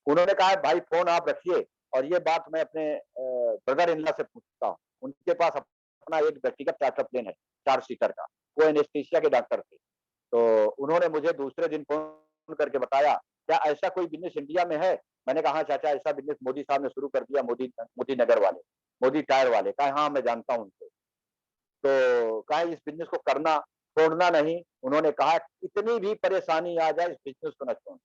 उन्होंने कहा भाई फोन आप रखिए और ये बात मैं अपने ब्रदर इन लॉ से पूछता हूँ। उनके पास अपना एक व्यक्तिगत चार्टर प्लेन है 4 सीटर का, वो एनेस्थीसिया के डॉक्टर थे। तो उन्होंने मुझे दूसरे दिन फोन करके बताया क्या ऐसा कोई बिजनेस इंडिया में है? मैंने कहा हाँ चाचा ऐसा बिजनेस मोदी साहब ने शुरू कर दिया, मोदी नगर वाले, मोदी टायर वाले। कहा हाँ मैं जानता हूँ उनको। तो कहा इस बिजनेस को करना, छोड़ना नहीं। उन्होंने कहा इतनी भी परेशानी आ जाए इस बिजनेस को न छोड़ना।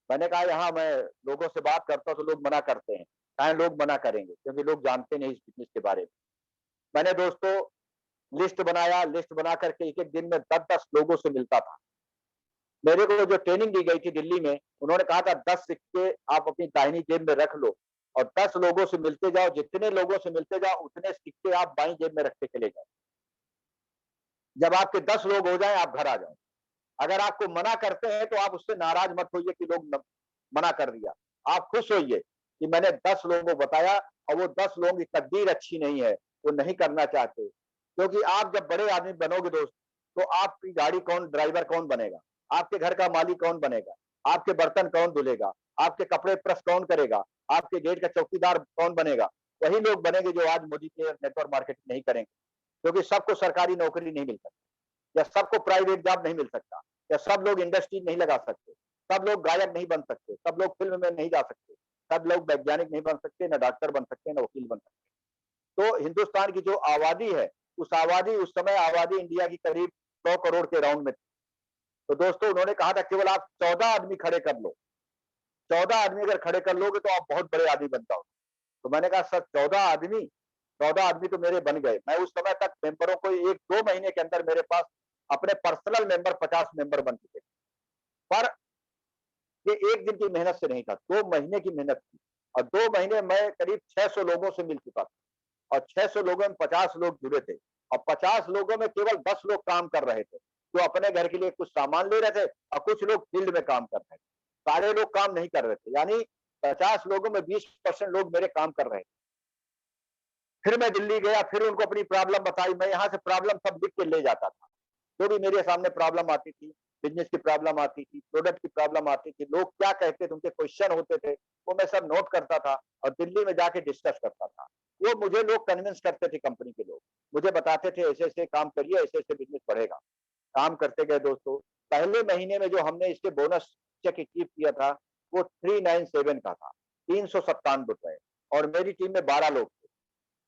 मैंने कहा यहाँ मैं लोगों से बात करता हूँ तो लोग मना करते हैं। कहा लोग मना करेंगे क्योंकि लोग जानते नहीं इस बिजनेस के बारे में। मैंने दोस्तों लिस्ट बनाया, लिस्ट बना करके एक दिन में 10-10 लोगों से मिलता था। मेरे को जो ट्रेनिंग दी गई थी दिल्ली में, उन्होंने कहा था 10 सिक्के आप अपनी दाहिनी जेब में रख लो और 10 लोगों से मिलते जाओ। जितने लोगों से मिलते जाओ उतने सिक्के आप बाईं जेब में रखते चले जाओ। जब आपके 10 लोग हो जाए आप घर आ जाओ। अगर आपको मना करते हैं तो आप उससे नाराज मत होइए कि लोग मना कर दिया। आप खुश होइए कि मैंने 10 लोगों को बताया और वो 10 लोगों की तकदीर अच्छी नहीं है, वो नहीं करना चाहते। क्योंकि आप जब बड़े आदमी बनोगे दोस्त तो आपकी गाड़ी कौन, ड्राइवर कौन बनेगा? आपके घर का मालिक कौन बनेगा? आपके बर्तन कौन धुलेगा? आपके कपड़े प्रेस कौन करेगा? आपके गेट का चौकीदार कौन बनेगा? वही लोग बनेंगे जो आज मोदी के नेटवर्क मार्केटिंग नहीं करेंगे। क्योंकि सबको सरकारी नौकरी नहीं मिल सकती, या सबको प्राइवेट जॉब नहीं मिल सकता, या सब लोग इंडस्ट्री नहीं लगा सकते, सब लोग गायक नहीं बन सकते, सब लोग फिल्म में नहीं जा सकते, सब लोग वैज्ञानिक नहीं बन सकते, न डॉक्टर बन सकते, न वकील बन सकते। तो हिंदुस्तान की जो आबादी है उस समय आबादी इंडिया की करीब 100 करोड़ के राउंड में थी। तो दोस्तों उन्होंने कहा था केवल आप 14 आदमी खड़े कर लो, 14 आदमी अगर खड़े कर लोगे तो आप बहुत बड़े आदमी बन जाओगे। तो मैंने कहा सर 14 आदमी तो मेरे बन गए। मैं उस समय तक मेंबरों को 1-2 महीने के अंदर मेरे पास अपने पर्सनल मेंबर 50 मेंबर बन चुके। पर ये एक दिन की मेहनत से नहीं था, 2 महीने की मेहनत थी और 2 महीने में करीब 600 लोगों से मिल चुका था और 600 लोगों में 50 लोग जुड़े थे और 50 लोगों में केवल 10 लोग काम कर रहे थे, जो अपने घर के लिए कुछ सामान ले रहे थे और कुछ लोग फील्ड में काम कर रहे थे। सारे लोग काम नहीं कर रहे थे, यानी 50 लोगों में 20% लोग मेरे काम कर रहे थे। फिर मैं दिल्ली गया, फिर उनको अपनी प्रॉब्लम बताई। मैं यहाँ से प्रॉब्लम सब लिख के ले जाता था, जो भी मेरे सामने प्रॉब्लम आती थी, बिजनेस की प्रॉब्लम आती थी, प्रोडक्ट की प्रॉब्लम आती थी, लोग क्या कहते थे, उनके क्वेश्चन होते थे, वो मैं सब नोट करता था और दिल्ली में जाके डिस्कस करता था। वो मुझे लोग कन्विंस करते थे, कंपनी के लोग मुझे बताते थे ऐसे ऐसे काम करिए, ऐसे ऐसे बिजनेस बढ़ेगा। काम करते गए दोस्तों। पहले महीने में जो हमने इसके बोनस चेक अचीव किया था वो 397 का था, 397 रुपए, और मेरी टीम में 12 लोग थे।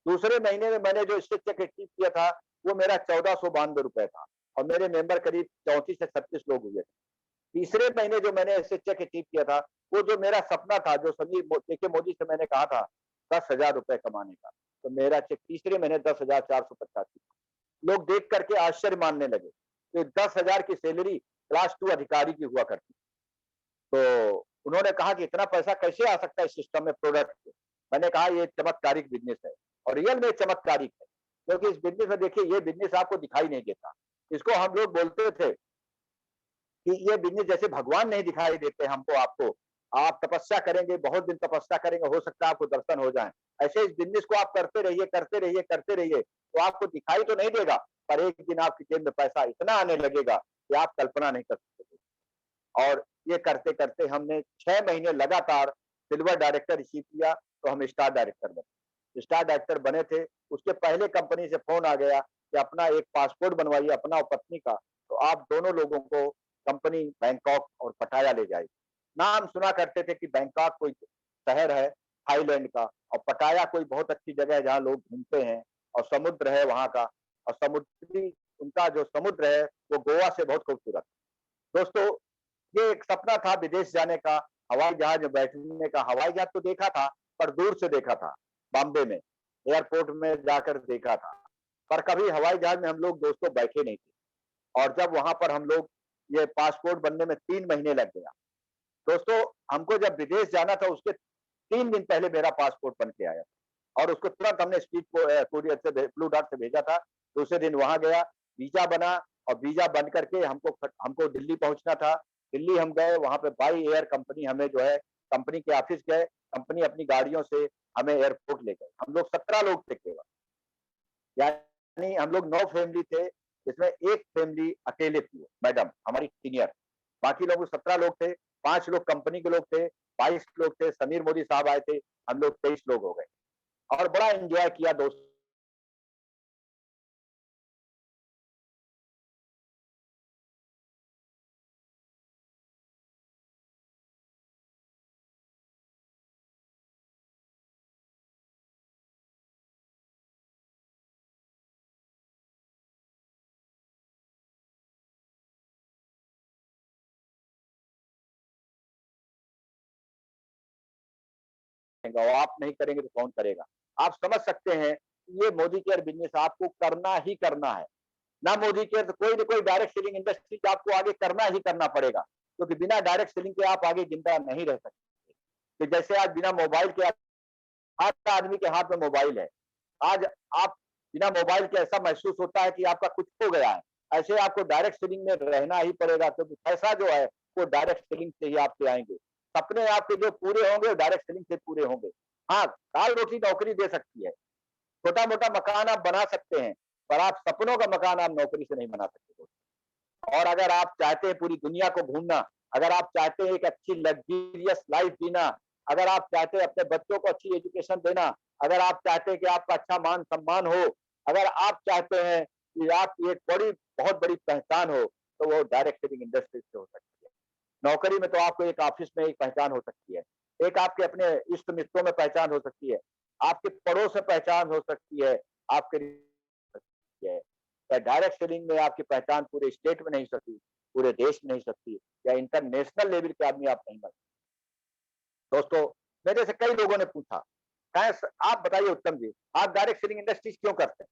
दूसरे महीने में मैंने जो इससे चेक अचीव किया था वो मेरा 1492 रुपए था और मेरे मेंबर करीब 34 से 36 लोग हुए थे। तीसरे महीने जो मैंने इससे चेक अचीव किया था, वो जो मेरा सपना था, जो समीर मोदी से मैंने कहा था 10,000 रुपए कमाने का, तो मेरा चेक तीसरे महीने 10,485। लोग देख करके आश्चर्य मानने लगे। तो 10,000 की सैलरी क्लास 2 अधिकारी की हुआ करती। तो उन्होंने कहा कि इतना पैसा कैसे आ सकता है इस सिस्टम में प्रोडक्ट के? मैंने कहा ये चमत्कारिक बिजनेस है और रियल में चमत्कारिक है, क्योंकि इस बिजनेस में देखिए ये बिजनेस आपको दिखाई नहीं देता। इसको हम लोग बोलते थे कि ये बिजनेस जैसे भगवान नहीं दिखाई देते हमको, आपको आप तपस्या करेंगे, बहुत दिन तपस्या करेंगे, हो सकता है आपको दर्शन हो जाए। ऐसे इस बिजनेस को आप करते रहिए, करते रहिए, करते रहिए, तो आपको दिखाई तो नहीं देगा, पर एक दिन आपकी जेब में पैसा इतना आने लगेगा कि आप कल्पना नहीं कर सकते। और ये करते करते हमने 6 महीने लगातार सिल्वर डायरेक्टर रिसीव किया, तो हम स्टार डायरेक्टर बने। स्टार डायरेक्टर बने थे, उसके पहले कंपनी से फोन आ गया कि अपना एक पासपोर्ट बनवाइए, अपना और पत्नी का, तो आप दोनों लोगों को कंपनी बैंकॉक और पटाया ले जाएगी। नाम सुना करते थे कि बैंकॉक कोई शहर है थाईलैंड का और पटाया कोई बहुत अच्छी जगह है जहाँ लोग घूमते हैं और समुद्र है वहां का, और समुद्री उनका जो समुद्र है वो गोवा से बहुत खूबसूरत। दोस्तों ये एक सपना था विदेश जाने का, हवाई जहाज में बैठने का। हवाई जहाज तो देखा था पर दूर से देखा था, बॉम्बे में एयरपोर्ट में जाकर देखा था, पर कभी हवाई जहाज में हम लोग दोस्तों बैठे नहीं थे। और जब वहां पर हम लोग, ये पासपोर्ट बनने में 3 महीने लग गया दोस्तों। हमको जब विदेश जाना था उसके 3 दिन पहले मेरा पासपोर्ट बन के आया और उसको तुरंत हमने स्पीड कुरियर से ब्लू डार्ट से भेजा था। दूसरे दिन वहां गया, वीजा बना और वीजा बन करके हमको दिल्ली पहुंचना था। दिल्ली हम गए, वहां पे बाई एयर कंपनी हमें जो है, कंपनी के ऑफिस गए, कंपनी अपनी गाड़ियों से हमें एयरपोर्ट ले गए। हम लोग 17 लोग थे केवल, यानी हम लोग 9 फैमिली थे, इसमें एक फैमिली अकेले थी, मैडम हमारी सीनियर। बाकी लोग 17 लोग थे, 5 लोग कंपनी के लोग थे, 22 लोग थे, समीर मोदी साहब आए थे, हम लोग 23 लोग हो गए और बड़ा एंजॉय किया दोस्त। और आप नहीं करेंगे तो कौन करेगा। आप समझ सकते हैं ये मोदी केयर बिजनेस आपको करना ही करना है। ना मोदी केयर तो कोई ना कोई डायरेक्ट सेलिंग इंडस्ट्री आपको आगे करना ही करना पड़ेगा, क्योंकि बिना डायरेक्ट सेलिंग के आप आगे जिंदा नहीं रह सकते। तो जैसे आज बिना मोबाइल के, हर आदमी के हाथ में मोबाइल है, आज आप बिना मोबाइल के ऐसा महसूस होता है कि आपका कुछ खो गया है। ऐसे आपको डायरेक्ट सेलिंग में रहना ही पड़ेगा, क्योंकि पैसा जो है वो डायरेक्ट सेलिंग से ही आपके आएंगे। सपने आपके जो पूरे होंगे वो डायरेक्ट सेलिंग से पूरे होंगे। हाँ, दाल रोटी नौकरी दे सकती है, छोटा मोटा मकान आप बना सकते हैं, पर आप सपनों का मकान आप नौकरी से नहीं बना सकते। और अगर आप चाहते हैं पूरी दुनिया को घूमना, अगर आप चाहते हैं एक अच्छी लग्जरियस लाइफ जीना, अगर आप चाहते हैं अपने बच्चों को अच्छी एजुकेशन देना, अगर आप चाहते हैं कि आपका अच्छा मान सम्मान हो, अगर आप चाहते हैं कि आपकी एक बहुत बड़ी पहचान हो, तो वो डायरेक्ट सेलिंग इंडस्ट्री से हो सकती है। नौकरी में तो आपको एक ऑफिस में एक पहचान हो सकती है, एक आपके अपने इष्ट मित्रों में पहचान हो सकती है, आपके पड़ोस में पहचान हो सकती है, आपके डायरेक्ट सेलिंग में आपकी पहचान पूरे स्टेट में नहीं सकती, पूरे देश में नहीं सकती, या इंटरनेशनल लेवल के आदमी आप नहीं बन सकते। दोस्तों, मेरे से कई लोगों ने पूछा, आप बताइए उत्तम जी, आप डायरेक्ट सेलिंग इंडस्ट्रीज क्यों करते हैं?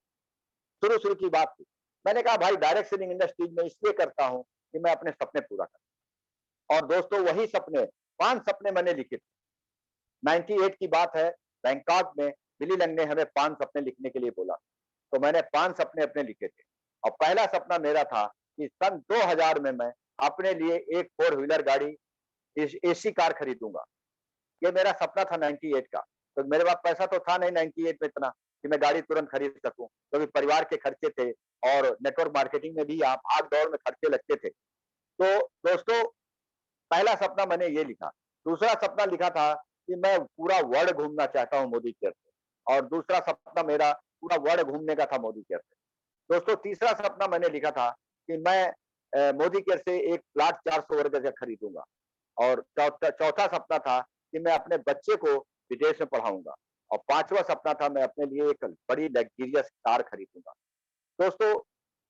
शुरू की बात थी। मैंने कहा भाई डायरेक्ट सेलिंग इंडस्ट्रीज में इसलिए करता हूं कि मैं अपने सपने पूरा करूं। और दोस्तों वही सपने, 5 सपने मैंने लिखे थे। 98 की बात है, बैंकॉक में बिली लंग ने हमें 5 सपने लिखने के लिए बोला, तो मैंने 5 सपने अपने लिखे थे। और पहला सपना मेरा था कि सन 2000 में मैं अपने लिए एक 4 व्हीलर गाड़ी, एसी कार खरीदूंगा। ये मेरा सपना था 98 का। तो मेरे पास पैसा तो था नहीं 98 में इतना कि मैं गाड़ी तुरंत खरीद सकूं, क्योंकि तो परिवार के खर्चे थे और नेटवर्क मार्केटिंग में भी आप आग दौड़ में खर्चे लगते थे। तो दोस्तों, पहला सपना मैंने ये लिखा। दूसरा सपना लिखा था कि मैं पूरा वर्ल्ड घूमना चाहता हूं मोदी केयर से, और दूसरा सपना मेरा पूरा वर्ल्ड घूमने का था मोदी केयर से। दोस्तों, तीसरा सपना मैंने लिखा था कि मैं मोदी केयर से एक प्लाट 400 वर्ग गज खरीदूंगा, और चौथा सपना था कि मैं अपने बच्चे को विदेश में पढ़ाऊंगा, और 5वां सपना था मैं अपने लिए एक बड़ी लग्जरियस कार खरीदूंगा। दोस्तों,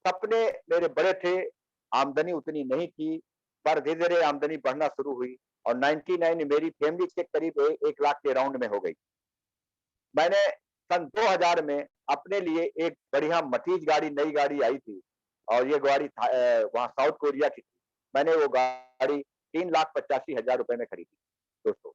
सपने मेरे बड़े थे, आमदनी उतनी नहीं थी, पर धीरे धीरे आमदनी बढ़ना शुरू हुई और 99 मेरी फैमिली के करीब 1 लाख के राउंड में हो गई। मैंने सन 2000 में अपने लिए एक बढ़िया मतीज गाड़ी, नई गाड़ी आई थी, और ये गाड़ी वहां साउथ कोरिया की थी। मैंने वो गाड़ी 3,85,000 रुपए में खरीदी दोस्तों।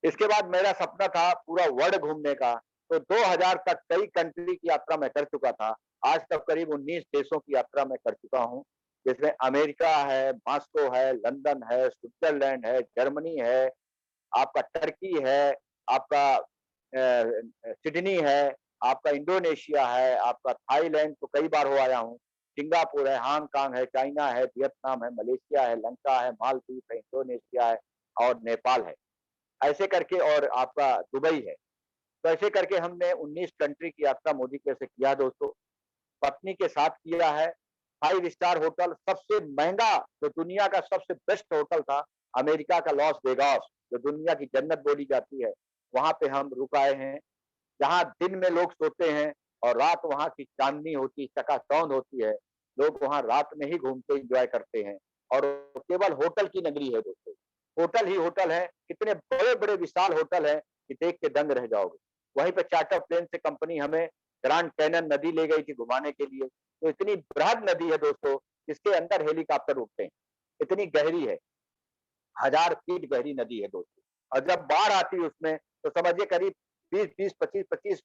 इसके बाद मेरा सपना था पूरा वर्ल्ड घूमने का, तो 2000 तक कई कंट्री की यात्रा मैं कर चुका था। आज तक करीब 19 देशों की यात्रा मैं कर चुका हूँ, जिसमें अमेरिका है, मॉस्को है, लंदन है, स्विट्जरलैंड है, जर्मनी है, आपका टर्की है, आपका सिडनी है, आपका इंडोनेशिया है, आपका थाईलैंड तो कई बार हो आया हूँ, सिंगापुर है, हांगकांग है, चाइना है, वियतनाम है, मलेशिया है, लंका है, मालदीव है, इंडोनेशिया है और नेपाल है। ऐसे करके, और आपका दुबई है। तो ऐसे करके हमने 19 कंट्री की यात्रा मोदी केयर से किया दोस्तों। पत्नी के साथ किया है। 5 स्टार होटल, सबसे महंगा, जो दुनिया का सबसे बेस्ट होटल था, अमेरिका का लॉस वेगास, जो दुनिया की जन्नत बोली जाती है, वहां पे हम रुक आए हैं, जहां दिन में लोग सोते हैं और रात वहां की चांदनी होती, चकाचौंध होती है। लोग वहां रात में ही घूमते एंजॉय करते हैं, और केवल होटल की नगरी है दोस्तों, होटल ही होटल है। कितने बड़े बड़े विशाल होटल है कि देख के दंग रह जाओगे। वहीं पे चार्टर प्लेन से कंपनी हमें ग्रैंड कैनन नदी ले गई थी घुमाने के लिए। तो इतनी बृहद नदी है दोस्तों, जिसके अंदर हेलीकॉप्टर उड़ते हैं, इतनी गहरी है, 1000 फीट गहरी नदी है दोस्तों। और जब बाढ़ आती है उसमें तो समझिए करीब 20-20, 25-25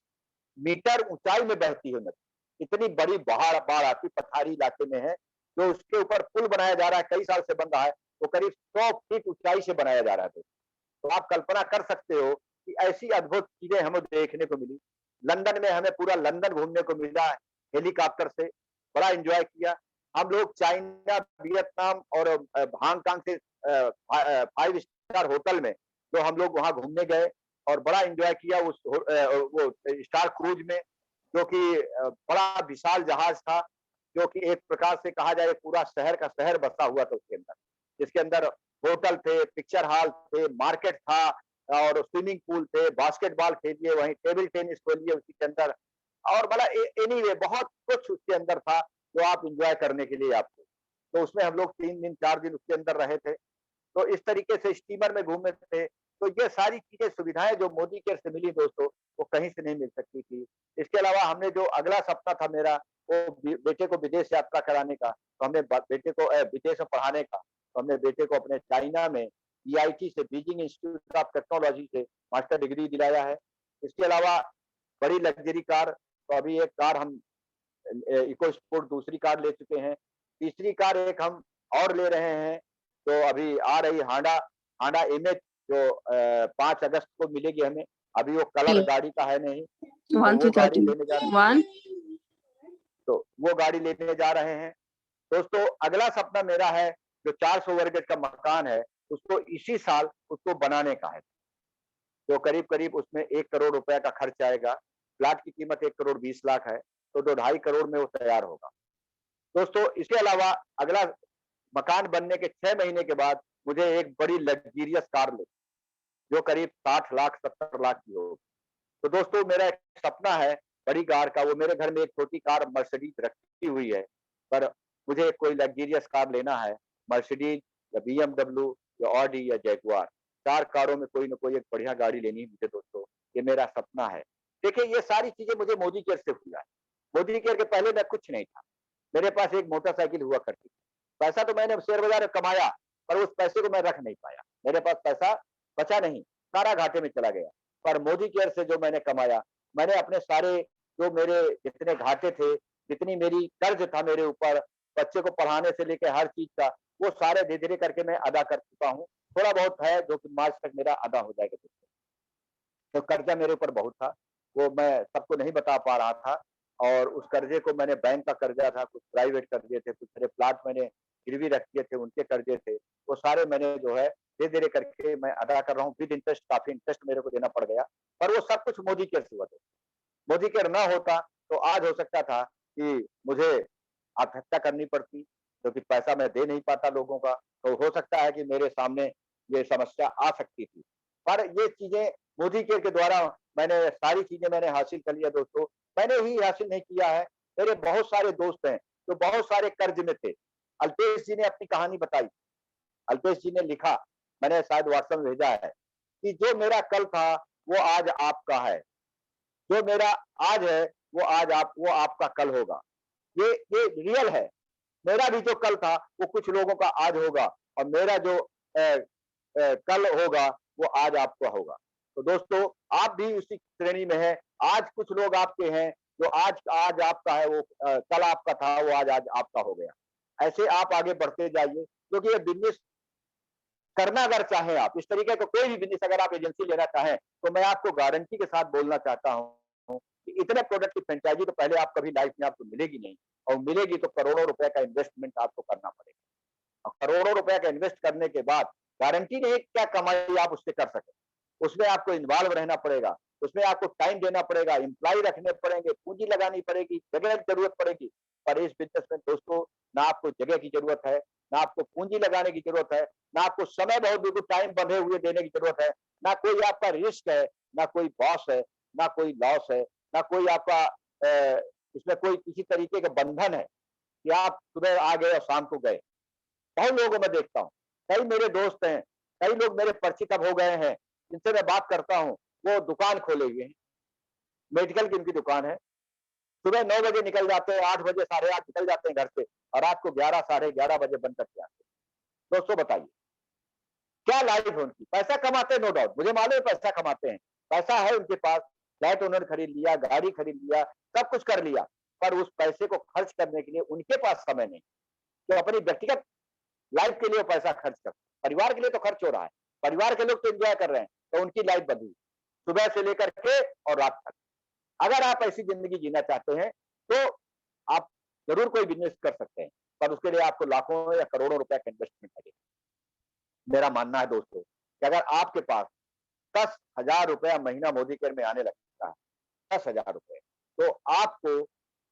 मीटर ऊंचाई में बहती है नदी। इतनी बड़ी बाढ़ आती, पठारी इलाके में है, जो उसके ऊपर पुल बनाया जा रहा है, कई साल से बन रहा है, वो करीब 100 फीट ऊंचाई से बनाया जा रहा है। तो आप कल्पना कर सकते हो कि ऐसी अद्भुत चीजें हमें देखने को मिली। लंदन में हमें पूरा लंदन घूमने को मिला हेलीकॉप्टर से, बड़ा एंजॉय किया। हम लोग चाइना, वियतनाम और हांगकांग से 5 स्टार होटल में जो हम लोग वहां घूमने गए और बड़ा एंजॉय किया उस वो स्टार क्रूज में, जो कि बड़ा विशाल जहाज था, जो कि एक प्रकार से कहा जाए पूरा शहर का शहर बसा हुआ था उसके अंदर, जिसके अंदर होटल थे, पिक्चर हॉल थे, मार्केट था और स्विमिंग पूल थे, बास्केटबॉल खेलिए, वहीं टेबल टेनिस खेलिए उसी के अंदर, और बड़ा एनीवे बहुत कुछ उसके अंदर था जो आप एंजॉय करने के लिए आपको। तो उसमें हम लोग 3 दिन 4 दिन उसके अंदर रहे थे। तो इस तरीके से स्टीमर में घूमे थे। तो ये सारी चीजें सुविधाएं जो मोदी केयर से मिली दोस्तों, वो कहीं से नहीं मिल सकती थी। इसके अलावा हमने जो अगला सपना था मेरा, वो बेटे को विदेश यात्रा कराने का, तो हमने बेटे को विदेश में पढ़ाने का, तो हमने बेटे को अपने चाइना में बीआईटी से, बीजिंग इंस्टीट्यूट ऑफ टेक्नोलॉजी से मास्टर डिग्री दिलाया है। इसके अलावा बड़ी लग्जरी कार, तो अभी एक कार हम इको स्पोर्ट दूसरी कार ले चुके हैं। तीसरी कार एक हम और ले रहे हैं, तो अभी आ रही हांडा इमेज, जो 5 अगस्त को मिलेगी हमें। अभी वो कलर गाड़ी का है नहीं, तो वो गाड़ी लेने जा रहे हैं, तो वो गाड़ी लेने जा रहे हैं। दोस्तों अगला सपना मेरा है, जो 400 वर्ग गज का मकान है, उसको इसी साल उसको बनाने का है, जो करीब करीब उसमें 1 करोड़ रुपए का खर्च आएगा। प्लाट की कीमत 1 करोड़ 20 लाख है, तो 2-2.5 करोड़ में वो तैयार होगा। दोस्तों इसके अलावा अगला मकान बनने के 6 महीने के बाद मुझे एक बड़ी लग्जरियस कार ले, जो करीब 60 लाख 70 लाख की होगी। तो दोस्तों मेरा एक सपना है बड़ी कार का। वो मेरे घर में एक छोटी कार मर्सिडीज रखी हुई है, पर मुझे कोई लग्जरियस कार लेना है, मर्सिडीज या बीएमडब्ल्यू या ऑडी या जैगुआर, 4 कारों में कोई ना कोई एक बढ़िया गाड़ी लेनी है मुझे दोस्तों। ये मेरा सपना है। देखिए ये सारी चीजें मुझे मोदी केयर से हुआ है। मोदी केयर के पहले मैं कुछ नहीं था, मेरे पास एक मोटरसाइकिल हुआ करती थी। पैसा तो मैंने शेयर बाजार में कमाया, पर उस पैसे को मैं रख नहीं पाया, मेरे पास पैसा बचा नहीं, सारा घाटे में चला गया। पर मोदी केयर से जो मैंने कमाया, मैंने अपने सारे जो मेरे जितने घाटे थे, जितनी मेरी कर्ज था मेरे ऊपर, बच्चे को पढ़ाने से लेकर हर चीज का, वो सारे धीरे धीरे करके मैं अदा कर चुका हूँ। थोड़ा बहुत है जो कि मार्च तक मेरा अदा हो जाएगा। तो कर्जा मेरे ऊपर बहुत था, वो मैं सबको नहीं बता पा रहा था, और उस कर्जे को मैंने, बैंक का कर्जा था, कुछ प्राइवेट कर्जे थे, कुछ मेरे प्लाट मैंने गिरवी रख दिए थे, उनके कर्जे थे, वो सारे मैंने जो है धीरे धीरे करके मैं अदा कर रहा हूँ। विद इंटरेस्ट, काफी इंटरेस्ट मेरे को देना पड़ गया, पर वो सब कुछ मोदी केयर से हुआ था। मोदी केयर ना होता तो आज हो सकता था कि मुझे आत्महत्या करनी पड़ती, क्योंकि पैसा मैं दे नहीं पाता लोगों का, तो हो सकता है कि मेरे सामने ये समस्या आ सकती थी। पर ये चीजें मोदी केयर के द्वारा मैंने सारी चीजें मैंने हासिल कर लिया दोस्तों। मैंने ही हासिल नहीं किया है, मेरे बहुत सारे दोस्त हैं जो बहुत सारे कर्ज में थे। अल्पेश जी ने अपनी कहानी बताई, अल्पेश जी ने लिखा, मैंने शायद व्हाट्सएप में भेजा है, कि जो मेरा कल था वो आज आपका है, जो मेरा आज है वो आपका कल होगा। ये रियल है। मेरा भी जो कल था वो कुछ लोगों का आज होगा, और मेरा जो कल होगा वो आज आपका होगा। तो दोस्तों आप भी उसी श्रेणी में हैं। आज कुछ लोग आपके हैं जो आज आपका है, वो कल आपका था, वो आज आपका हो गया। ऐसे आप आगे बढ़ते जाइए, क्योंकि ये बिजनेस करना अगर चाहें आप, इस तरीके का कोई भी बिजनेस अगर आप एजेंसी लेना चाहें, तो मैं आपको गारंटी के साथ बोलना चाहता हूं कि इतने प्रोडक्ट की फ्रेंचाइजी तो पहले आप कभी लाइफ में आपको मिलेगी नहीं, और मिलेगी तो करोड़ों रुपए का इन्वेस्टमेंट आपको करना पड़ेगा। और करोड़ों रुपए का इन्वेस्ट करने के बाद गारंटी नहीं क्या कमाई आप उससे कर सके, उसमें आपको इन्वॉल्व रहना पड़ेगा, उसमें आपको टाइम देना पड़ेगा, एम्प्लॉय रखने पड़ेंगे, पूंजी लगानी पड़ेगी, जगह की जरूरत पड़ेगी। पर इस बिजनेस में दोस्तों ना आपको जगह की जरूरत है, ना आपको पूंजी लगाने की जरूरत है, ना आपको समय बहुत बिल्कुल टाइम बंधे हुए देने की जरूरत है, ना कोई आपका रिस्क है, ना कोई बॉस है, ना कोई लॉस है, ना कोई आपका इसमें कोई किसी तरीके का बंधन है कि आप सुबह आ गए और शाम को गए। बहुत लोगों में देखता हूँ, कई मेरे दोस्त हैं, कई लोग मेरे परिचित अब हो गए हैं, जिनसे मैं बात करता हूँ, वो दुकान खोले हुए हैं, मेडिकल की उनकी दुकान है, सुबह 9 बजे निकल जाते हैं, 8 बजे 8:30 निकल जाते हैं घर से और रात को 11 साढ़े 11 बजे बंद करके आते हैं। दोस्तों बताइए क्या लाइफ है उनकी? पैसा कमाते हैं नो डाउट, मुझे मालूम है पैसा कमाते हैं, पैसा है उनके पास, फ्लैट उन्होंने खरीद लिया, गाड़ी खरीद लिया, सब कुछ कर लिया, पर उस पैसे को खर्च करने के लिए उनके पास समय नहीं। तो अपनी व्यक्तिगत लाइफ के लिए वो पैसा खर्च कर, परिवार के लिए तो खर्च हो रहा है, परिवार के लोग तो एंजॉय कर रहे हैं, तो उनकी लाइफ बदली सुबह से लेकर के और रात तक। अगर आप ऐसी जिंदगी जीना चाहते हैं तो आप जरूर कोई बिजनेस कर सकते हैं, पर उसके लिए आपको लाखों या करोड़ों रुपए का इन्वेस्टमेंट लगेगा। मेरा मानना है दोस्तों कि अगर आपके पास 10,000 रुपया महीना मोदी केयर में आने लगता है, 10,000 रुपए, तो आपको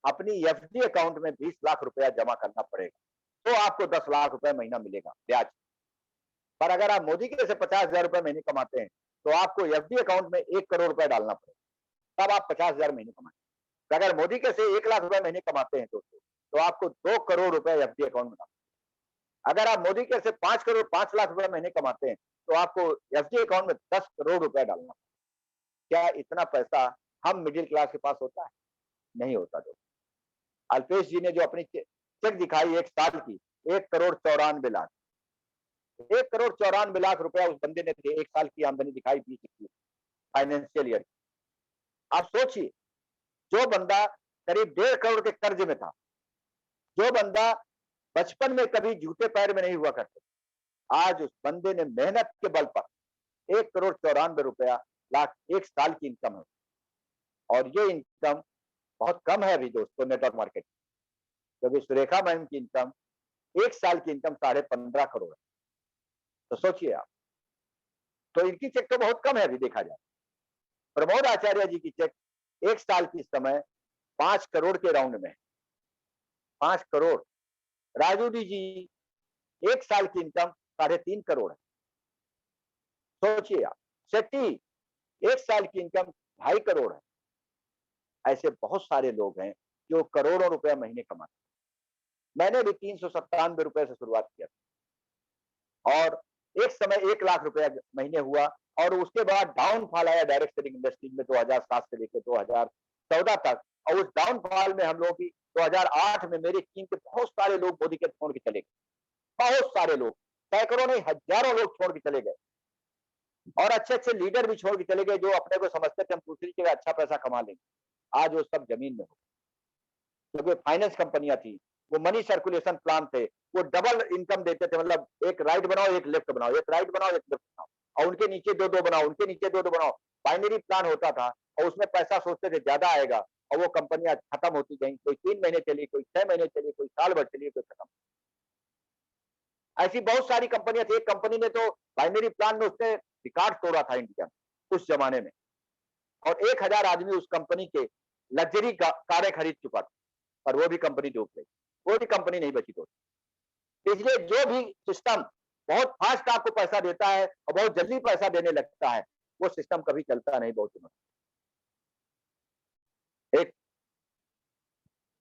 अपनी एफडी अकाउंट में 20 लाख रुपया जमा करना पड़ेगा, तो आपको 10 लाख रुपए महीना मिलेगा ब्याज। पर अगर आप मोदी केयर से 50,000 रुपए महीने कमाते हैं तो आपको एफडी अकाउंट में 1 करोड़ रुपए डालना पड़ेगा, तब आप 50,000 महीने कमाएंगे। अगर मोदी केयर से 1 लाख रुपए महीने कमाते हैं दोस्तों, तो आपको 2 करोड़ रुपए एफडी अकाउंट में डालना। अगर आप मोदी केयर से 5 लाख रुपए महीने कमाते हैं तो आपको एफडी अकाउंट में 10 करोड़ रुपए डालना। क्या इतना पैसा हम मिडिल क्लास के पास होता है? नहीं होता दोस्तों। अल्पेश जी ने जो अपनी चेक दिखाई 1 साल की 1 करोड़ 94 लाख, 1 करोड़ 94 लाख रुपया उस बंदे ने 1 साल की आमदनी दिखाई 20 फाइनेंशियल ईयर। आप सोचिए, जो बंदा करीब 1.5 करोड़ के कर्ज में था, जो बंदा बचपन में कभी जूते पैर में नहीं हुआ करते, आज उस बंदे ने मेहनत के बल पर 1 करोड़ 94 लाख 1 साल की इनकम है। और ये इनकम बहुत कम है अभी दोस्तों नेटवर्क मार्केट, क्योंकि सुरेखा मैम की इनकम 1 साल की इनकम 15.5 करोड़ है। तो सोचिए आप, तो इनकी चेक तो बहुत कम है अभी देखा जाए। प्रमोद आचार्य जी की चेक 1 साल की समय 5 करोड़ के राउंड में है, 5 करोड़। राजू जी 1 साल की इनकम 3.5 करोड़ है। सोचिए आप, शेट्टी 1 साल की इनकम 2.5 करोड़ है। ऐसे बहुत सारे लोग हैं जो करोड़ों रुपए महीने कमाते हैं। मैंने भी 397 रुपए से शुरुआत किया और एक समय 1 लाख रुपया महीने हुआ और उसके बाद डाउनफॉल आया डायरेक्ट सेलिंग इंडस्ट्री में 2007 से लेकर 2014 तक। और उस डाउनफॉल में हम लोगों की 2008 में मेरी टीम के बहुत सारे लोग मोदी के छोड़ के चले गए, बहुत सारे लोग, सैकड़ों नहीं हजारों लोग छोड़ के चले गए और अच्छे अच्छे लीडर भी छोड़ के चले गए जो अपने को समझते थे हम दूसरी जगह अच्छा पैसा कमा लेंगे। आज वो सब जमीन में हो, क्योंकि फाइनेंस कंपनियां थी, वो मनी सर्कुलेशन प्लान थे, वो डबल इनकम देते थे, मतलब एक राइट बनाओ एक लेफ्ट बनाओ, एक राइट बनाओ एक लेफ्ट बनाओ, और उनके नीचे 2-2 बनाओ, उनके नीचे 2-2 बनाओ। बाइनरी प्लान होता था और उसमें पैसा सोचते थे ज्यादा आएगा और वो कंपनियां खत्म होती गई, कोई 3 महीने चली, कोई 6 महीने चली, कोई साल भर चली, कोई खत्म। ऐसी बहुत सारी कंपनियां थी। एक कंपनी ने तो बाइनरी प्लान में उसने रिकॉर्ड तोड़ा था इंडिया में उस जमाने में, और 1000 आदमी उस कंपनी के लग्जरी कारें खरीद चुका था, पर वो भी कंपनी डूब गई, वो भी कंपनी नहीं बची दोस्तों। इसलिए जो भी सिस्टम बहुत फास्ट आपको पैसा देता है और बहुत जल्दी पैसा देने लगता है, वो सिस्टम कभी चलता नहीं बहुत दिनों।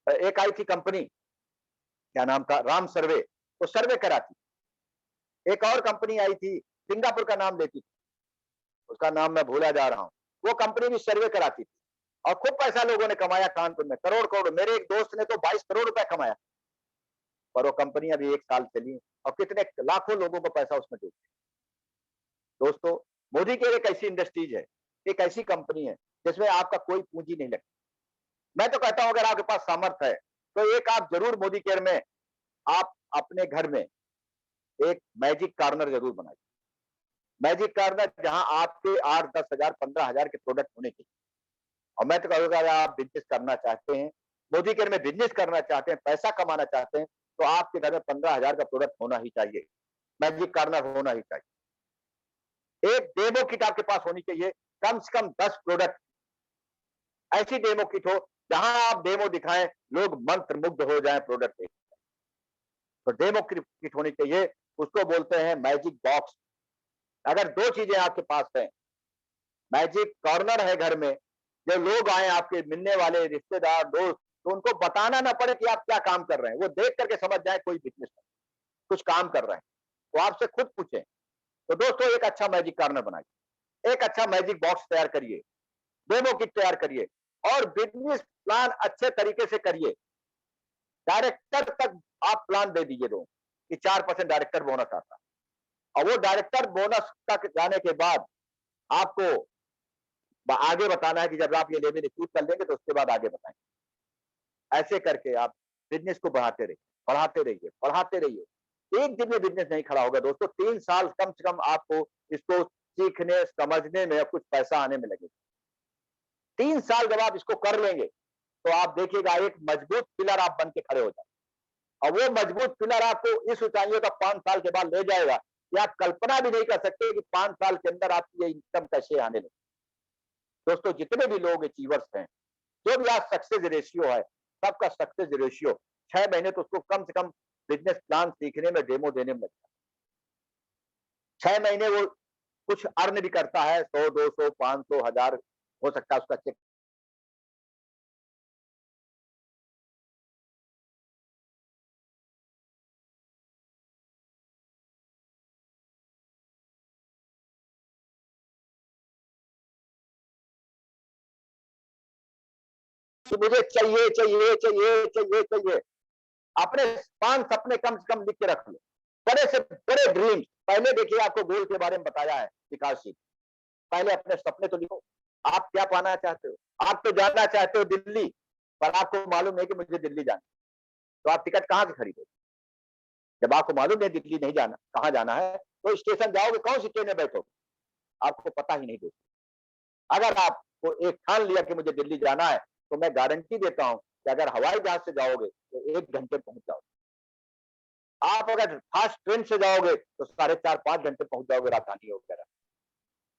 एक आई थी कंपनी, क्या नाम था, राम सर्वे, वो सर्वे कराती। एक और कंपनी आई थी, सिंगापुर का नाम लेती थी, उसका नाम मैं भूला जा रहा हूं, वो कंपनी भी सर्वे कराती थी और खूब पैसा लोगों ने कमाया कानपुर में, करोड़ करोड़। मेरे एक दोस्त ने तो 22 करोड़ रुपए कमाया, पर वो कंपनी अभी 1 साल चली और कितने लाखों लोगों को पैसा उसमें डूब गया। दोस्तों, मोदी केयर एक ऐसी इंडस्ट्रीज है, एक ऐसी कंपनी है जिसमें आपका कोई पूंजी नहीं लगती। मैं तो कहता हूं अगर आपके पास सामर्थ्य है तो एक आप जरूर मोदी केयर में आप अपने घर में एक मैजिक कॉर्नर जरूर बनाइए। मैजिक कॉर्नर जहां आपके 8-10 हजार 15 हजार के प्रोडक्ट होने चाहिए। और मैं तो कहूँगा अगर आप बिजनेस करना चाहते हैं, मोदी केयर में बिजनेस करना चाहते हैं, पैसा कमाना चाहते हैं, तो आपके घर में 15 हजार का प्रोडक्ट होना ही चाहिए, मैजिक कॉर्नर होना ही चाहिए। एक डेमो किट आपके पास होनी चाहिए, कम से कम 10 प्रोडक्ट ऐसी डेमो किट हो जहां आप डेमो दिखाएं, लोग मंत्र मुग्ध हो जाएं प्रोडक्ट देख। तो डेमो किट होनी चाहिए, उसको बोलते हैं मैजिक बॉक्स। अगर 2 चीजें आपके पास हैं, मैजिक कॉर्नर है घर में, जो लोग आए आपके मिलने वाले रिश्तेदार दोस्त, तो उनको बताना ना पड़े कि आप क्या काम कर रहे हैं, वो देख करके समझ जाए कोई बिजनेस कुछ काम कर रहे हैं, तो आपसे खुद पूछें। तो दोस्तों, एक अच्छा मैजिक कॉर्नर बनाइए, एक अच्छा मैजिक बॉक्स तैयार करिए, डेमो किट तैयार करिए और बिजनेस प्लान अच्छे तरीके से करिए। डायरेक्टर तक आप प्लान दे दीजिए लोगों कि 4% डायरेक्टर बोनस आता है, और वो डायरेक्टर बोनस तक जाने के बाद आपको आगे बताना है कि जब आप ये लेवल अचीव कर लेंगे तो उसके बाद आगे बताएंगे। ऐसे करके आप बिजनेस को बढ़ाते रहिए, बढ़ाते रहिए, बढ़ाते रहिए। एक दिन में बिजनेस नहीं खड़ा होगा दोस्तों, 3 साल कम से कम आपको इसको सीखने समझने में कुछ पैसा आने में लगेगा। 3 साल जब आप इसको कर लेंगे तो आप देखिएगा एक मजबूत पिलर आप बन के खड़े हो जाए, और वो मजबूत पिलर आपको इस ऊंचाइयों का 5 साल के बाद ले जाएगा कि आप कल्पना भी नहीं कर सकते कि 5 साल के अंदर आपकी ये इनकम कैसे आने लगे। दोस्तों जितने भी लोग अचीवर्स हैं, जो भी आज सक्सेस रेशियो है, सबका सक्सेस रेशियो 6 महीने तो उसको कम से कम बिजनेस प्लान सीखने में, डेमो देने में लगता है। 6 महीने वो कुछ अर्न भी करता है, 100, 200, 500, 1000 हो सकता है उसका चेक। कि मुझे चाहिए चाहिए चाहिए चाहिए चाहिए। अपने 5 सपने कम से कम लिख के रख लो, बड़े से बड़े ड्रीम्स। पहले देखिए, आपको गोल के बारे में बताया है विकास जी, पहले अपने सपने तो लिखो। आप क्या पाना चाहते हो? आप तो जाना चाहते हो दिल्ली, पर आपको मालूम है कि मुझे दिल्ली जाना, तो आप टिकट कहां से खरीदोगे? जब आपको मालूम है दिल्ली नहीं जाना, कहां जाना है, तो स्टेशन जाओगे, कौन सी ट्रेन में बैठोगे? आपको पता ही नहीं दोस्तों। अगर आपको एक ठान लिया कि मुझे दिल्ली जाना है, तो मैं गारंटी देता हूं कि अगर हवाई जहाज से जाओगे तो 1 घंटे पहुंच जाओगे। आप अगर फास्ट ट्रेन से जाओगे तो 4.5-5 घंटे पहुंच जाओगे राजधानी वगैरह।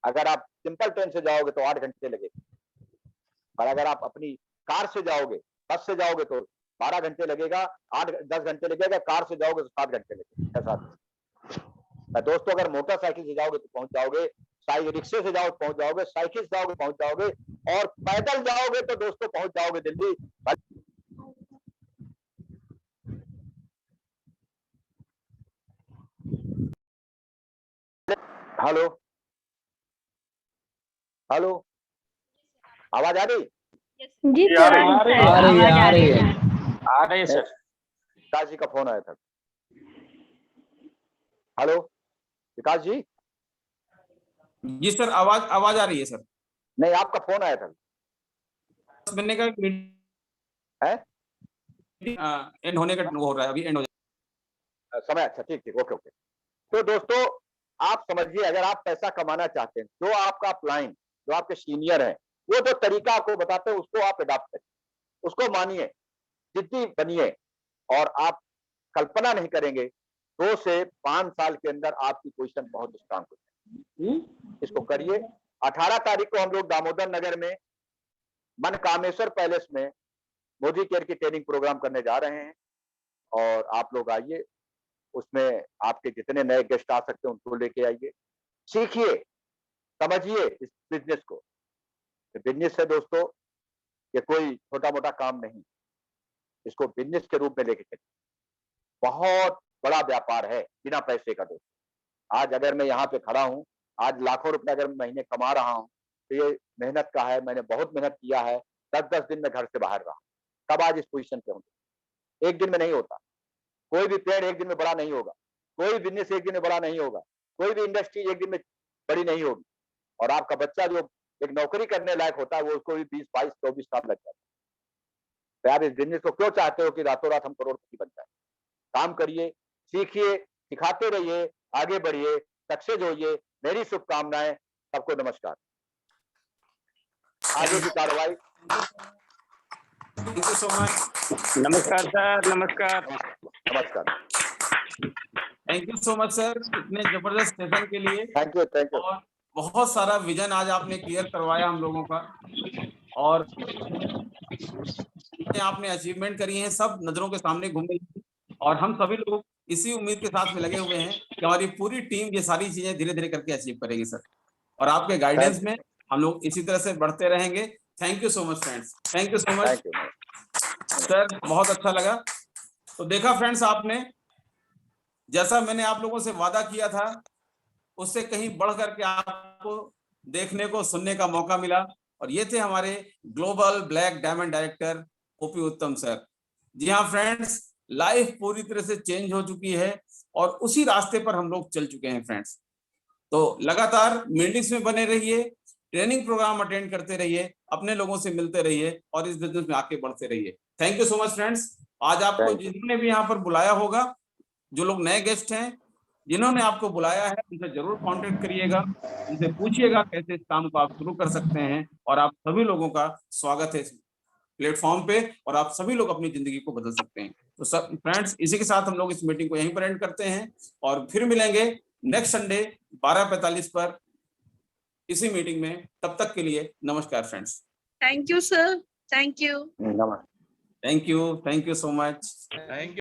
अगर आप सिंपल ट्रेन से जाओगे तो 8 घंटे लगेगा, और अगर आप अपनी कार से जाओगे, बस से जाओगे तो 12 घंटे लगेगा, 8-10 घंटे लगेगा। कार से जाओगे तो 7 घंटे लगेगा, 6-7। दोस्तों अगर मोटरसाइकिल से जाओगे तो पहुंच जाओगे, रिक्शे से जाओ पहुंच जाओगे, साइकिल से जाओगे पहुंच जाओगे, और पैदल जाओगे तो दोस्तों पहुंच जाओगे दिल्ली। हेलो हेलो, आवाज आ रही? जी सर, आ रही है, आ रही है। आ रही है सर। विकास जी का फोन आया था। हेलो विकास जी। जी सर, आवाज आवाज आ रही है सर। नहीं, आपका फोन आया था। बनने का है एंड होने का हो रहा है, अभी एंड हो समय। अच्छा, ठीक ठीक, ओके ओके। तो दोस्तों आप समझिए, अगर आप पैसा कमाना चाहते हैं, जो आपका अपलाइन, जो आपके सीनियर हैं, वो जो तरीका आपको बताते हैं उसको आप अडॉप्ट करिए, उसको मानिए, जिद्दी बनिए, और आप कल्पना नहीं करेंगे 2 से 5 साल के अंदर आपकी पोजीशन बहुत स्ट्रांग हो जाएगी। इसको करिए। 18 तारीख को हम लोग दामोदर नगर में मनकामेश्वर पैलेस में मोदी केयर की ट्रेनिंग प्रोग्राम करने जा रहे हैं, और आप लोग आइए। उसमें आपके जितने नए गेस्ट आ सकते हैं उनको लेके आइए, सीखिए, समझिए इस बिजनेस को। बिजनेस है दोस्तों, ये कोई छोटा मोटा काम नहीं, इसको बिजनेस के रूप में लेके चलिए। बहुत बड़ा व्यापार है बिना पैसे का दोस्तों। आज अगर मैं यहाँ पे खड़ा हूँ, आज लाखों रुपए अगर महीने कमा रहा हूँ, तो ये मेहनत का है। मैंने बहुत मेहनत किया है, 10-10 दिन में घर से बाहर रहा, तब आज इस पोजीशन पे हूँ। एक दिन में नहीं होता, कोई भी पेड़ एक दिन में बड़ा नहीं होगा, कोई बिजनेस एक दिन में बड़ा नहीं होगा, कोई भी इंडस्ट्री एक दिन में बड़ी नहीं होगी। और आपका बच्चा जो एक नौकरी करने लायक होता है, वो उसको भी 20, 22, 24 साल लग जाता है। तो आप इस बिजनेस को क्यों चाहते हो कि रातों रात हम करोड़पति बन जाए? काम करिए, सीखिए, सिखाते रहिए, आगे बढ़िए, सक्सेस होइए। मेरी शुभकामनाएं। सबको नमस्कार। आगे की कार्रवाई। Thank you so much. नमस्कार सर, नमस्कार। नमस्कार। Thank you so much sir, इतने जबरदस्त सेशन के लिए। Thank you, thank you. और बहुत सारा विजन आज आपने क्लियर करवाया हम लोगों का, और आपने अचीवमेंट करी है, सब नजरों के सामने घूम रही है, और हम सभी लोग इसी उम्मीद के साथ में लगे हुए हैं कि हमारी पूरी टीम ये सारी चीजें धीरे धीरे करके अचीव करेगी सर, और आपके गाइडेंस में हम लोग इसी तरह से बढ़ते रहेंगे। Thank you so much friends, thank you so much sir, बहुत अच्छा लगा। तो देखा फ्रेंड्स, आपने जैसा मैंने आप लोगों से वादा किया था, उससे कहीं बढ़ करके आपको देखने को, सुनने का मौका मिला। और ये थे हमारे global black diamond director OP उत्तम सर। जी हाँ फ्रेंड्स, लाइफ पूरी तरह से चेंज हो चुकी है और उसी रास्ते पर हम लोग चल चुके हैं फ्रेंड्स। तो लगातार मीटिंग्स में बने रहिए, ट्रेनिंग प्रोग्राम अटेंड करते रहिए, अपने लोगों से मिलते रहिए और इस बिजनेस में आगे बढ़ते रहिए। Thank you so much friends. आज आपको जिन्होंने भी यहाँ पर बुलाया होगा, जो लोग नए गेस्ट हैं, जिन्होंने आपको बुलाया है, उनसे जरूर कांटेक्ट करिएगा, उनसे पूछिएगा कैसे इस काम को आप शुरू कर सकते हैं। और आप सभी लोगों का स्वागत है इस प्लेटफॉर्म पे और आप सभी लोग अपनी जिंदगी को बदल सकते हैं। तो सब फ्रेंड्स, इसी के साथ हम लोग इस मीटिंग को यहीं पर एंड करते हैं और फिर मिलेंगे नेक्स्ट संडे 12:45 पर इसी मीटिंग में। तब तक के लिए नमस्कार friends. Thank you sir, thank you. नमस्कार। Thank you so much. Thank you.